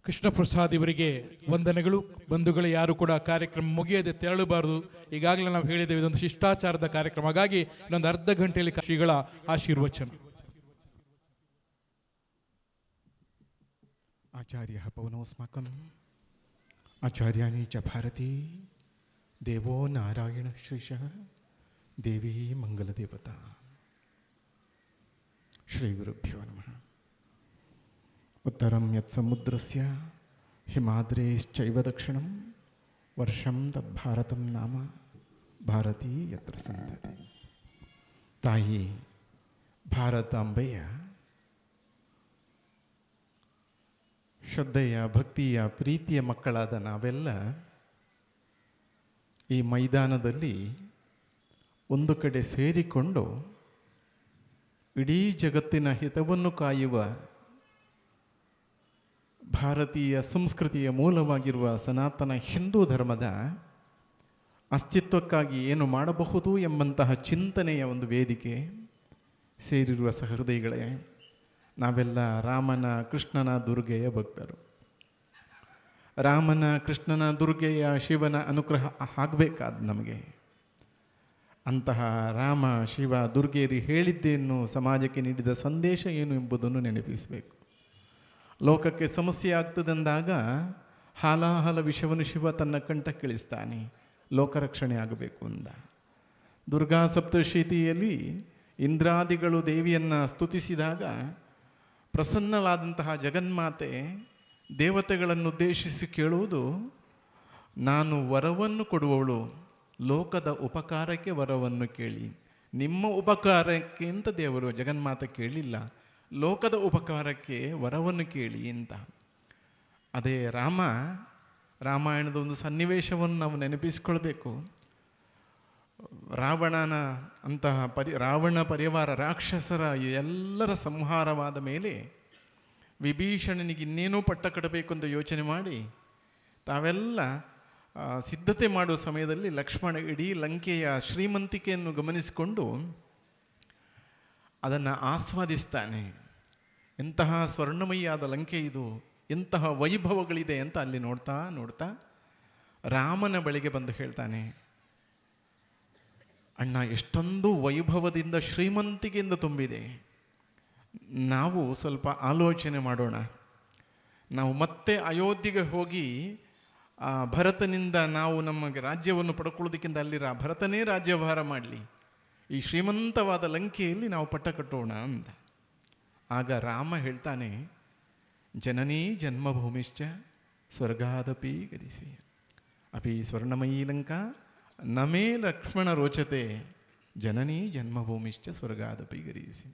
ಕೃಷ್ಣ ಪ್ರಸಾದ್ ಇವರಿಗೆ ವಂದನೆಗಳು. ಬಂಧುಗಳೇ, ಯಾರು ಕೂಡ ಕಾರ್ಯಕ್ರಮ ಮುಗಿಯದೆ ತೆರಳಬಾರದು. ಈಗಾಗಲೇ ನಾವು ಹೇಳಿದ್ದೇವೆ, ಇದೊಂದು ಶಿಷ್ಟಾಚಾರದ ಕಾರ್ಯಕ್ರಮ. ಹಾಗಾಗಿ ಇನ್ನೊಂದು ಅರ್ಧ ಗಂಟೆಯಲ್ಲಿ ಶ್ರೀಗಳ ಆಶೀರ್ವಚನ. ಆಚಾರ್ಯ ಪವನೋಸ್ಮಾಕಂ ಆಚಾರ್ಯಾಣಿ ಚ ಭಾರತೀ ದೇವೋ ನಾರಾಯಣ ಶ್ರೀಶಃ ದೇವಿ ಮಂಗಲದೇವತಾ. ಶ್ರೀ ಗುರುಭ್ಯೋ ನಮಃ. ಉತ್ತರಂ ಯತ್ಸಮುದ್ರಸ್ಯ ಹಿಮಾದ್ರೇಶ್ಚೈವ ದಕ್ಷಿಣಂ ವರ್ಷಂ ತದ್ಭಾರತಂ ನಾಮ ಭಾರತೀ ಯತ್ರ ಸಂತತಿ. ತಾಯಿ ಭಾರತಾಂಬೆಯ ಶ್ರದ್ಧೆಯ, ಭಕ್ತಿಯ, ಪ್ರೀತಿಯ ಮಕ್ಕಳಾದ ನಾವೆಲ್ಲ ಈ ಮೈದಾನದಲ್ಲಿ ಒಂದು ಕಡೆ ಸೇರಿಕೊಂಡು ಇಡೀ ಜಗತ್ತಿನ ಹಿತವನ್ನು ಕಾಯುವ ಭಾರತೀಯ ಸಂಸ್ಕೃತಿಯ ಮೂಲವಾಗಿರುವ ಸನಾತನ ಹಿಂದೂ ಧರ್ಮದ ಅಸ್ತಿತ್ವಕ್ಕಾಗಿ ಏನು ಮಾಡಬಹುದು ಎಂಬಂತಹ ಚಿಂತನೆಯ ಒಂದು ವೇದಿಕೆ ಸೇರಿರುವ ಸಹೃದಯಗಳೇ, ನಾವೆಲ್ಲ ರಾಮನ, ಕೃಷ್ಣನ, ದುರ್ಗೆಯ ಭಕ್ತರು. ರಾಮನ, ಕೃಷ್ಣನ, ದುರ್ಗೆಯ, ಶಿವನ ಅನುಗ್ರಹ ಆಗಬೇಕಾದ ನಮಗೆ. ಅಂತಹ ರಾಮ, ಶಿವ, ದುರ್ಗೆಯರು ಹೇಳಿದ್ದೇನು, ಸಮಾಜಕ್ಕೆ ನೀಡಿದ ಸಂದೇಶ ಏನು ಎಂಬುದನ್ನು ನೆನಪಿಸಬೇಕು. ಲೋಕಕ್ಕೆ ಸಮಸ್ಯೆ ಆಗ್ತದಂದಾಗ ಹಾಲಾಹಲ ವಿಷವನ್ನು ಶಿವ ತನ್ನ ಕಂಠಕ್ಕಿಳಿಸ್ತಾನೆ, ಲೋಕರಕ್ಷಣೆ ಆಗಬೇಕು ಅಂದ. ದುರ್ಗಾ ಸಪ್ತಶತಿಯಲ್ಲಿ ಇಂದ್ರಾದಿಗಳು ದೇವಿಯನ್ನು ಸ್ತುತಿಸಿದಾಗ ಪ್ರಸನ್ನಳಾದಂತಹ ಜಗನ್ಮಾತೆ ದೇವತೆಗಳನ್ನು ಉದ್ದೇಶಿಸಿ ಕೇಳುವುದು, ನಾನು ವರವನ್ನು ಕೊಡುವವಳು, ಲೋಕದ ಉಪಕಾರಕ್ಕೆ ವರವನ್ನು ಕೇಳಿ. ನಿಮ್ಮ ಉಪಕಾರಕ್ಕೆ ಅಂತ ದೇವರು ಜಗನ್ಮಾತೆ ಕೇಳಿಲ್ಲ, ಲೋಕದ ಉಪಕಾರಕ್ಕೆ ವರವನ್ನು ಕೇಳಿ ಅಂತ. ಅದೇ ರಾಮಾಯಣದ ಒಂದು ಸನ್ನಿವೇಶವನ್ನು ನಾವು ನೆನಪಿಸ್ಕೊಳ್ಬೇಕು. ರಾವಣನ ಅಂತಹ ರಾವಣ ಪರಿವಾರ ರಾಕ್ಷಸರ ಎಲ್ಲರ ಸಂಹಾರವಾದ ಮೇಲೆ ವಿಭೀಷಣನಿಗೆ ಇನ್ನೇನೋ ಪಟ್ಟ ಕಟ್ಟಬೇಕು ಅಂತ ಯೋಚನೆ ಮಾಡಿ ತಾವೆಲ್ಲ ಸಿದ್ಧತೆ ಮಾಡುವ ಸಮಯದಲ್ಲಿ ಲಕ್ಷ್ಮಣ ಇಡೀ ಲಂಕೆಯ ಶ್ರೀಮಂತಿಕೆಯನ್ನು ಗಮನಿಸಿಕೊಂಡು ಅದನ್ನು ಆಸ್ವಾದಿಸ್ತಾನೆ. ಎಂತಹ ಸ್ವರ್ಣಮಯಿಯಾದ ಲಂಕೆ ಇದು, ಎಂತಹ ವೈಭವಗಳಿದೆ ಅಂತ ಅಲ್ಲಿ ನೋಡ್ತಾ ನೋಡ್ತಾ ರಾಮನ ಬಳಿಗೆ ಬಂದು ಹೇಳ್ತಾನೆ, ಅಣ್ಣ, ಎಷ್ಟೊಂದು ವೈಭವದಿಂದ ಶ್ರೀಮಂತಿಕೆಯಿಂದ ತುಂಬಿದೆ, ನಾವು ಸ್ವಲ್ಪ ಆಲೋಚನೆ ಮಾಡೋಣ. ನಾವು ಮತ್ತೆ ಅಯೋಧ್ಯೆಗೆ ಹೋಗಿ ಭರತನಿಂದ ನಾವು ನಮಗೆ ರಾಜ್ಯವನ್ನು ಪಡ್ಕೊಳ್ಳೋದಕ್ಕಿಂತ ಅಲ್ಲಿ ಭರತನೇ ರಾಜ್ಯಭಾರ ಮಾಡಲಿ, ಈ ಶ್ರೀಮಂತವಾದ ಲಂಕೆಯಲ್ಲಿ ನಾವು ಪಟ್ಟ ಕಟ್ಟೋಣ ಅಂತ. ಆಗ ರಾಮ ಹೇಳ್ತಾನೆ, ಜನನೀ ಜನ್ಮಭೂಮಿಶ್ಚ ಸ್ವರ್ಗಾದಪಿ ಗರಿಸಿ ಅಪಿ ಸ್ವರ್ಣಮಯೀ ಲಂಕಾ ನಮೇ ಲಕ್ಷ್ಮಣ ರೋಚತೆ ಜನನೀ ಜನ್ಮಭೂಮಿಶ್ಚ ಸ್ವರ್ಗಾದಪಿ ಗರಿಸಿ.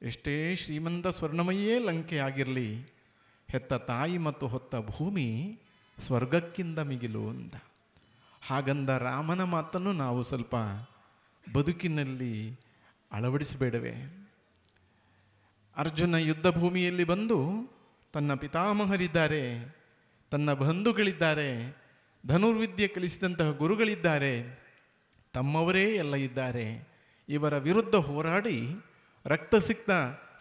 ಎಷ್ಟೇ ಶ್ರೀಮಂತ ಸ್ವರ್ಣಮಯೇ ಲಂಕೆ ಆಗಿರಲಿ, ಹೆತ್ತ ತಾಯಿ ಮತ್ತು ಹೊತ್ತ ಭೂಮಿ ಸ್ವರ್ಗಕ್ಕಿಂತ ಮಿಗಿಲು ಅಂತ. ಹಾಗಂದ ರಾಮನ ಮಾತನ್ನು ನಾವು ಸ್ವಲ್ಪ ಬದುಕಿನಲ್ಲಿ ಅಳವಡಿಸಬೇಡವೇ? ಅರ್ಜುನ ಯುದ್ಧ ಭೂಮಿಯಲ್ಲಿ ಬಂದು ತನ್ನ ಪಿತಾಮಹರಿದ್ದಾರೆ, ತನ್ನ ಬಂಧುಗಳಿದ್ದಾರೆ, ಧನುರ್ವಿದ್ಯೆ ಕಲಿಸಿದಂತಹ ಗುರುಗಳಿದ್ದಾರೆ, ತಮ್ಮವರೇ ಎಲ್ಲ ಇದ್ದಾರೆ, ಇವರ ವಿರುದ್ಧ ಹೋರಾಡಿ ರಕ್ತಸಿಕ್ತ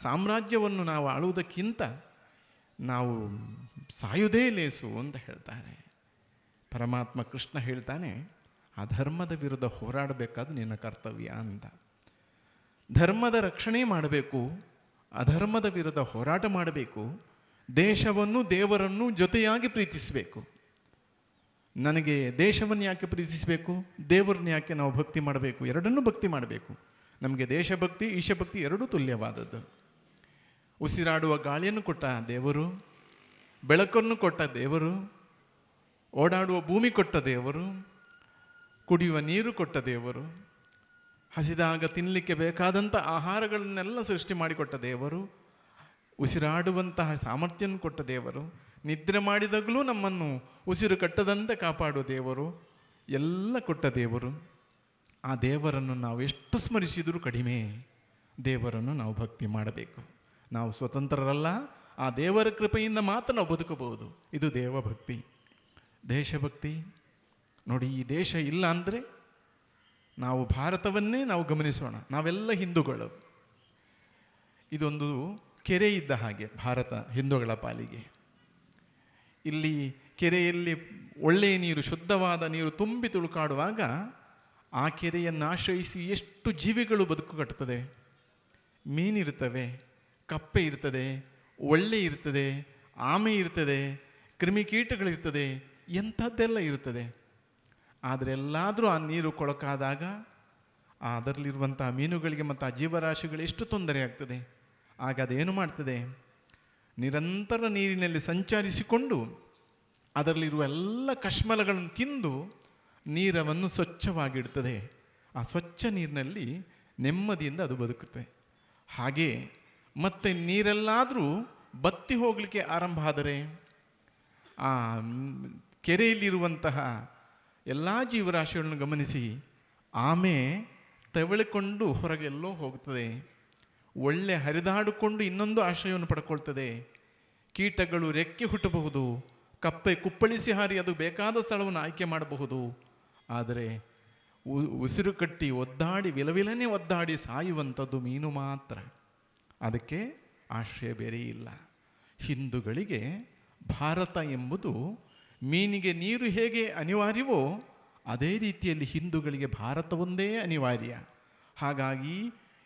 ಸಾಮ್ರಾಜ್ಯವನ್ನು ನಾವು ಆಳುವುದಕ್ಕಿಂತ ನಾವು ಸಾಯುವುದೇ ಲೇಸು ಅಂತ ಹೇಳ್ತಾರೆ. ಪರಮಾತ್ಮ ಕೃಷ್ಣ ಹೇಳ್ತಾನೆ, ಅಧರ್ಮದ ವಿರುದ್ಧ ಹೋರಾಡಬೇಕಾದ ನಿನ್ನ ಕರ್ತವ್ಯ ಅಂತ. ಧರ್ಮದ ರಕ್ಷಣೆ ಮಾಡಬೇಕು, ಅಧರ್ಮದ ವಿರುದ್ಧ ಹೋರಾಟ ಮಾಡಬೇಕು, ದೇಶವನ್ನು ದೇವರನ್ನು ಜೊತೆಯಾಗಿ ಪ್ರೀತಿಸಬೇಕು. ನನಗೆ ದೇಶವನ್ನು ಯಾಕೆ ಪ್ರೀತಿಸಬೇಕು, ದೇವರನ್ನು ಯಾಕೆ ನಾವು ಭಕ್ತಿ ಮಾಡಬೇಕು? ಎರಡನ್ನೂ ಭಕ್ತಿ ಮಾಡಬೇಕು. ನಮಗೆ ದೇಶಭಕ್ತಿ ಈಶಭಕ್ತಿ ಎರಡೂ ತುಲ್ಯವಾದದ್ದು. ಉಸಿರಾಡುವ ಗಾಳಿಯನ್ನು ಕೊಟ್ಟ ದೇವರು, ಬೆಳಕನ್ನು ಕೊಟ್ಟ ದೇವರು, ಓಡಾಡುವ ಭೂಮಿ ಕೊಟ್ಟ ದೇವರು, ಕುಡಿಯುವ ನೀರು ಕೊಟ್ಟ ದೇವರು, ಹಸಿದಾಗ ತಿನ್ನಲಿಕ್ಕೆ ಬೇಕಾದಂಥ ಆಹಾರಗಳನ್ನೆಲ್ಲ ಸೃಷ್ಟಿ ಮಾಡಿಕೊಟ್ಟ ದೇವರು, ಉಸಿರಾಡುವಂತಹ ಸಾಮರ್ಥ್ಯವನ್ನು ಕೊಟ್ಟ ದೇವರು, ನಿದ್ರೆ ಮಾಡಿದಾಗಲೂ ನಮ್ಮನ್ನು ಉಸಿರು ಕಟ್ಟದಂತೆ ಕಾಪಾಡುವ ದೇವರು, ಎಲ್ಲ ಕೊಟ್ಟ ದೇವರು. ಆ ದೇವರನ್ನು ನಾವು ಎಷ್ಟು ಸ್ಮರಿಸಿದರೂ ಕಡಿಮೆ. ದೇವರನ್ನು ನಾವು ಭಕ್ತಿ ಮಾಡಬೇಕು. ನಾವು ಸ್ವತಂತ್ರರಲ್ಲ, ಆ ದೇವರ ಕೃಪೆಯಿಂದ ಮಾತ್ರ ನಾವು ಬದುಕಬಹುದು. ಇದು ದೇವಭಕ್ತಿ. ದೇಶಭಕ್ತಿ ನೋಡಿ, ಈ ದೇಶ ಇಲ್ಲ ಅಂದರೆ ನಾವು ಭಾರತವನ್ನೇ ನಾವು ಗಮನಿಸೋಣ. ನಾವೆಲ್ಲ ಹಿಂದೂಗಳು. ಇದೊಂದು ಕೆರೆ ಇದ್ದ ಹಾಗೆ ಭಾರತ ಹಿಂದೂಗಳ ಪಾಲಿಗೆ. ಇಲ್ಲಿ ಕೆರೆಯಲ್ಲಿ ಒಳ್ಳೆಯ ನೀರು, ಶುದ್ಧವಾದ ನೀರು ತುಂಬಿ ತುಳುಕಾಡುವಾಗ ಆ ಕೆರೆಯನ್ನು ಆಶ್ರಯಿಸಿ ಎಷ್ಟು ಜೀವಿಗಳು ಬದುಕು ಕಟ್ತದೆ. ಮೀನಿರ್ತವೆ, ಕಪ್ಪೆ ಇರ್ತದೆ, ಒಳ್ಳೆ ಇರ್ತದೆ, ಆಮೆ ಇರ್ತದೆ, ಕ್ರಿಮಿಕೀಟಗಳಿರ್ತದೆ, ಎಂಥದ್ದೆಲ್ಲ ಇರ್ತದೆ. ಆದರೆ ಎಲ್ಲಾದರೂ ಆ ನೀರು ಕೊಳಕಾದಾಗ ಅದರಲ್ಲಿರುವಂಥ ಮೀನುಗಳಿಗೆ ಮತ್ತು ಆ ಜೀವರಾಶಿಗಳು ಎಷ್ಟು ತೊಂದರೆ ಆಗ್ತದೆ. ಆಗ ಅದೇನು ಮಾಡ್ತದೆ, ನಿರಂತರ ನೀರಿನಲ್ಲಿ ಸಂಚರಿಸಿಕೊಂಡು ಅದರಲ್ಲಿರುವ ಎಲ್ಲ ಕಶ್ಮಲಗಳನ್ನು ತಿಂದು ನೀರನ್ನು ಸ್ವಚ್ಛವಾಗಿಡ್ತದೆ. ಆ ಸ್ವಚ್ಛ ನೀರಿನಲ್ಲಿ ನೆಮ್ಮದಿಯಿಂದ ಅದು ಬದುಕುತ್ತೆ. ಹಾಗೆ ಮತ್ತೆ ನೀರೆಲ್ಲಾದರೂ ಬತ್ತಿ ಹೋಗಲಿಕ್ಕೆ ಆರಂಭ ಆದರೆ ಆ ಕೆರೆಯಲ್ಲಿರುವಂತಹ ಎಲ್ಲ ಜೀವರಾಶಿಗಳನ್ನು ಗಮನಿಸಿ ಆಮೆ ತೆವಳಿಕೊಂಡು ಹೊರಗೆಲ್ಲೋ ಹೋಗ್ತದೆ, ಒಳ್ಳೆ ಹರಿದಾಡಿಕೊಂಡು ಇನ್ನೊಂದು ಆಶ್ರಯವನ್ನು ಪಡ್ಕೊಳ್ತದೆ. ಕೀಟಗಳು ರೆಕ್ಕೆ ಹುಟ್ಟಬಹುದು, ಕಪ್ಪೆ ಕುಪ್ಪಳಿಸಿ ಹಾರಿ ಅದು ಬೇಕಾದ ಸ್ಥಳವನ್ನು ಆಯ್ಕೆ ಮಾಡಬಹುದು. ಆದರೆ ಉಸಿರು ಕಟ್ಟಿ ಒದ್ದಾಡಿ ವಿಲವಿಲನೆ ಒದ್ದಾಡಿ ಸಾಯುವಂಥದ್ದು ಮೀನು ಮಾತ್ರ. ಅದಕ್ಕೆ ಆಶ್ರಯ ಬೇರೆ ಇಲ್ಲ. ಹಿಂದೂಗಳಿಗೆ ಭಾರತ ಎಂಬುದು ಮೀನಿಗೆ ನೀರು ಹೇಗೆ ಅನಿವಾರ್ಯವೋ ಅದೇ ರೀತಿಯಲ್ಲಿ ಹಿಂದೂಗಳಿಗೆ ಭಾರತವೊಂದೇ ಅನಿವಾರ್ಯ. ಹಾಗಾಗಿ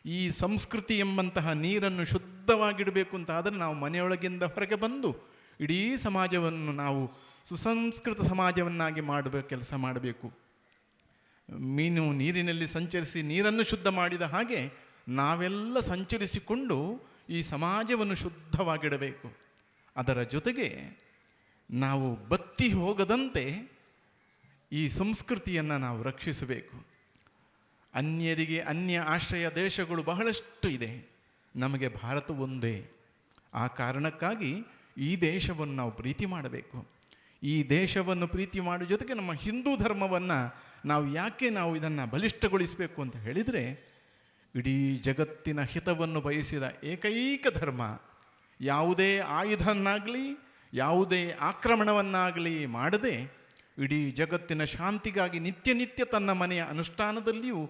ಈ ಸಂಸ್ಕೃತಿ ಎಂಬಂತಹ ನೀರನ್ನು ಶುದ್ಧವಾಗಿಡಬೇಕು ಅಂತ ಆದರೆ ನಾವು ಮನೆಯೊಳಗಿಂದ ಹೊರಗೆ ಬಂದು ಇಡೀ ಸಮಾಜವನ್ನು ನಾವು ಸುಸಂಸ್ಕೃತ ಸಮಾಜವನ್ನಾಗಿ ಕೆಲಸ ಮಾಡಬೇಕು. ಮೀನು ನೀರಿನಲ್ಲಿ ಸಂಚರಿಸಿ ನೀರನ್ನು ಶುದ್ಧ ಮಾಡಿದ ಹಾಗೆ ನಾವೆಲ್ಲ ಸಂಚರಿಸಿಕೊಂಡು ಈ ಸಮಾಜವನ್ನು ಶುದ್ಧವಾಗಿಡಬೇಕು. ಅದರ ಜೊತೆಗೆ ನಾವು ಬತ್ತಿ ಹೋಗದಂತೆ ಈ ಸಂಸ್ಕೃತಿಯನ್ನು ನಾವು ರಕ್ಷಿಸಬೇಕು. ಅನ್ಯರಿಗೆ ಅನ್ಯ ಆಶ್ರಯ ದೇಶಗಳು ಬಹಳಷ್ಟು ಇದೆ, ನಮಗೆ ಭಾರತ ಒಂದೇ. ಆ ಕಾರಣಕ್ಕಾಗಿ ಈ ದೇಶವನ್ನು ನಾವು ಪ್ರೀತಿ ಮಾಡಬೇಕು. ಈ ದೇಶವನ್ನು ಪ್ರೀತಿ ಮಾಡೋ ಜೊತೆಗೆ ನಮ್ಮ ಹಿಂದೂ ಧರ್ಮವನ್ನು ನಾವು ಇದನ್ನು ಬಲಿಷ್ಠಗೊಳಿಸಬೇಕು ಅಂತ ಹೇಳಿದರೆ, ಇಡೀ ಜಗತ್ತಿನ ಹಿತವನ್ನು ಬಯಸಿದ ಏಕೈಕ ಧರ್ಮ, ಯಾವುದೇ ಆಯುಧವನ್ನಾಗಲಿ ಯಾವುದೇ ಆಕ್ರಮಣವನ್ನಾಗಲಿ ಮಾಡದೆ ಇಡೀ ಜಗತ್ತಿನ ಶಾಂತಿಗಾಗಿ ನಿತ್ಯ ತನ್ನ ಮನೆಯ ಅನುಷ್ಠಾನದಲ್ಲಿಯೂ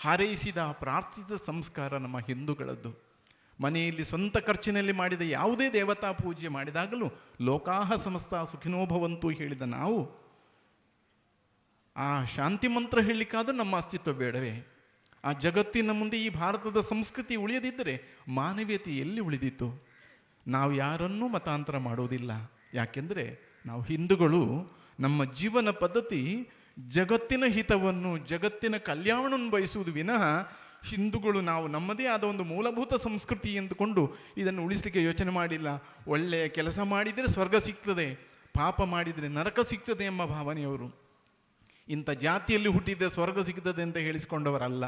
ಹಾರೈಸಿದ ಪ್ರಾರ್ಥಿಸಿದ ಸಂಸ್ಕಾರ ನಮ್ಮ ಹಿಂದೂಗಳದ್ದು. ಮನೆಯಲ್ಲಿ ಸ್ವಂತ ಖರ್ಚಿನಲ್ಲಿ ಮಾಡಿದ ಯಾವುದೇ ದೇವತಾ ಪೂಜೆ ಮಾಡಿದಾಗಲೂ ಲೋಕಾಹ ಸಮಸ್ತ ಸುಖಿನೋ ಭವಂತು ಹೇಳಿದ ನಾವು ಆ ಶಾಂತಿ ಮಂತ್ರ ಹೇಳಲಿಕ್ಕಾದರೂ ನಮ್ಮ ಅಸ್ತಿತ್ವ ಬೇಡವೇ? ಆ ಜಗತ್ತಿನ ಮುಂದೆ ಈ ಭಾರತದ ಸಂಸ್ಕೃತಿ ಉಳಿಯದಿದ್ದರೆ ಮಾನವೀಯತೆ ಎಲ್ಲಿ ಉಳಿದಿತ್ತು? ನಾವು ಯಾರನ್ನೂ ಮತಾಂತರ ಮಾಡೋದಿಲ್ಲ. ಯಾಕೆಂದರೆ ನಾವು ಹಿಂದೂಗಳು, ನಮ್ಮ ಜೀವನ ಪದ್ಧತಿ ಜಗತ್ತಿನ ಹಿತವನ್ನು ಜಗತ್ತಿನ ಕಲ್ಯಾಣವನ್ನು ಬಯಸುವುದು ವಿನಃ ಹಿಂದೂಗಳು ನಾವು ನಮ್ಮದೇ ಆದ ಒಂದು ಮೂಲಭೂತ ಸಂಸ್ಕೃತಿ ಎಂದುಕೊಂಡು ಇದನ್ನು ಉಳಿಸಲಿಕ್ಕೆ ಯೋಚನೆ ಮಾಡಿಲ್ಲ. ಒಳ್ಳೆಯ ಕೆಲಸ ಮಾಡಿದರೆ ಸ್ವರ್ಗ ಸಿಗ್ತದೆ, ಪಾಪ ಮಾಡಿದರೆ ನರಕ ಸಿಗ್ತದೆ ಎಂಬ ಭಾವನೆಯವರು. ಇಂಥ ಜಾತಿಯಲ್ಲಿ ಹುಟ್ಟಿದ್ದೆ ಸ್ವರ್ಗ ಸಿಗ್ತದೆ ಅಂತ ಹೇಳಿಸಿಕೊಂಡವರಲ್ಲ.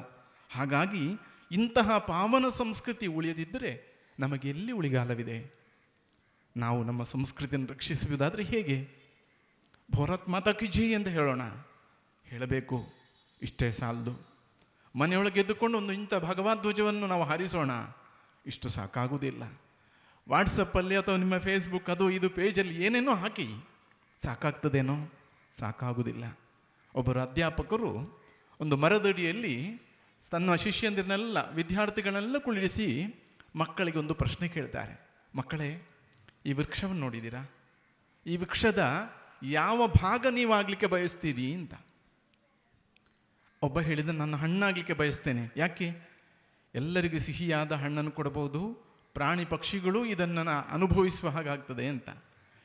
ಹಾಗಾಗಿ ಇಂತಹ ಪಾವನ ಸಂಸ್ಕೃತಿ ಉಳಿಯದಿದ್ದರೆ ನಮಗೆ ಎಲ್ಲಿ ಉಳಿಗಾಲವಿದೆ? ನಾವು ನಮ್ಮ ಸಂಸ್ಕೃತಿಯನ್ನು ರಕ್ಷಿಸುವುದಾದರೆ ಹೇಗೆ? ಭಾರತ್ ಮಾತಾ ಕಿ ಜೈ ಅಂತ ಹೇಳೋಣ, ಹೇಳಬೇಕು, ಇಷ್ಟೇ ಸಾಲದು. ಮನೆಯೊಳಗೆ ಎದ್ದುಕೊಂಡು ಒಂದು ಇಂಥ ಭಗವದ್ಧ್ವಜವನ್ನು ನಾವು ಹಾರಿಸೋಣ, ಇಷ್ಟು ಸಾಕಾಗುವುದಿಲ್ಲ. ವಾಟ್ಸಪ್ಪಲ್ಲಿ ಅಥವಾ ನಿಮ್ಮ ಫೇಸ್ಬುಕ್ ಅದು ಇದು ಪೇಜಲ್ಲಿ ಏನೇನೋ ಹಾಕಿ ಸಾಕಾಗ್ತದೇನೋ? ಸಾಕಾಗುವುದಿಲ್ಲ. ಒಬ್ಬರು ಅಧ್ಯಾಪಕರು ಒಂದು ಮರದಡಿಯಲ್ಲಿ ತನ್ನ ಶಿಷ್ಯಂದಿರನ್ನೆಲ್ಲ ವಿದ್ಯಾರ್ಥಿಗಳನ್ನೆಲ್ಲ ಕುಳ್ಳಿರಿಸಿ ಮಕ್ಕಳಿಗೆ ಒಂದು ಪ್ರಶ್ನೆ ಕೇಳ್ತಾರೆ. ಮಕ್ಕಳೇ, ಈ ವೃಕ್ಷವನ್ನು ನೋಡಿದ್ದೀರಾ? ಈ ವೃಕ್ಷದ ಯಾವ ಭಾಗ ನೀವಾಗಲಿಕ್ಕೆ ಬಯಸ್ತೀರಿ ಅಂತ. ಒಬ್ಬ ಹೇಳಿದ, ನಾನು ಹಣ್ಣಾಗಲಿಕ್ಕೆ ಬಯಸ್ತೇನೆ. ಯಾಕೆ? ಎಲ್ಲರಿಗೂ ಸಿಹಿಯಾದ ಹಣ್ಣನ್ನು ಕೊಡಬಹುದು, ಪ್ರಾಣಿ ಪಕ್ಷಿಗಳು ಇದನ್ನು ಅನುಭವಿಸುವ ಹಾಗಾಗ್ತದೆ ಅಂತ.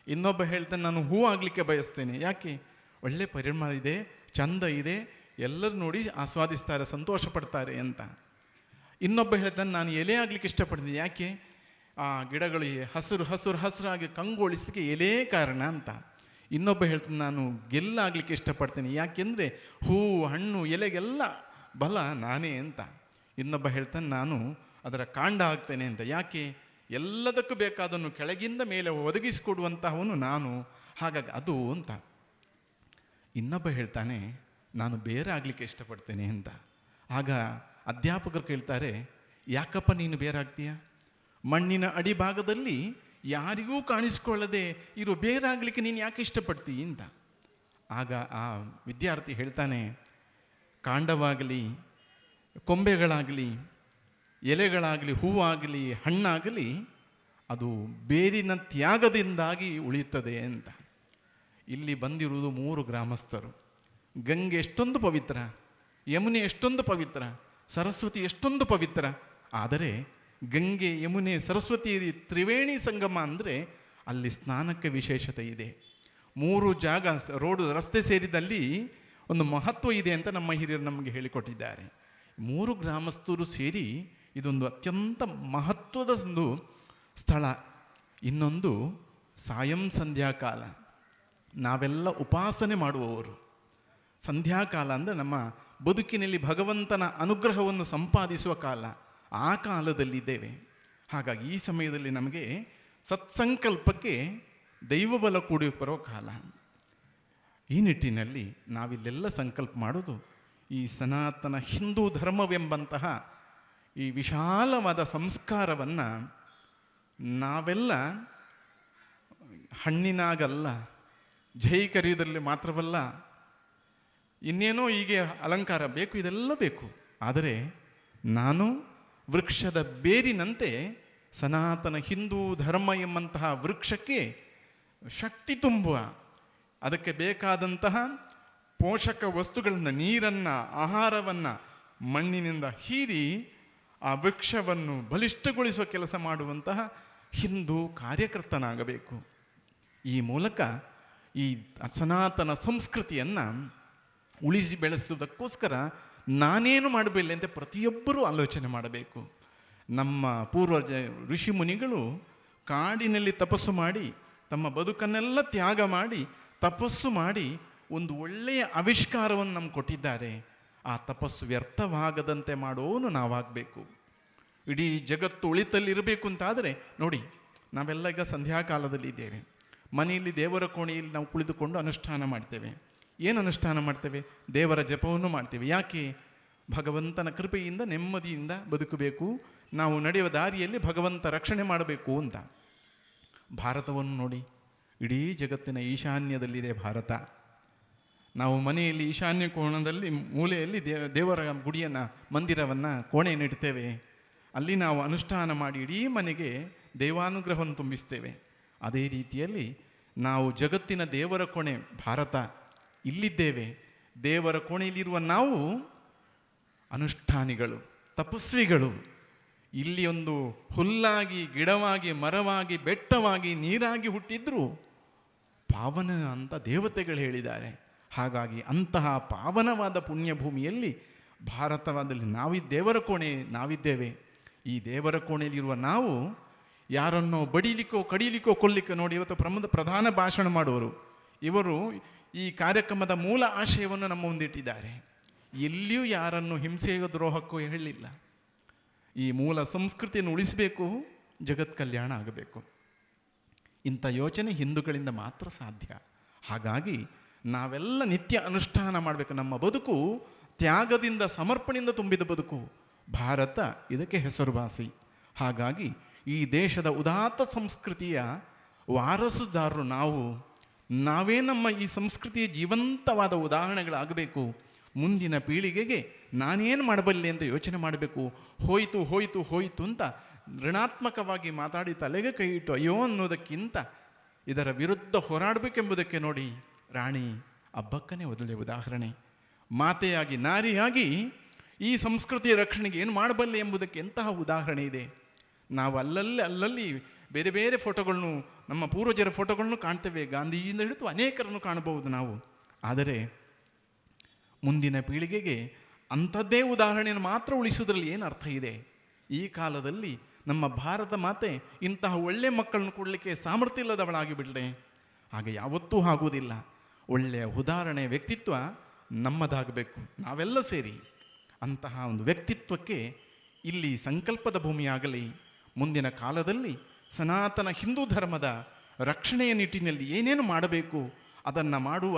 ಇನ್ನೊಬ್ಬ ಹೇಳ್ತಾನೆ, ನಾನು ಹೂ ಆಗಲಿಕ್ಕೆ ಬಯಸ್ತೇನೆ. ಯಾಕೆ? ಒಳ್ಳೆ ಪರಿಮಳ ಇದೆ, ಚಂದ ಇದೆ, ಎಲ್ಲರೂ ನೋಡಿ ಆಸ್ವಾದಿಸ್ತಾರೆ, ಸಂತೋಷ ಪಡ್ತಾರೆ ಅಂತ. ಇನ್ನೊಬ್ಬ ಹೇಳ್ತಾನೆ, ನಾನು ಎಲೆ ಆಗಲಿಕ್ಕೆ ಇಷ್ಟಪಡ್ತೀನಿ. ಯಾಕೆ? ಆ ಗಿಡಗಳು ಹಸಿರಾಗಿ ಕಂಗೊಳಿಸಲಿಕ್ಕೆ ಎಲೆ ಕಾರಣ ಅಂತ. ಇನ್ನೊಬ್ಬ ಹೇಳ್ತಾನೆ, ನಾನು ಗೆಲ್ಲಾಗಲಿಕ್ಕೆ ಇಷ್ಟಪಡ್ತೇನೆ. ಯಾಕೆಂದರೆ ಹೂ ಹಣ್ಣು ಎಲೆಗೆಲ್ಲ ಬಲ ನಾನೇ ಅಂತ. ಇನ್ನೊಬ್ಬ ಹೇಳ್ತಾನೆ, ನಾನು ಅದರ ಕಾಂಡ ಆಗ್ತೇನೆ ಅಂತ. ಯಾಕೆ? ಎಲ್ಲದಕ್ಕೂ ಬೇಕಾದನ್ನು ಕೆಳಗಿಂದ ಮೇಲೆ ಒದಗಿಸಿಕೊಡುವಂತಹವನು ನಾನು, ಹಾಗಾಗಿ ಅದು ಅಂತ. ಇನ್ನೊಬ್ಬ ಹೇಳ್ತಾನೆ, ನಾನು ಬೇರೆ ಆಗಲಿಕ್ಕೆ ಇಷ್ಟಪಡ್ತೇನೆ ಅಂತ. ಆಗ ಅಧ್ಯಾಪಕರು ಕೇಳ್ತಾರೆ, ಯಾಕಪ್ಪ ನೀನು ಬೇರಾಗ್ತೀಯ? ಮಣ್ಣಿನ ಅಡಿಭಾಗದಲ್ಲಿ ಯಾರಿಗೂ ಕಾಣಿಸ್ಕೊಳ್ಳದೆ ಇರೋ ಬೇರಾಗಲಿಕ್ಕೆ ನೀನು ಯಾಕೆ ಇಷ್ಟಪಡ್ತೀಯ ಅಂತ. ಆಗ ಆ ವಿದ್ಯಾರ್ಥಿ ಹೇಳ್ತಾನೆ, ಕಾಂಡವಾಗಲಿ ಕೊಂಬೆಗಳಾಗಲಿ ಎಲೆಗಳಾಗಲಿ ಹೂವಾಗಲಿ ಹಣ್ಣಾಗಲಿ ಅದು ಬೇರಿನ ತ್ಯಾಗದಿಂದಾಗಿ ಉಳಿಯುತ್ತದೆ ಅಂತ. ಇಲ್ಲಿ ಬಂದಿರುವುದು 3 ಗ್ರಾಮಸ್ಥರು. ಗಂಗೆ ಎಷ್ಟೊಂದು ಪವಿತ್ರ, ಯಮುನೆ ಎಷ್ಟೊಂದು ಪವಿತ್ರ, ಸರಸ್ವತಿ ಎಷ್ಟೊಂದು ಪವಿತ್ರ. ಆದರೆ ಗಂಗೆ ಯಮುನೆ ಸರಸ್ವತಿ ತ್ರಿವೇಣಿ ಸಂಗಮ ಅಂದರೆ ಅಲ್ಲಿ ಸ್ನಾನಕ್ಕೆ ವಿಶೇಷತೆ ಇದೆ. 3 ಜಾಗ ರಸ್ತೆ ಸೇರಿದಲ್ಲಿ ಒಂದು ಮಹತ್ವ ಇದೆ ಅಂತ ನಮ್ಮ ಹಿರಿಯರು ನಮಗೆ ಹೇಳಿಕೊಟ್ಟಿದ್ದಾರೆ. 3 ಗ್ರಾಮಸ್ಥರು ಸೇರಿ ಇದೊಂದು ಅತ್ಯಂತ ಮಹತ್ವದ ಒಂದು ಸ್ಥಳ. ಇನ್ನೊಂದು ಸಾಯಂ ಸಂಧ್ಯಾಕಾಲ, ನಾವೆಲ್ಲ ಉಪಾಸನೆ ಮಾಡುವವರು. ಸಂಧ್ಯಾಕಾಲ ಅಂದರೆ ನಮ್ಮ ಬದುಕಿನಲ್ಲಿ ಭಗವಂತನ ಅನುಗ್ರಹವನ್ನು ಸಂಪಾದಿಸುವ ಕಾಲ. ಆ ಕಾಲದಲ್ಲಿದ್ದೇವೆ. ಹಾಗಾಗಿ ಈ ಸಮಯದಲ್ಲಿ ನಮಗೆ ಸತ್ಸಂಕಲ್ಪಕ್ಕೆ ದೈವಬಲ ಕೂಡಿ ಬರೋ ಕಾಲ. ಈ ನಿಟ್ಟಿನಲ್ಲಿ ನಾವಿಲ್ಲೆಲ್ಲ ಸಂಕಲ್ಪ ಮಾಡೋದು ಈ ಸನಾತನ ಹಿಂದೂ ಧರ್ಮವೆಂಬಂತಹ ಈ ವಿಶಾಲವಾದ ಸಂಸ್ಕಾರವನ್ನು ನಾವೆಲ್ಲ ಹಣ್ಣಿನಾಗಲ್ಲ, ಜೈ ಕರೆಯುವುದರಲ್ಲಿ ಮಾತ್ರವಲ್ಲ, ಇನ್ನೇನೋ ಹೀಗೆ ಅಲಂಕಾರ ಬೇಕು, ಇದೆಲ್ಲ ಬೇಕು. ಆದರೆ ನಾನು ವೃಕ್ಷದ ಬೇರಿನಂತೆ ಸನಾತನ ಹಿಂದೂ ಧರ್ಮ ಎಂಬಂತಹ ವೃಕ್ಷಕ್ಕೆ ಶಕ್ತಿ ತುಂಬುವ, ಅದಕ್ಕೆ ಬೇಕಾದಂತಹ ಪೋಷಕ ವಸ್ತುಗಳನ್ನು, ನೀರನ್ನು, ಆಹಾರವನ್ನು ಮಣ್ಣಿನಿಂದ ಹೀರಿ ಆ ವೃಕ್ಷವನ್ನು ಬಲಿಷ್ಠಗೊಳಿಸುವ ಕೆಲಸ ಮಾಡುವಂತಹ ಹಿಂದೂ ಕಾರ್ಯಕರ್ತನಾಗಬೇಕು. ಈ ಮೂಲಕ ಈ ಸನಾತನ ಸಂಸ್ಕೃತಿಯನ್ನು ಉಳಿಸಿ ಬೆಳೆಸುವುದಕ್ಕೋಸ್ಕರ ನಾನೇನು ಮಾಡಬೇಡಿ ಅಂತ ಪ್ರತಿಯೊಬ್ಬರೂ ಆಲೋಚನೆ ಮಾಡಬೇಕು. ನಮ್ಮ ಪೂರ್ವಜ ಋಷಿ ಮುನಿಗಳು ಕಾಡಿನಲ್ಲಿ ತಪಸ್ಸು ಮಾಡಿ ತಮ್ಮ ಬದುಕನ್ನೆಲ್ಲ ತ್ಯಾಗ ಮಾಡಿ ತಪಸ್ಸು ಮಾಡಿ ಒಂದು ಒಳ್ಳೆಯ ಆವಿಷ್ಕಾರವನ್ನು ನಮ್ಗೆ ಕೊಟ್ಟಿದ್ದಾರೆ. ಆ ತಪಸ್ಸು ವ್ಯರ್ಥವಾಗದಂತೆ ಮಾಡೋನು ನಾವಾಗಬೇಕು. ಇಡೀ ಜಗತ್ತು ಉಳಿತಲ್ಲಿರಬೇಕು ಅಂತಾದರೆ ನೋಡಿ, ನಾವೆಲ್ಲ ಈಗ ಸಂಧ್ಯಾಕಾಲದಲ್ಲಿ ಇದ್ದೇವೆ. ಮನೆಯಲ್ಲಿ ದೇವರ ಕೋಣೆಯಲ್ಲಿ ನಾವು ಕುಳಿತುಕೊಂಡು ಅನುಷ್ಠಾನ ಮಾಡ್ತೇವೆ. ಏನು ಅನುಷ್ಠಾನ ಮಾಡ್ತೇವೆ? ದೇವರ ಜಪವನ್ನು ಮಾಡ್ತೇವೆ. ಯಾಕೆ? ಭಗವಂತನ ಕೃಪೆಯಿಂದ ನೆಮ್ಮದಿಯಿಂದ ಬದುಕಬೇಕು, ನಾವು ನಡೆಯುವ ದಾರಿಯಲ್ಲಿ ಭಗವಂತ ರಕ್ಷಣೆ ಮಾಡಬೇಕು ಅಂತ. ಭಾರತವನ್ನು ನೋಡಿ, ಇಡೀ ಜಗತ್ತಿನ ಈಶಾನ್ಯದಲ್ಲಿದೆ ಭಾರತ. ನಾವು ಮನೆಯಲ್ಲಿ ಈಶಾನ್ಯ ಕೋಣದಲ್ಲಿ ಮೂಲೆಯಲ್ಲಿ ದೇವರ ಗುಡಿಯನ್ನು, ಮಂದಿರವನ್ನು, ಕೋಣೆಯನ್ನು ಇಡ್ತೇವೆ. ಅಲ್ಲಿ ನಾವು ಅನುಷ್ಠಾನ ಮಾಡಿ ಇಡೀ ಮನೆಗೆ ದೇವಾನುಗ್ರಹವನ್ನು ತುಂಬಿಸ್ತೇವೆ. ಅದೇ ರೀತಿಯಲ್ಲಿ ನಾವು ಜಗತ್ತಿನ ದೇವರ ಕೋಣೆ ಭಾರತ ಇಲ್ಲಿದ್ದೇವೆ. ದೇವರ ಕೋಣೆಯಲ್ಲಿರುವ ನಾವು ಅನುಷ್ಠಾನಿಗಳು, ತಪಸ್ವಿಗಳು. ಇಲ್ಲಿ ಒಂದು ಹುಲ್ಲಾಗಿ, ಗಿಡವಾಗಿ, ಮರವಾಗಿ, ಬೆಟ್ಟವಾಗಿ, ನೀರಾಗಿ ಹುಟ್ಟಿದ್ರೂ ಪಾವನ ಅಂತ ದೇವತೆಗಳು ಹೇಳಿದ್ದಾರೆ. ಹಾಗಾಗಿ ಅಂತಹ ಪಾವನವಾದ ಪುಣ್ಯಭೂಮಿಯಲ್ಲಿ ಭಾರತವಾದಲ್ಲಿ ದೇವರ ಕೋಣೆ ನಾವಿದ್ದೇವೆ. ಈ ದೇವರ ಕೋಣೆಯಲ್ಲಿರುವ ನಾವು ಯಾರನ್ನೋ ಬಡಿಲಿಕ್ಕೋ, ಕಡಿಲಿಕ್ಕೋ, ಕೊಲ್ಲಿಕ್ಕೋ ನೋಡಿ, ಇವತ್ತು ಪ್ರಧಾನ ಭಾಷಣ ಮಾಡುವರು ಇವರು ಈ ಕಾರ್ಯಕ್ರಮದ ಮೂಲ ಆಶಯವನ್ನು ನಮ್ಮ ಮುಂದಿಟ್ಟಿದ್ದಾರೆ. ಎಲ್ಲಿಯೂ ಯಾರನ್ನು ಹಿಂಸೆಯೋ ದ್ರೋಹಕ್ಕೂ ಹೇಳಿಲ್ಲ. ಈ ಮೂಲ ಸಂಸ್ಕೃತಿಯನ್ನು ಉಳಿಸಬೇಕು, ಜಗತ್ ಕಲ್ಯಾಣ ಆಗಬೇಕು. ಇಂಥ ಯೋಚನೆ ಹಿಂದೂಗಳಿಂದ ಮಾತ್ರ ಸಾಧ್ಯ. ಹಾಗಾಗಿ ನಾವೆಲ್ಲ ನಿತ್ಯ ಅನುಷ್ಠಾನ ಮಾಡಬೇಕು. ನಮ್ಮ ಬದುಕು ತ್ಯಾಗದಿಂದ, ಸಮರ್ಪಣೆಯಿಂದ ತುಂಬಿದ ಬದುಕು. ಭಾರತ ಇದಕ್ಕೆ ಹೆಸರುವಾಸಿ. ಹಾಗಾಗಿ ಈ ದೇಶದ ಉದಾತ್ತ ಸಂಸ್ಕೃತಿಯ ವಾರಸುದಾರರು ನಾವೇ ನಮ್ಮ ಈ ಸಂಸ್ಕೃತಿಯ ಜೀವಂತವಾದ ಉದಾಹರಣೆಗಳಾಗಬೇಕು. ಮುಂದಿನ ಪೀಳಿಗೆಗೆ ನಾನೇನು ಮಾಡಬಲ್ಲೆ ಅಂತ ಯೋಚನೆ ಮಾಡಬೇಕು. ಹೋಯಿತು ಹೋಯಿತು ಹೋಯಿತು ಅಂತ ಋಣಾತ್ಮಕವಾಗಿ ಮಾತಾಡಿ ತಲೆಗೆ ಕೈ ಇಟ್ಟು ಅಯ್ಯೋ ಅನ್ನೋದಕ್ಕಿಂತ ಇದರ ವಿರುದ್ಧ ಹೋರಾಡಬೇಕೆಂಬುದಕ್ಕೆ ನೋಡಿ, ರಾಣಿ ಅಬ್ಬಕ್ಕನೇ ಒಳ್ಳೆಯ ಉದಾಹರಣೆ. ಮಾತೆಯಾಗಿ, ನಾರಿಯಾಗಿ ಈ ಸಂಸ್ಕೃತಿಯ ರಕ್ಷಣೆಗೆ ಏನು ಮಾಡಬಲ್ಲೆ ಎಂಬುದಕ್ಕೆ ಎಂತಹ ಉದಾಹರಣೆ ಇದೆ. ನಾವು ಅಲ್ಲಲ್ಲಿ ಬೇರೆ ಬೇರೆ ಫೋಟೋಗಳನ್ನು, ನಮ್ಮ ಪೂರ್ವಜರ ಫೋಟೋಗಳನ್ನು ಕಾಣ್ತೇವೆ. ಗಾಂಧೀಜಿಯಿಂದ ಹಿಡಿದು ಅನೇಕರನ್ನು ಕಾಣಬಹುದು ನಾವು. ಆದರೆ ಮುಂದಿನ ಪೀಳಿಗೆಗೆ ಅಂಥದ್ದೇ ಉದಾಹರಣೆಯನ್ನು ಮಾತ್ರ ಉಳಿಸುವುದರಲ್ಲಿ ಏನು ಅರ್ಥ ಇದೆ? ಈ ಕಾಲದಲ್ಲಿ ನಮ್ಮ ಭಾರತ ಮಾತೆ ಇಂತಹ ಒಳ್ಳೆಯ ಮಕ್ಕಳನ್ನು ಕೊಡಲಿಕ್ಕೆ ಸಾಮರ್ಥ್ಯ ಇಲ್ಲದವಳಾಗಿ ಬಿಡಲೆ. ಹಾಗೆ ಯಾವತ್ತೂ ಆಗುವುದಿಲ್ಲ. ಒಳ್ಳೆಯ ಉದಾಹರಣೆ, ವ್ಯಕ್ತಿತ್ವ ನಮ್ಮದಾಗಬೇಕು. ನಾವೆಲ್ಲ ಸೇರಿ ಅಂತಹ ಒಂದು ವ್ಯಕ್ತಿತ್ವಕ್ಕೆ ಇಲ್ಲಿ ಸಂಕಲ್ಪದ ಭೂಮಿಯಾಗಲಿ. ಮುಂದಿನ ಕಾಲದಲ್ಲಿ ಸನಾತನ ಹಿಂದೂ ಧರ್ಮದ ರಕ್ಷಣೆಯ ನಿಟ್ಟಿನಲ್ಲಿ ಏನೇನು ಮಾಡಬೇಕು ಅದನ್ನು ಮಾಡುವ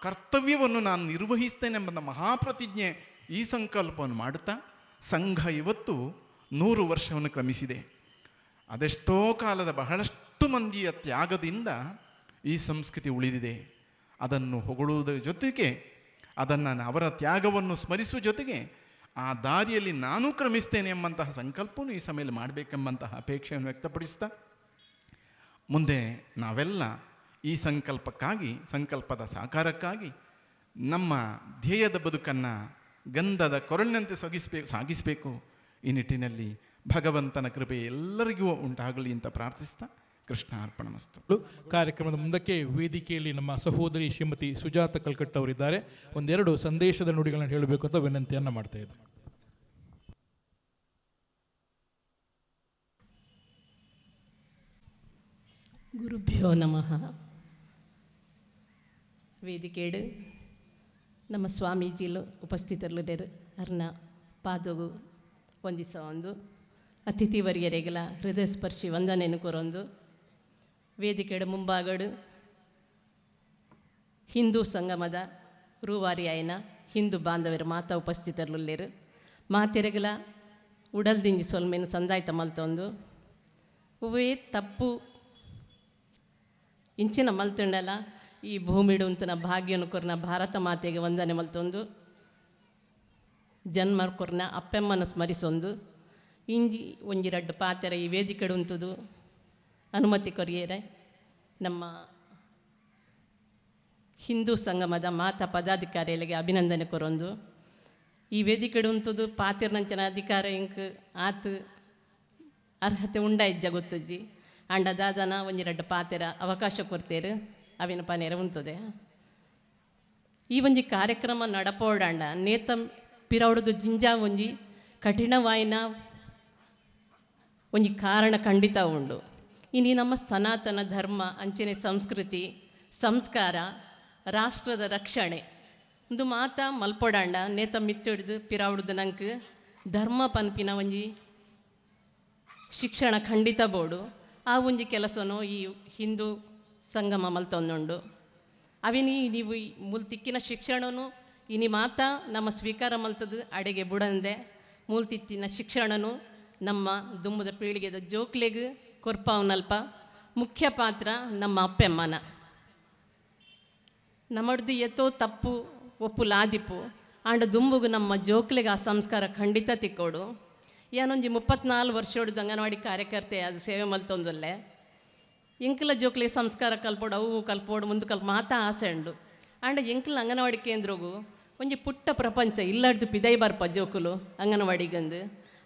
ಕರ್ತವ್ಯವನ್ನು ನಾನು ನಿರ್ವಹಿಸ್ತೇನೆಂಬ ಮಹಾಪ್ರತಿಜ್ಞೆ, ಈ ಸಂಕಲ್ಪವನ್ನು ಮಾಡುತ್ತಾ ಸಂಘ ಇವತ್ತು 100 ವರ್ಷವನ್ನು ಕ್ರಮಿಸಿದೆ. ಅದೆಷ್ಟೋ ಕಾಲದ ಬಹಳಷ್ಟು ಮಂದಿಯ ತ್ಯಾಗದಿಂದ ಈ ಸಂಸ್ಕೃತಿ ಉಳಿದಿದೆ. ಅದನ್ನು ಹೊಗಳುವುದರ ಜೊತೆಗೆ, ಅವರ ತ್ಯಾಗವನ್ನು ಸ್ಮರಿಸುವ ಜೊತೆಗೆ ಆ ದಾರಿಯಲ್ಲಿ ನಾನು ಕ್ರಮಿಸ್ತೇನೆ ಎಂಬಂತಹ ಸಂಕಲ್ಪವನ್ನು ಈ ಸಮಯದಲ್ಲಿ ಮಾಡಬೇಕೆಂಬಂತಹ ಅಪೇಕ್ಷೆಯನ್ನು ವ್ಯಕ್ತಪಡಿಸ್ತಾ, ಮುಂದೆ ನಾವೆಲ್ಲ ಈ ಸಂಕಲ್ಪದ ಸಾಕಾರಕ್ಕಾಗಿ ನಮ್ಮ ಧ್ಯೇಯದ ಬದುಕನ್ನು ಗಂಧದ ಕೊರಳಿನಂತೆ ಸಾಗಿಸಬೇಕು. ಈ ನಿಟ್ಟಿನಲ್ಲಿ ಭಗವಂತನ ಕೃಪೆ ಎಲ್ಲರಿಗೂ ಉಂಟಾಗಲಿ ಅಂತ ಪ್ರಾರ್ಥಿಸ್ತಾ ಕೃಷ್ಣ ಅರ್ಪಣಮಸ್ತು. ಕಾರ್ಯಕ್ರಮದ ಮುಂದಕ್ಕೆ ವೇದಿಕೆಯಲ್ಲಿ ನಮ್ಮ ಸಹೋದರಿ ಶ್ರೀಮತಿ ಸುಜಾತ ಕಲ್ಕಟ್ಟ ಅವರಿದ್ದಾರೆ. ಒಂದೆರಡು ಸಂದೇಶದ ನುಡಿಗಳನ್ನು ಹೇಳಬೇಕು ಅಂತ ವಿನಂತಿಯನ್ನು ಮಾಡ್ತಾ ಇದ್ದಾರೆ. ಗುರುಭ್ಯೋ ನಮಃ. ವೇದಿಕೆಡು ನಮ್ಮ ಸ್ವಾಮೀಜಿಲು ಉಪಸ್ಥಿತರಿಲ್ಲರು ಅರ್ನ ಪಾದೋಗು ವಂದಿಸ ಒಂದು ಅತಿಥಿ ವರ್ಗರೆಗಳ ಹೃದಯ ಸ್ಪರ್ಶಿ ವಂದನೆಯನ್ನು ಕೊರೊಂದು ವೇದಿಕೆಯ ಮುಂಭಾಗಡು ಹಿಂದೂ ಸಂಗಮದ ರೂವಾರಿ ಆಯ್ನ ಹಿಂದೂ ಬಾಂಧವರು ಮಾತಾ ಉಪಸ್ಥಿತರುಲ್ಲೇರು ಮಾತೆರೆಗಲ ಉಡಲ್ದಿಂಜಿ ಸೊಲ್ಮೇನು ಸಂದಾಯ್ತ ಮಲ್ತೊಂದು ಉವೇ ತಪ್ಪು ಇಂಚಿನ ಮಲ್ತುಂಡಲ ಈ ಭೂಮಿಡು ಉಂತನ ಭಾಗ್ಯನು ಕೊರ್ನ ಭಾರತ ಮಾತೆಗೆ ವಂದನೆ ಮಲ್ತೊಂದು ಜನ್ಮ ಕೊರ್ನ ಅಪ್ಪೆಮ್ಮನ ಸ್ಮರಿಸೊಂದು ಇಂಜಿ ಒಂಜಿ ರಡ್ಡು ಪಾತೆರ ಈ ವೇದಿಕೆ ಉಂತದು ಅನುಮತಿ ಕೊರಿಯರೆ ನಮ್ಮ ಹಿಂದೂ ಸಂಗಮದ ಮಾತಾ ಪದಾಧಿಕಾರಿಗಳಿಗೆ ಅಭಿನಂದನೆ ಕೊರೊಂದು ಈ ವೇದಿಕೆ ಉಂತದು ಪಾತಿರ್ನಂಚನ ಅಧಿಕಾರ ಇಂಕ್ ಆತು ಅರ್ಹತೆ ಉಂಡಾಯ್ಜ ಗೊತ್ತಜ್ಜಿ ಅಂಡ ದಾದನ ಒಂಜಿ ರಡ್ಡು ಪಾತೆರ ಅವಕಾಶ ಕೊಡ್ತೇರು ಅವಿನ ಪನೇರ ಉಂತದೆ ಈ ಒಂಜಿ ಕಾರ್ಯಕ್ರಮ ನಡಪೋಡಾಂಡ ನೇತ ಪಿರವಡದು ಜಿಂಜಾ ಒಂಜಿ ಕಠಿಣವಾಯಿನ ಒಂಜಿ ಕಾರಣ ಖಂಡಿತ ಉಂಡು ಇನಿ ನಮ್ಮ ಸನಾತನ ಧರ್ಮ ಅಂಚನೆ ಸಂಸ್ಕೃತಿ ಸಂಸ್ಕಾರ ರಾಷ್ಟ್ರದ ರಕ್ಷಣೆ ಒಂದು ಮಾತ ಮಲ್ಪೊಡಾಂಡ ನೇತ ಮಿತ್ತಿಡ್ದು ಪಿರಾವಡ್ದು ನಂಗೆ ಧರ್ಮ ಪನ್ಪಿನ ಒಂಜಿ ಶಿಕ್ಷಣ ಖಂಡಿತ ಬೋಡು ಆ ಒಂಜಿ ಕೆಲಸನೂ ಈ ಹಿಂದೂ ಸಂಗಮ ಮಲ್ತೊಂದುಂಡು ಅವಿನಿ ನೀವು ಮೂಲ್ತಿಕ್ಕಿನ ಶಿಕ್ಷಣನು ಇನಿ ಮಾತ ನಮ್ಮ ಸ್ವೀಕಾರ ಮಲ್ತದು ಅಡೆಗೆ ಬುಡಂದೆ ಮೂಲ್ತಿತ್ತಿನ ಶಿಕ್ಷಣನು ನಮ್ಮ ದುಂಬದ ಪೀಳಿಗೆದ ಜೋಕ್ಲೆಗ್ ಕೊರ್ಪಾವನಲ್ಪ ಮುಖ್ಯ ಪಾತ್ರ ನಮ್ಮ ಅಪ್ಪೆಮ್ಮನ ನಮ್ಮಡ್ದು ಎತ್ತೋ ತಪ್ಪು ಒಪ್ಪು ಲಾದಿಪು ಆಂಡ ದುಂಬುಗು ನಮ್ಮ ಜೋಕ್ಲೆಗೆ ಆ ಸಂಸ್ಕಾರ ಖಂಡಿತ ತಿಕ್ಕೋಡು ಏನೊಂಜಿ 34 ವರ್ಷೋಡ್ದು ಅಂಗನವಾಡಿ ಕಾರ್ಯಕರ್ತೆ ಅದು ಸೇವೆ ಮಲ್ತೊಂದಲ್ಲೇ ಎಂಕಲ ಜೋಕ್ಲೆ ಸಂಸ್ಕಾರ ಕಲ್ಪೋಡು ಅವು ಕಲ್ಪೋಡು ಮುಂದೆ ಮಾತಾ ಆಸೆ ಉಂಡು ಆಂಡ ಎಂಕಲ ಅಂಗನವಾಡಿ ಕೇಂದ್ರಗೂ ಒಂಜಿ ಪುಟ್ಟ ಪ್ರಪಂಚ ಇಲ್ಲಾಡ್ದು ಪಿದೈ ಬರ್ಪ ಜೋಕುಲು ಅಂಗನವಾಡಿಗಂದು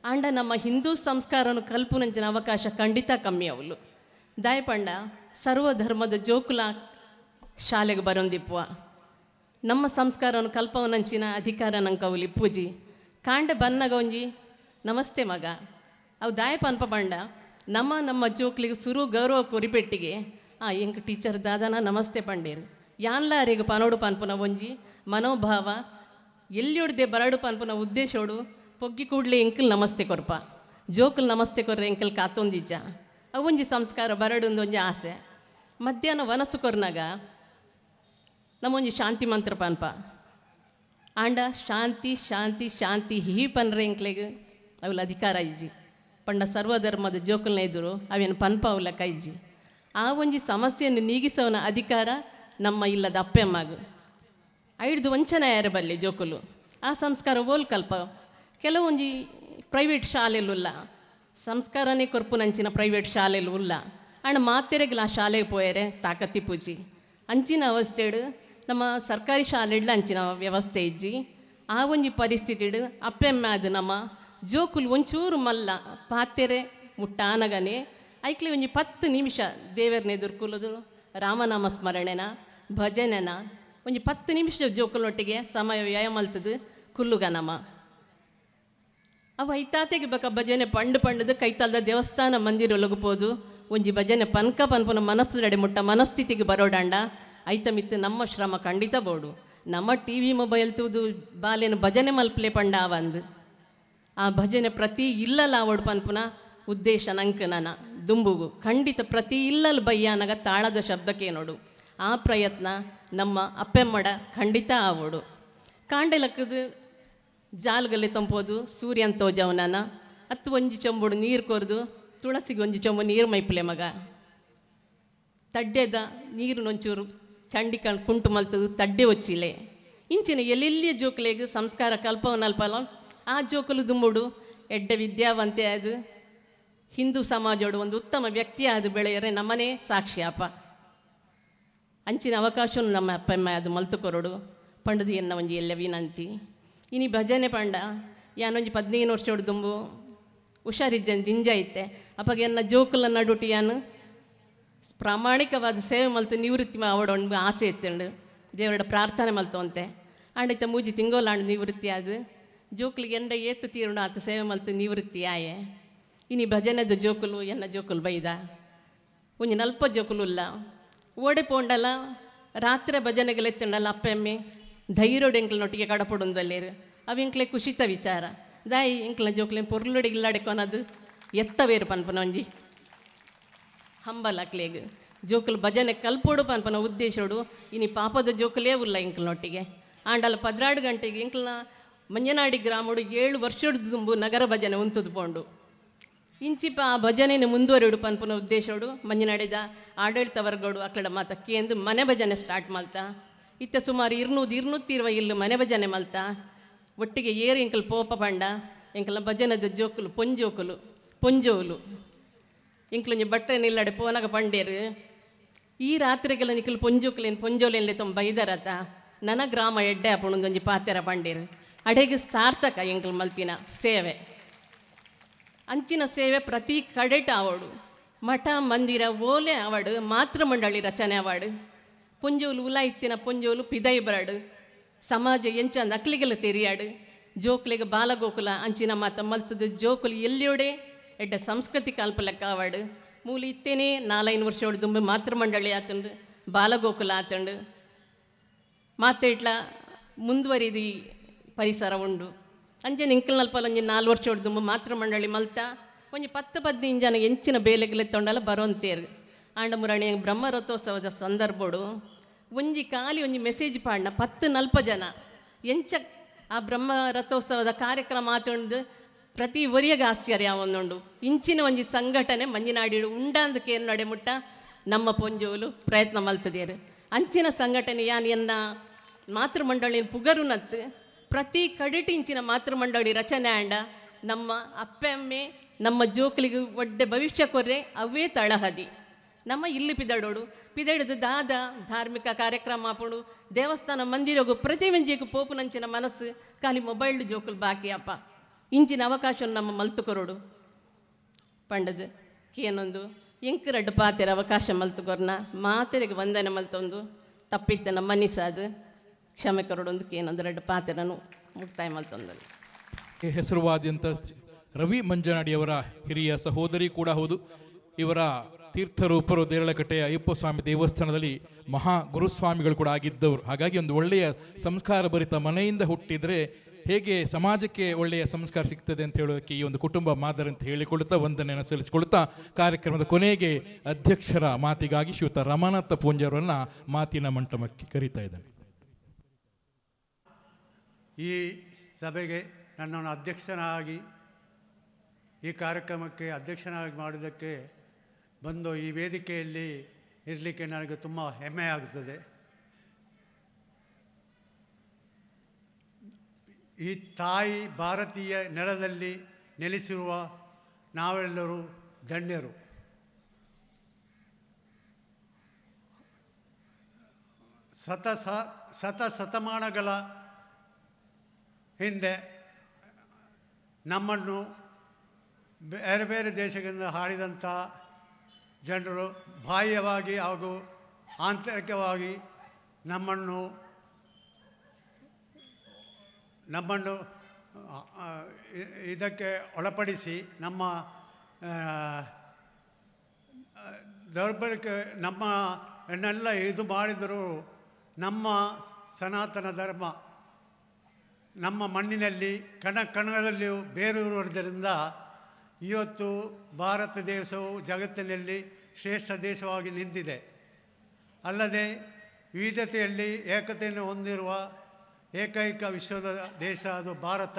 ಆಂಡ ನಮ್ಮ ಹಿಂದೂ ಸಂಸ್ಕಾರನು ಕಲ್ಪುನಂಚಿನ ಅವಕಾಶ ಖಂಡಿತ ಕಮ್ಮಿ ಅವಳು ದಾಯಪಂಡ ಸರ್ವಧರ್ಮದ ಜೋಕುಲ ಶಾಲೆಗೆ ಬರೋಂದಿಪ್ಪುವ ನಮ್ಮ ಸಂಸ್ಕಾರವನ್ನು ಕಲ್ಪವನಂಚಿನ ಅಧಿಕಾರ ನಂಗೆ ಅವಲಿ ಪೂಜಿ ಕಾಂಡೆ ಬನ್ನಗ ಒಂಜಿ ನಮಸ್ತೆ ಮಗ ಅವು ದಾಯಪ ಅನ್ಪ ಬಂಡ ನಮ್ಮ ಜೋಕ್ಲಿಗೆ ಸುರು ಗೌರವ ಕೊರಿಪೆಟ್ಟಿಗೆ ಎಂಕ ಟೀಚರ್ ದಾದಾನ ನಮಸ್ತೆ ಪಂಡೇರು ಯಾನ್ಲಾರಿಗೆ ಪನೋಡು ಪನ್ಪುನ ಒಂಜಿ ಮನೋಭಾವ ಎಲ್ಲಿಯೊಡ್ದೆ ಬರಡು ಪನ್ಪುನ ಉದ್ದೇಶೋಡು ಪೊಗ್ಗಿ ಕೂಡಲೇ ಎಂಕಲ್ ನಮಸ್ತೆ ಕೊರ್ಪ ಜೋಕಲ್ ನಮಸ್ತೆ ಕೊರ್ರೆ ಎಂಕಲ್ ಕಾತೊಂದಿಜ್ಜ ಅವೊಂಜಿ ಸಂಸ್ಕಾರ ಬರಡು ಒಂಜಿ ಆಸೆ ಮಧ್ಯಾಹ್ನ ವನಸು ಕೊರ್ನಾಗ ನಮ್ಮೊಂಜಿ ಶಾಂತಿ ಮಂತ್ರ ಪನ್ಪ ಆಂಡ ಶಾಂತಿ ಶಾಂತಿ ಶಾಂತಿ ಹೀ ಪನ್ರೆ ಎಂಕ್ಲೆಗ್ ಅವಳ ಅಧಿಕಾರ ಇಜ್ಜಿ ಪಂಡ ಸರ್ವಧರ್ಮದ ಜೋಕಲ್ನ ಎದುರು ಅವೇನು ಪನ್ಪ ಅವಲ ಕೈಜ್ಜಿ ಆ ಒಂಜಿ ಸಮಸ್ಯೆಯನ್ನು ನೀಗಿಸೋನ ಅಧಿಕಾರ ನಮ್ಮ ಇಲ್ಲದ ಅಪ್ಪೆಮ್ಮಗು ಐಡ್ದು ವಂಚನೆ ಯಾರ ಬಲ್ಲಿ ಜೋಕುಲು ಆ ಸಂಸ್ಕಾರ ಓಲ್ ಕಲ್ಪ ಕೆಲವೊಂಜಿ ಪ್ರೈವೇಟ್ ಶಾಲೆಲುಲ್ಲ ಸಂಸ್ಕಾರನೇ ಕೊರ್ಪುನಂಚಿನ ಪ್ರೈವೇಟ್ ಶಾಲೆಲು ಉಲ್ಲ ಆಂಡ ಮಾತೆರೆಗ್ಲ ಆ ಶಾಲೆಗೆ ಪೋಯರೆ ತಾಕತ್ತಿ ಪೂಜಿ ಅಂಚಿನ ಅವಸ್ಥೆಡು ನಮ್ಮ ಸರ್ಕಾರಿ ಶಾಲೆಡ್ಲ ಅಂಚಿನ ವ್ಯವಸ್ಥೆ ಇಜ್ಜಿ ಆ ಒಂಜಿ ಪರಿಸ್ಥಿತಿಡು ಅಪ್ಪೆಮ್ಮ ಅದು ನಮ್ಮ ಜೋಕುಲು ಒಂಚೂರು ಮಲ್ಲ ಪಾತೆರೆ ಮುಟ್ಟಾನಗನೆ ಐಕ್ಲೆ ಒಂಜಿ 10 ನಿಮಿಷ ದೇವರನ್ನ ಎದುರು ಕೂಲುದು ರಾಮನಾಮ ಸ್ಮರಣೆನ ಭಜನೆನ ಒಂಜಿ 10 ನಿಮಿಷ ಜೋಕುಲೊಟ್ಟಿಗೆ ಸಮಯ ವ್ಯಯ ಮಲ್ತದು ಕುಲ್ಲುಗನಮ ಅವು ಐತಾತೆಗೆ ಬೇಕ ಭಜನೆ ಪಂಡು ಕೈತಾಲ್ದ ದೇವಸ್ಥಾನ ಮಂದಿರ ಒಳಗಬೋದು ಒಂಜಿ ಭಜನೆ ಪನ್ಪುನ ಮನಸ್ಸು ನಡೆ ಮುಟ್ಟ ಮನಸ್ಥಿತಿಗೆ ಬರೋಡಾಂಡ ಐತ ಮಿತ್ತು ನಮ್ಮ ಶ್ರಮ ಖಂಡಿತ ಬೋಡು ನಮ್ಮ ಟಿ ವಿ ಮೊಬೈಲ್ ತೂದು ಬಾಲೇನು ಭಜನೆ ಮಲ್ಪಲೆ ಪಂಡ ಅವಂದು ಆ ಭಜನೆ ಪ್ರತಿ ಇಲ್ಲಲ್ಲ ಆವಡು ಪನ್ಪುನ ಉದ್ದೇಶ ನಂಗೆ ನನ್ನ ದುಂಬುಗು ಖಂಡಿತ ಪ್ರತಿ ಇಲ್ಲಲ್ಲಿ ಬಯ್ಯಾನಾಗ ತಾಳದ ಶಬ್ದಕ್ಕೆ ನೋಡು ಆ ಪ್ರಯತ್ನ ನಮ್ಮ ಅಪ್ಪೆಮ್ಮಡ ಖಂಡಿತ ಆವೋಡು ಕಾಂಡೆಲಕ್ಕದು ಜಾಲ್ಗಲ್ಲಿ ತಂಪೋದು ಸೂರ್ಯನ್ ತೋಜವನನ ಹತ್ತು ಒಂಜಿ ಚೊಂಬುಡು ನೀರು ಕೊರ್ದು ತುಳಸಿಗೆ ಒಂಜಿ ಚೊಂಬು ನೀರು ಮೈಪ್ಲೆ ಮಗ ತಡ್ಡೆದ ನೀರು ನೊಂಚೂರು ಚಂಡಿಕಂಡು ಕುಂಟು ಮಲ್ತದು ತಡ್ಡೆ ಒಚ್ಚಿಲೆ ಇಂಚಿನ ಎಲ್ಲೆಲ್ಲಿಯ ಜೋಕುಲೆಗೆ ಸಂಸ್ಕಾರ ಕಲ್ಪವನಲ್ಪಲ ಆ ಜೋಕುಲು ದುಂಬುಡು ಎಡ್ಡೆ ವಿದ್ಯಾವಂತೆ ಅದು ಹಿಂದೂ ಸಮಾಜೋಡು ಒಂದು ಉತ್ತಮ ವ್ಯಕ್ತಿ ಅದು ಬೆಳೆಯರೆ ನಮ್ಮನೇ ಸಾಕ್ಷಿಯಪ್ಪ ಅಂಚಿನ ಅವಕಾಶವನ್ನು ನಮ್ಮ ಅಪ್ಪಮ್ಮ ಅದು ಮಲ್ತು ಕೊರಡು ಪಂಡದು ಎನ್ನ ಒಂಜಿ ಎಲ್ಲ ವಿನಂತಿ ಇನಿ ಭಜನೆ ಪಂಡ ಯಾನೊಂಜಿ 15 ವರ್ಷೋಡು ದುಂಬು ಹುಷಾರಿಜ್ಜನ್ ದಿಂಜ ಐತೆ ಅಪ್ಪಗೆ ಎನ್ನ ಜೋಕುಲ ನಡುಟಿ ಯಾನು ಪ್ರಾಮಾಣಿಕವಾದ ಸೇವೆ ಮಲ್ತು ನಿವೃತ್ತಿ ಅವಡೊಂದು ಆಸೆ ಎತ್ತಂಡು ದೇವರ ಪ್ರಾರ್ಥನೆ ಮಲ್ತವಂತೆ ಆಂಡೈತ ಮೂಜಿ ತಿಂಗೋಲಾಂಡು ನಿವೃತ್ತಿ ಅದು ಜೋಕುಲಿಗೆ ಎಂಡ ಏತು ತೀರುಂಡು ಆತ ಸೇವೆ ಮಲ್ತು ನಿವೃತ್ತಿ ಆಯೆ ಇನಿ ಭಜನೆದ ಜೋಕುಲು ಎನ್ನ ಜೋಕುಲು ಬೈದ ಒಂಜಿ ನಲ್ಪ ಜೋಕುಲು ಇಲ್ಲ ಓಡೆ ಪೋಂಡಲ್ಲ ರಾತ್ರಿ ಭಜನೆಗಳೆತ್ತಂಡಲ್ಲ ಅಪ್ಪೆಮ್ಮೆ ಧೈರ್ಯೋಡು ಎಂಕ್ಲನೊಟ್ಟಿಗೆ ಕಡಪೊಡೊಂದಲ್ಲೇರು ಅವು ಎಂಕ್ಲೆ ಖುಷಿತ ವಿಚಾರ ದಾಯಿ ಎಂಕ್ಲ ಜೋಕ್ಲೆ ಪೊರ್ಲುಡೆ ಇಲ್ಲಾಡೆ ಕೊನದು ಎತ್ತವೇರು ಪನ್ಪನ ಒಂಜಿ ಹಂಬಲ್ ಅಕ್ಲೇಗ್ ಜೋಕುಲು ಭಜನೆ ಕಲ್ಪೋಡು ಪನ್ಪನ ಉದ್ದೇಶೋಡು ಇನಿ ಪಾಪದ ಜೋಕುಲೇ ಉಲ್ಲ ಇಂಕಲ್ನೊಟ್ಟಿಗೆ ಆಂಡಲ 12 ಗಂಟೆಗೆ ಇಂಕಲ್ನ ಮಂಜನಾಡಿ ಗ್ರಾಮಡು 7 ವರ್ಷದ ದುಂಬು ನಗರ ಭಜನೆ ಉಂತುದು ಪೋಂಡು ಇಂಚಿಪ ಆ ಭಜನೆಯನ್ನು ಮುಂದುವರಿಡು ಪನ್ಪನ ಉದ್ದೇಶೋಡು ಮಂಜನಾಡಿದ ಆಡಳಿತ ವರ್ಗಡು ಅಕ್ಕಡ ಮಾತಕ್ಕೆ ಎಂದು ಮನೆ ಭಜನೆ ಸ್ಟಾರ್ಟ್ ಮಾಡ್ತಾ ಇತ್ತ ಸುಮಾರು 200 ಇಲ್ಲು ಮನೆ ಭಜನೆ ಮಲ್ತಾ ಒಟ್ಟಿಗೆ ಏರು ಇಂಕಲ್ ಪೋಪ ಪಂಡ ಇಂಕಲ್ನ ಭಜನದ ಜೋಕುಲು ಪೊಂಜೋಲು ಇಂಕ್ಲೊಂಜಿ ಬಟ್ಟೆ ನಿಲ್ಲಡೆ ಪೋನಗ ಪಂಡೇರು ಈ ರಾತ್ರಿಗೆಲ್ಲ ನಿಖಲ್ ಪೊಂಜೋಲೇನ್ಲೆ ತುಂಬ ಬೈದರತ ನನ್ನ ಗ್ರಾಮ ಎಡ್ಡೆ ಅಪ್ಪಣೊಂದೊಂಜಿ ಪಾತೆರ ಪಂಡೇರು ಅಡೆಗೆ ಸಾರ್ಥಕ ಎಂಕಲ್ ಮಲ್ತಿನ ಸೇವೆ ಅಂಚಿನ ಸೇವೆ ಪ್ರತಿ ಕಡೆಟ ಆವಡು ಮಠ ಮಂದಿರ ಓಲೆ ಆವಡು ಮಾತೃ ಮಂಡಳಿ ರಚನೆ ಆವಾಡು ಪುಂಜೋಲು ಉಲ ಇತ್ತಿನ ಪುಂಜೋಲು ಪಿದೈ ಬರಡು ಸಮಾಜ ಎಂಚಂದ ಅಕ್ಲಿಗೆಲ್ಲ ತೆರಿಯಾಡು ಜೋಕ್ಲಿಗೆ ಬಾಲಗೋಕುಲ ಅಂಚಿನ ಮಾತ ಮಲ್ತದ ಜೋಕುಲು ಎಲ್ಲಿಯೋಡೆ ಎಡ್ಡ ಸಂಸ್ಕೃತಿ ಕಾಲ್ಪಲೆಕ್ಕ ಆವಾಡು ಮೂಲ ಇತ್ತೇನೆ 4-5 ವರ್ಷ ಹೊಡೆದುಂಬು ಮಾತೃ ಮಂಡಳಿ ಆತಂಡು ಬಾಲಗೋಕುಲ ಆತಂಡು ಮಾತೆ ಇಟ್ಲ ಮುಂದುವರಿದು ಪರಿಸರ ಉಂಡು ಅಂಜನೆ ಇಂಕಲ್ನಲ್ಪ ಒಂಜಿ 4 ವರ್ಷ ಹೊಡೆದುಂಬು ಮಾತೃ ಮಂಡಳಿ ಮಲ್ತ ಒಂಜಿ 10-15 ಜನ ಎಂಚಿನ ಬೇಲೆಗಳೆತ್ತೊಂಡಲ್ಲ ಬರೋಂತೇರು ಆಂಡ ಮುರಣಿ ಬ್ರಹ್ಮರಥೋತ್ಸವದ ಸಂದರ್ಭಡು ಒಂಜಿ ಖಾಲಿ ಒಂಜಿ ಮೆಸೇಜ್ ಪಾಡ್ನ 10-40 ಜನ ಎಂಚ ಆ ಬ್ರಹ್ಮ ರಥೋತ್ಸವದ ಕಾರ್ಯಕ್ರಮ ಆತೊಂಡು ಪ್ರತಿ ಒರಿಯಾಗ ಆಶ್ಚರ್ಯ ಒಂದುಂಡು ಇಂಚಿನ ಒಂಜಿ ಸಂಘಟನೆ ಮಂಜಿನಾಡಿಡು ಉಂಡಾಂದಕ್ಕೆ ಏನು ನಡೆಮುಟ್ಟ ನಮ್ಮ ಪೊಂಜೋಲು ಪ್ರಯತ್ನ ಮಲ್ತದೇರು ಅಂಚಿನ ಸಂಘಟನೆ ಎನ್ನ ಮಾತೃ ಮಂಡಳಿನ ಪುಗರುನತ್ತು ಪ್ರತಿ ಕಡೆಟಿ ಇಂಚಿನ ಮಾತೃ ಮಂಡಳಿ ರಚನೆ ಆಂಡ ನಮ್ಮ ಅಪ್ಪೆಮ್ಮೆ ನಮ್ಮ ಜೋಕುಲಿಗೆ ಒಡ್ಡೆ ಭವಿಷ್ಯ ಕೊರ್ರೆ ಅವೇ ತಳಹದಿ ನಮ್ಮ ಇಲ್ಲಿ ಪಿದಡದು ದಾದ ಧಾರ್ಮಿಕ ಕಾರ್ಯಕ್ರಮ ಆಪುಡು ದೇವಸ್ಥಾನ ಮಂದಿರಗು ಪ್ರತಿ ವೆಂಜಿಗೂ ಪೋಪುನಂಚಿನ ಮನಸ್ಸು ಖಾಲಿ ಮೊಬೈಲ್ ಜೋಕುಲು ಬಾಕಿ ಅಪ್ಪ ಇಂಚಿನ ಅವಕಾಶವನ್ನು ನಮ್ಮ ಮಲ್ತುಕೊರೋಡು ಪಂಡದು ಕೇನೊಂದು ಎಂಕರಡ್ಡು ಪಾತೆರ ಅವಕಾಶ ಮಲ್ತುಕೊರ್ನ ಮಾತೆರೆಗೆ ವಂದನೆ ಮಲ್ತೊಂದು ತಪ್ಪಿತ್ತ ನಮ್ಮ ಮನಿಸಾದು ಕ್ಷಮೆ ಕೊರೋಡೊಂದು ಕೇನೊಂದು 2 ಪಾತೆರನು ಮುಕ್ತಾಯ ಮಲ್ತೊಂದು ಹೆಸರುವಾದ್ಯಂತ ರವಿ ಮಂಜನಾಡಿಯವರ ಹಿರಿಯ ಸಹೋದರಿ ಕೂಡ ಹೌದು. ಇವರ ತೀರ್ಥರೂಪರು ದೇರಳಕಟ್ಟೆಯ ಅಯ್ಯಪ್ಪ ಸ್ವಾಮಿ ದೇವಸ್ಥಾನದಲ್ಲಿ ಮಹಾ ಗುರುಸ್ವಾಮಿಗಳು ಕೂಡ ಆಗಿದ್ದವರು. ಹಾಗಾಗಿ ಒಂದು ಒಳ್ಳೆಯ ಸಂಸ್ಕಾರ ಭರಿತ ಮನೆಯಿಂದ ಹುಟ್ಟಿದರೆ ಹೇಗೆ ಸಮಾಜಕ್ಕೆ ಒಳ್ಳೆಯ ಸಂಸ್ಕಾರ ಸಿಗ್ತದೆ ಅಂತ ಹೇಳೋದಕ್ಕೆ ಈ ಒಂದು ಕುಟುಂಬ ಮಾದರಿ ಅಂತ ಹೇಳಿಕೊಳ್ತಾ ವಂದನೆಯನ್ನು ಸಲ್ಲಿಸಿಕೊಳ್ತಾ ಕಾರ್ಯಕ್ರಮದ ಕೊನೆಗೆ ಅಧ್ಯಕ್ಷರ ಮಾತಿಗಾಗಿ ಶ್ರೀಯುತ ರಮಾನಾಥ ಪೂಂಜರವರನ್ನ ಮಾತಿನ ಮಂಟಪಕ್ಕೆ ಕರೀತಾ ಇದ್ದಾನೆ. ಈ ಸಭೆಗೆ ನನ್ನನ್ನು ಅಧ್ಯಕ್ಷನಾಗಿ ಈ ಕಾರ್ಯಕ್ರಮಕ್ಕೆ ಅಧ್ಯಕ್ಷನಾಗಿ ಮಾಡೋದಕ್ಕೆ ಬಂದು ಈ ವೇದಿಕೆಯಲ್ಲಿ ಇರಲಿಕ್ಕೆ ನನಗೆ ತುಂಬ ಹೆಮ್ಮೆ ಆಗುತ್ತದೆ. ಈ ತಾಯಿ ಭಾರತೀಯ ನೆಲದಲ್ಲಿ ನೆಲೆಸಿರುವ ನಾವೆಲ್ಲರೂ ಧನ್ಯರು. ಶತಮಾನಗಳ ಹಿಂದೆ ನಮ್ಮನ್ನು ಬೇರೆ ಬೇರೆ ದೇಶಗಳಿಂದ ಆಳಿದಂಥ ಜನರು ಬಾಹ್ಯವಾಗಿ ಹಾಗೂ ಆಂತರಿಕವಾಗಿ ನಮ್ಮನ್ನು ಇದಕ್ಕೆ ಒಳಪಡಿಸಿ ನಮ್ಮ ದೌರ್ಬಲ್ಯಕ್ಕೆ ನಮ್ಮನ್ನೆಲ್ಲ ಇದು ಮಾಡಿದರೂ ನಮ್ಮ ಸನಾತನ ಧರ್ಮ ನಮ್ಮ ಮಣ್ಣಿನಲ್ಲಿ ಕಣದಲ್ಲಿಯೂ ಬೇರೂರುವುದರಿಂದ ಇವತ್ತು ಭಾರತ ದೇಶವು ಜಗತ್ತಿನಲ್ಲಿ ಶ್ರೇಷ್ಠ ದೇಶವಾಗಿ ನಿಂತಿದೆ. ಅಲ್ಲದೆ ವಿವಿಧತೆಯಲ್ಲಿ ಏಕತೆಯನ್ನು ಹೊಂದಿರುವ ಏಕೈಕ ವಿಶ್ವದ ದೇಶ ಅದು ಭಾರತ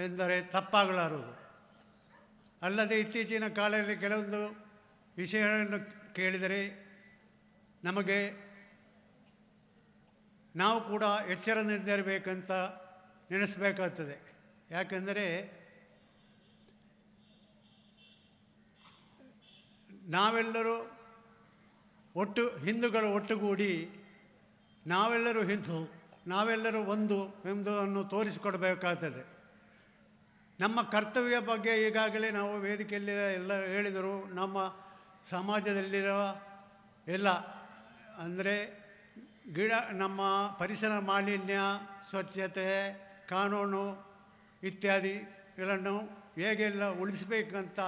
ಎಂದರೆ ತಪ್ಪಾಗಲಾರದು. ಅಲ್ಲದೆ ಇತ್ತೀಚಿನ ಕಾಲದಲ್ಲಿ ಕೆಲವೊಂದು ವಿಷಯಗಳನ್ನು ಕೇಳಿದರೆ ನಮಗೆ ನಾವು ಕೂಡ ಎಚ್ಚರದಿಂದಿರಬೇಕಂತ ನೆನೆಸಬೇಕಾಗ್ತದೆ. ಯಾಕೆಂದರೆ ನಾವೆಲ್ಲರೂ ಹಿಂದೂಗಳು ಒಟ್ಟುಗೂಡಿ ನಾವೆಲ್ಲರೂ ಹಿಂದೂ, ನಾವೆಲ್ಲರೂ ಒಂದು ಎಂಬುದನ್ನು ತೋರಿಸಿಕೊಡಬೇಕಾಗ್ತದೆ. ನಮ್ಮ ಕರ್ತವ್ಯ ಬಗ್ಗೆ ಈಗಾಗಲೇ ನಾವು ವೇದಿಕೆಯಲ್ಲಿ ಎಲ್ಲ ಹೇಳಿದರು. ನಮ್ಮ ಸಮಾಜದಲ್ಲಿರುವ ಎಲ್ಲ ಅಂದರೆ ನಮ್ಮ ಪರಿಸರ ಮಾಲಿನ್ಯ, ಸ್ವಚ್ಛತೆ, ಕಾನೂನು ಇತ್ಯಾದಿಗಳನ್ನು ಹೇಗೆಲ್ಲ ಉಳಿಸಬೇಕಂತ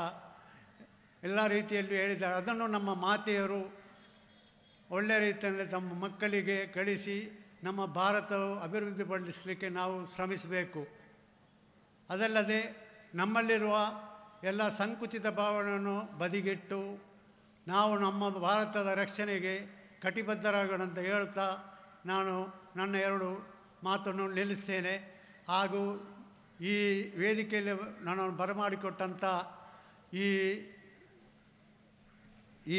ಎಲ್ಲ ರೀತಿಯಲ್ಲಿ ಹೇಳಿದ್ದಾರೆ. ಅದನ್ನು ನಮ್ಮ ಮಾತೆಯರು ಒಳ್ಳೆಯ ರೀತಿಯಲ್ಲಿ ತಮ್ಮ ಮಕ್ಕಳಿಗೆ ಕಳಿಸಿ ನಮ್ಮ ಭಾರತವು ಅಭಿವೃದ್ಧಿಪಡಿಸಲಿಕ್ಕೆ ನಾವು ಶ್ರಮಿಸಬೇಕು. ಅದಲ್ಲದೆ ನಮ್ಮಲ್ಲಿರುವ ಎಲ್ಲ ಸಂಕುಚಿತ ಭಾವನೆಯನ್ನು ಬದಿಗಿಟ್ಟು ನಾವು ನಮ್ಮ ಭಾರತದ ರಕ್ಷಣೆಗೆ ಕಟಿಬದ್ಧರಾಗೋಣ ಅಂತ ಹೇಳ್ತಾ ನಾನು ನನ್ನ 2 ಮಾತನ್ನು ನಿಲ್ಲಿಸ್ತೇನೆ. ಹಾಗೂ ಈ ವೇದಿಕೆಯಲ್ಲಿ ನನ್ನನ್ನು ಬರಮಾಡಿಕೊಟ್ಟಂಥ ಈ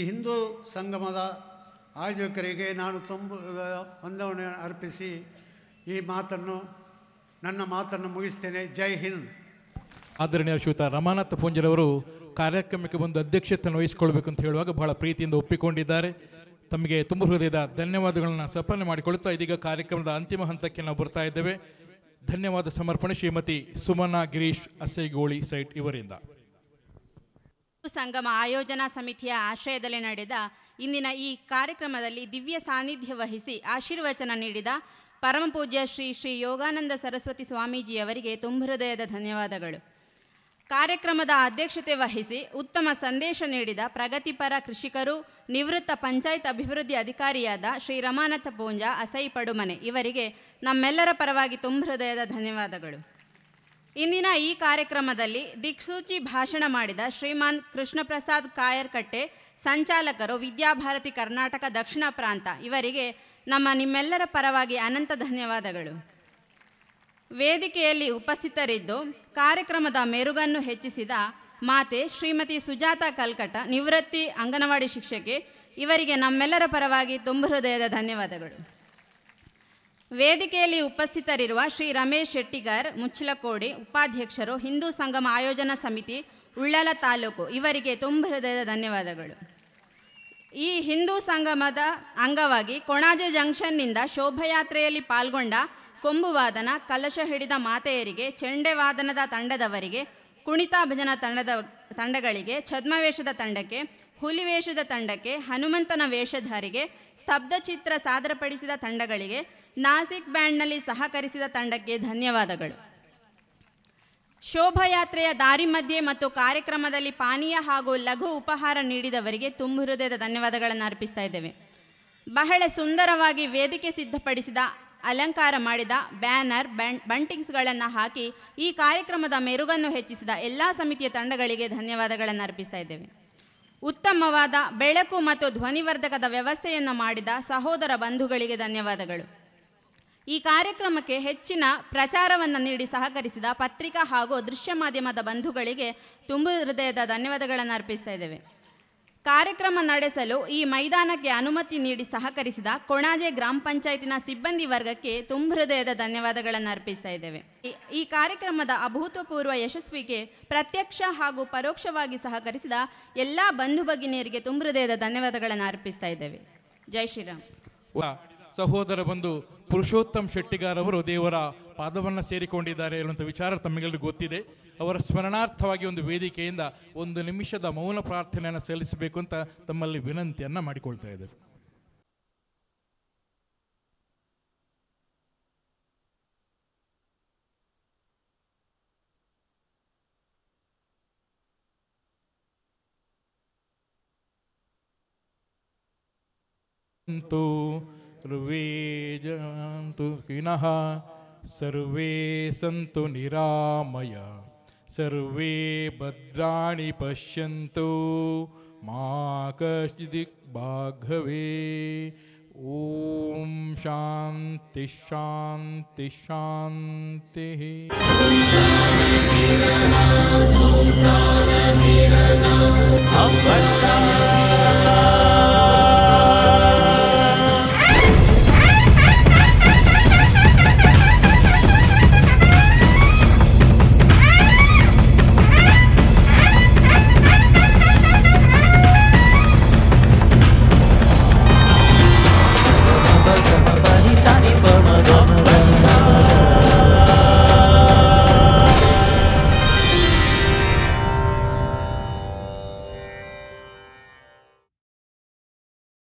ಹಿಂದೂ ಸಂಗಮದ ಆಯೋಜಕರಿಗೆ ನಾನು ವಂದನೆ ಅರ್ಪಿಸಿ ನನ್ನ ಮಾತನ್ನು ಮುಗಿಸ್ತೇನೆ. ಜೈ ಹಿಂದ್. ಆದರಣೀಯ ಶ್ರೀಯುತ ರಮಾನಾಥ ಪೂಂಜರವರು ಕಾರ್ಯಕ್ರಮಕ್ಕೆ ಬಂದು ಅಧ್ಯಕ್ಷತೆಯನ್ನು ವಹಿಸಿಕೊಳ್ಬೇಕು ಅಂತ ಹೇಳುವಾಗ ಬಹಳ ಪ್ರೀತಿಯಿಂದ ಒಪ್ಪಿಕೊಂಡಿದ್ದಾರೆ. ತಮಗೆ ತುಂಬ ಹೃದಯದ ಧನ್ಯವಾದಗಳನ್ನು ಸಪನೆ ಮಾಡಿಕೊಳ್ಳುತ್ತಾ ಇದೀಗ ಕಾರ್ಯಕ್ರಮದ ಅಂತಿಮ ಹಂತಕ್ಕೆ ನಾವು ಬರ್ತಾ ಇದ್ದೇವೆ. ಧನ್ಯವಾದ ಸಮರ್ಪಣೆ ಶ್ರೀಮತಿ ಸುಮನಾ ಗಿರೀಶ್ ಅಸೈಗೋಳಿ ಸೈಟ್ ಇವರಿಂದ. ಸಂಗಮ ಆಯೋಜನಾ ಸಮಿತಿಯ ಆಶ್ರಯದಲ್ಲಿ ನಡೆದ ಇಂದಿನ ಈ ಕಾರ್ಯಕ್ರಮದಲ್ಲಿ ದಿವ್ಯ ಸಾನ್ನಿಧ್ಯ ವಹಿಸಿ ಆಶೀರ್ವಚನ ನೀಡಿದ ಪರಮಪೂಜ್ಯ ಶ್ರೀ ಶ್ರೀ ಯೋಗಾನಂದ ಸರಸ್ವತಿ ಸ್ವಾಮೀಜಿಯವರಿಗೆ ತುಂಬ ಹೃದಯದ ಧನ್ಯವಾದಗಳು. ಕಾರ್ಯಕ್ರಮದ ಅಧ್ಯಕ್ಷತೆ ವಹಿಸಿ ಉತ್ತಮ ಸಂದೇಶ ನೀಡಿದ ಪ್ರಗತಿಪರ ಕೃಷಿಕರು, ನಿವೃತ್ತ ಪಂಚಾಯತ್ ಅಭಿವೃದ್ಧಿ ಅಧಿಕಾರಿಯಾದ ಶ್ರೀ ರಮಾನಾಥ ಪೂಂಜ ಅಸೈ ಪಡುಮನೆ ಇವರಿಗೆ ನಮ್ಮೆಲ್ಲರ ಪರವಾಗಿ ತುಂಬ ಹೃದಯದ ಧನ್ಯವಾದಗಳು. ಇಂದಿನ ಈ ಕಾರ್ಯಕ್ರಮದಲ್ಲಿ ದಿಕ್ಸೂಚಿ ಭಾಷಣ ಮಾಡಿದ ಶ್ರೀಮಾನ್ ಕೃಷ್ಣಪ್ರಸಾದ್ ಕಾಯರ್ಕಟ್ಟೆ, ಸಂಚಾಲಕರು ವಿದ್ಯಾಭಾರತಿ ಕರ್ನಾಟಕ ದಕ್ಷಿಣ ಪ್ರಾಂತ ಇವರಿಗೆ ನಿಮ್ಮೆಲ್ಲರ ಪರವಾಗಿ ಅನಂತ ಧನ್ಯವಾದಗಳು. ವೇದಿಕೆಯಲ್ಲಿ ಉಪಸ್ಥಿತರಿದ್ದು ಕಾರ್ಯಕ್ರಮದ ಮೆರುಗನ್ನು ಹೆಚ್ಚಿಸಿದ ಮಾತೆ ಶ್ರೀಮತಿ ಸುಜಾತಾ ಕಲ್ಕಟ, ನಿವೃತ್ತಿ ಅಂಗನವಾಡಿ ಶಿಕ್ಷಕಿ ಇವರಿಗೆ ನಮ್ಮೆಲ್ಲರ ಪರವಾಗಿ ತುಂಬ ಹೃದಯದ ಧನ್ಯವಾದಗಳು. ವೇದಿಕೆಯಲ್ಲಿ ಉಪಸ್ಥಿತರಿರುವ ಶ್ರೀ ರಮೇಶ್ ಶೆಟ್ಟಿಗರ್, ಮುಚ್ಚಲಕೋಡಿ ಉಪಾಧ್ಯಕ್ಷರು, ಹಿಂದೂ ಸಂಗಮ ಆಯೋಜನಾ ಸಮಿತಿ ಉಳ್ಳಾಲ ತಾಲೂಕು ಇವರಿಗೆ ತುಂಬ ಹೃದಯದ ಧನ್ಯವಾದಗಳು. ಈ ಹಿಂದೂ ಸಂಗಮದ ಅಂಗವಾಗಿ ಕೊಣಾಜೆ ಜಂಕ್ಷನ್ನಿಂದ ಶೋಭಾಯಾತ್ರೆಯಲ್ಲಿ ಪಾಲ್ಗೊಂಡ ಕೊಂಬುವಾದನ, ಕಲಶ ಹಿಡಿದ ಮಾತೆಯರಿಗೆ, ಚೆಂಡೆ ವಾದನದ ತಂಡದವರಿಗೆ, ಕುಣಿತಾ ಭಜನಾ ತಂಡಗಳಿಗೆ, ಛದ್ಮವೇಷದ ತಂಡಕ್ಕೆ, ಹುಲಿವೇಷದ ತಂಡಕ್ಕೆ, ಹನುಮಂತನ ವೇಷಧಾರಿಗೆ, ಸ್ತಬ್ಧಚಿತ್ರ ಸಾದರಪಡಿಸಿದ ತಂಡಗಳಿಗೆ, ನಾಸಿಕ್ ಬ್ಯಾಂಡ್ನಲ್ಲಿ ಸಹಕರಿಸಿದ ತಂಡಕ್ಕೆ ಧನ್ಯವಾದಗಳು. ಶೋಭಾಯಾತ್ರೆಯ ದಾರಿ ಮಧ್ಯೆ ಮತ್ತು ಕಾರ್ಯಕ್ರಮದಲ್ಲಿ ಪಾನೀಯ ಹಾಗೂ ಲಘು ಉಪಹಾರ ನೀಡಿದವರಿಗೆ ತುಂಬ ಹೃದಯದ ಧನ್ಯವಾದಗಳನ್ನು ಅರ್ಪಿಸ್ತಾ ಇದ್ದೇವೆ. ಬಹಳ ಸುಂದರವಾಗಿ ವೇದಿಕೆ ಸಿದ್ಧಪಡಿಸಿದ, ಅಲಂಕಾರ ಮಾಡಿದ ಬ್ಯಾನರ್, ಬಂಟಿಂಗ್ಸ್ಗಳನ್ನು ಹಾಕಿ ಈ ಕಾರ್ಯಕ್ರಮದ ಮೆರುಗನ್ನು ಹೆಚ್ಚಿಸಿದ ಎಲ್ಲ ಸಮಿತಿಯ ತಂಡಗಳಿಗೆ ಧನ್ಯವಾದಗಳನ್ನು ಅರ್ಪಿಸ್ತಾ ಇದ್ದೇವೆ. ಉತ್ತಮವಾದ ಬೆಳಕು ಮತ್ತು ಧ್ವನಿವರ್ಧಕದ ವ್ಯವಸ್ಥೆಯನ್ನು ಮಾಡಿದ ಸಹೋದರ ಬಂಧುಗಳಿಗೆ ಧನ್ಯವಾದಗಳು. ಈ ಕಾರ್ಯಕ್ರಮಕ್ಕೆ ಹೆಚ್ಚಿನ ಪ್ರಚಾರವನ್ನು ನೀಡಿ ಸಹಕರಿಸಿದ ಪತ್ರಿಕಾ ಹಾಗೂ ದೃಶ್ಯ ಮಾಧ್ಯಮದ ಬಂಧುಗಳಿಗೆ ತುಂಬ ಹೃದಯದ ಧನ್ಯವಾದಗಳನ್ನು ಅರ್ಪಿಸ್ತಾ ಇದ್ದೇವೆ. ಕಾರ್ಯಕ್ರಮ ನಡೆಸಲು ಈ ಮೈದಾನಕ್ಕೆ ಅನುಮತಿ ನೀಡಿ ಸಹಕರಿಸಿದ ಕೊಣಾಜೆ ಗ್ರಾಮ ಪಂಚಾಯತಿನ ಸಿಬ್ಬಂದಿ ವರ್ಗಕ್ಕೆ ತುಂಬ ಹೃದಯದ ಧನ್ಯವಾದಗಳನ್ನು ಅರ್ಪಿಸ್ತಾ ಇದ್ದೇವೆ. ಈ ಕಾರ್ಯಕ್ರಮದ ಅಭೂತಪೂರ್ವ ಯಶಸ್ವಿಗೆ ಪ್ರತ್ಯಕ್ಷ ಹಾಗೂ ಪರೋಕ್ಷವಾಗಿ ಸಹಕರಿಸಿದ ಎಲ್ಲ ಬಂಧು ಭಗಿನಿಯರಿಗೆ ತುಂಬ ಹೃದಯದ ಧನ್ಯವಾದಗಳನ್ನು ಅರ್ಪಿಸ್ತಾ ಇದ್ದೇವೆ. ಜೈ ಶ್ರೀರಾಮ್. ಸಹೋದರ ಬಂಧು ಪುರುಷೋತ್ತಮ್ ಶೆಟ್ಟಿಗಾರ್ ಅವರು ದೇವರ ಪಾದವನ್ನು ಸೇರಿಕೊಂಡಿದ್ದಾರೆ ಎನ್ನುವಂಥ ವಿಚಾರ ತಮಗೆಲ್ಲರಿಗೂ ಗೊತ್ತಿದೆ. ಅವರ ಸ್ಮರಣಾರ್ಥವಾಗಿ ಒಂದು ವೇದಿಕೆಯಿಂದ 1 ನಿಮಿಷದ ಮೌನ ಪ್ರಾರ್ಥನೆಯನ್ನು ಸಲ್ಲಿಸಬೇಕು ಅಂತ ತಮ್ಮಲ್ಲಿ ವಿನಂತಿಯನ್ನು ಮಾಡಿಕೊಳ್ತಾ ಇದ್ದೇವೆ. ಸರ್ವೇ ಜಂತು ಖಿನಃ ಸರ್ವೇ ಸಂತು ನಿರಾಮಯ ಸರ್ವೇ ಭದ್ರಾಣಿ ಪಶ್ಯಂತು ಮಾ ಕಶ್ಚಿದಿಕ್ ಭಾಗವೇ. ಓಂ ಶಾಂತಿ ಶಾಂತಿ ಶಾಂತಿ. ಅಪ್ಪಟ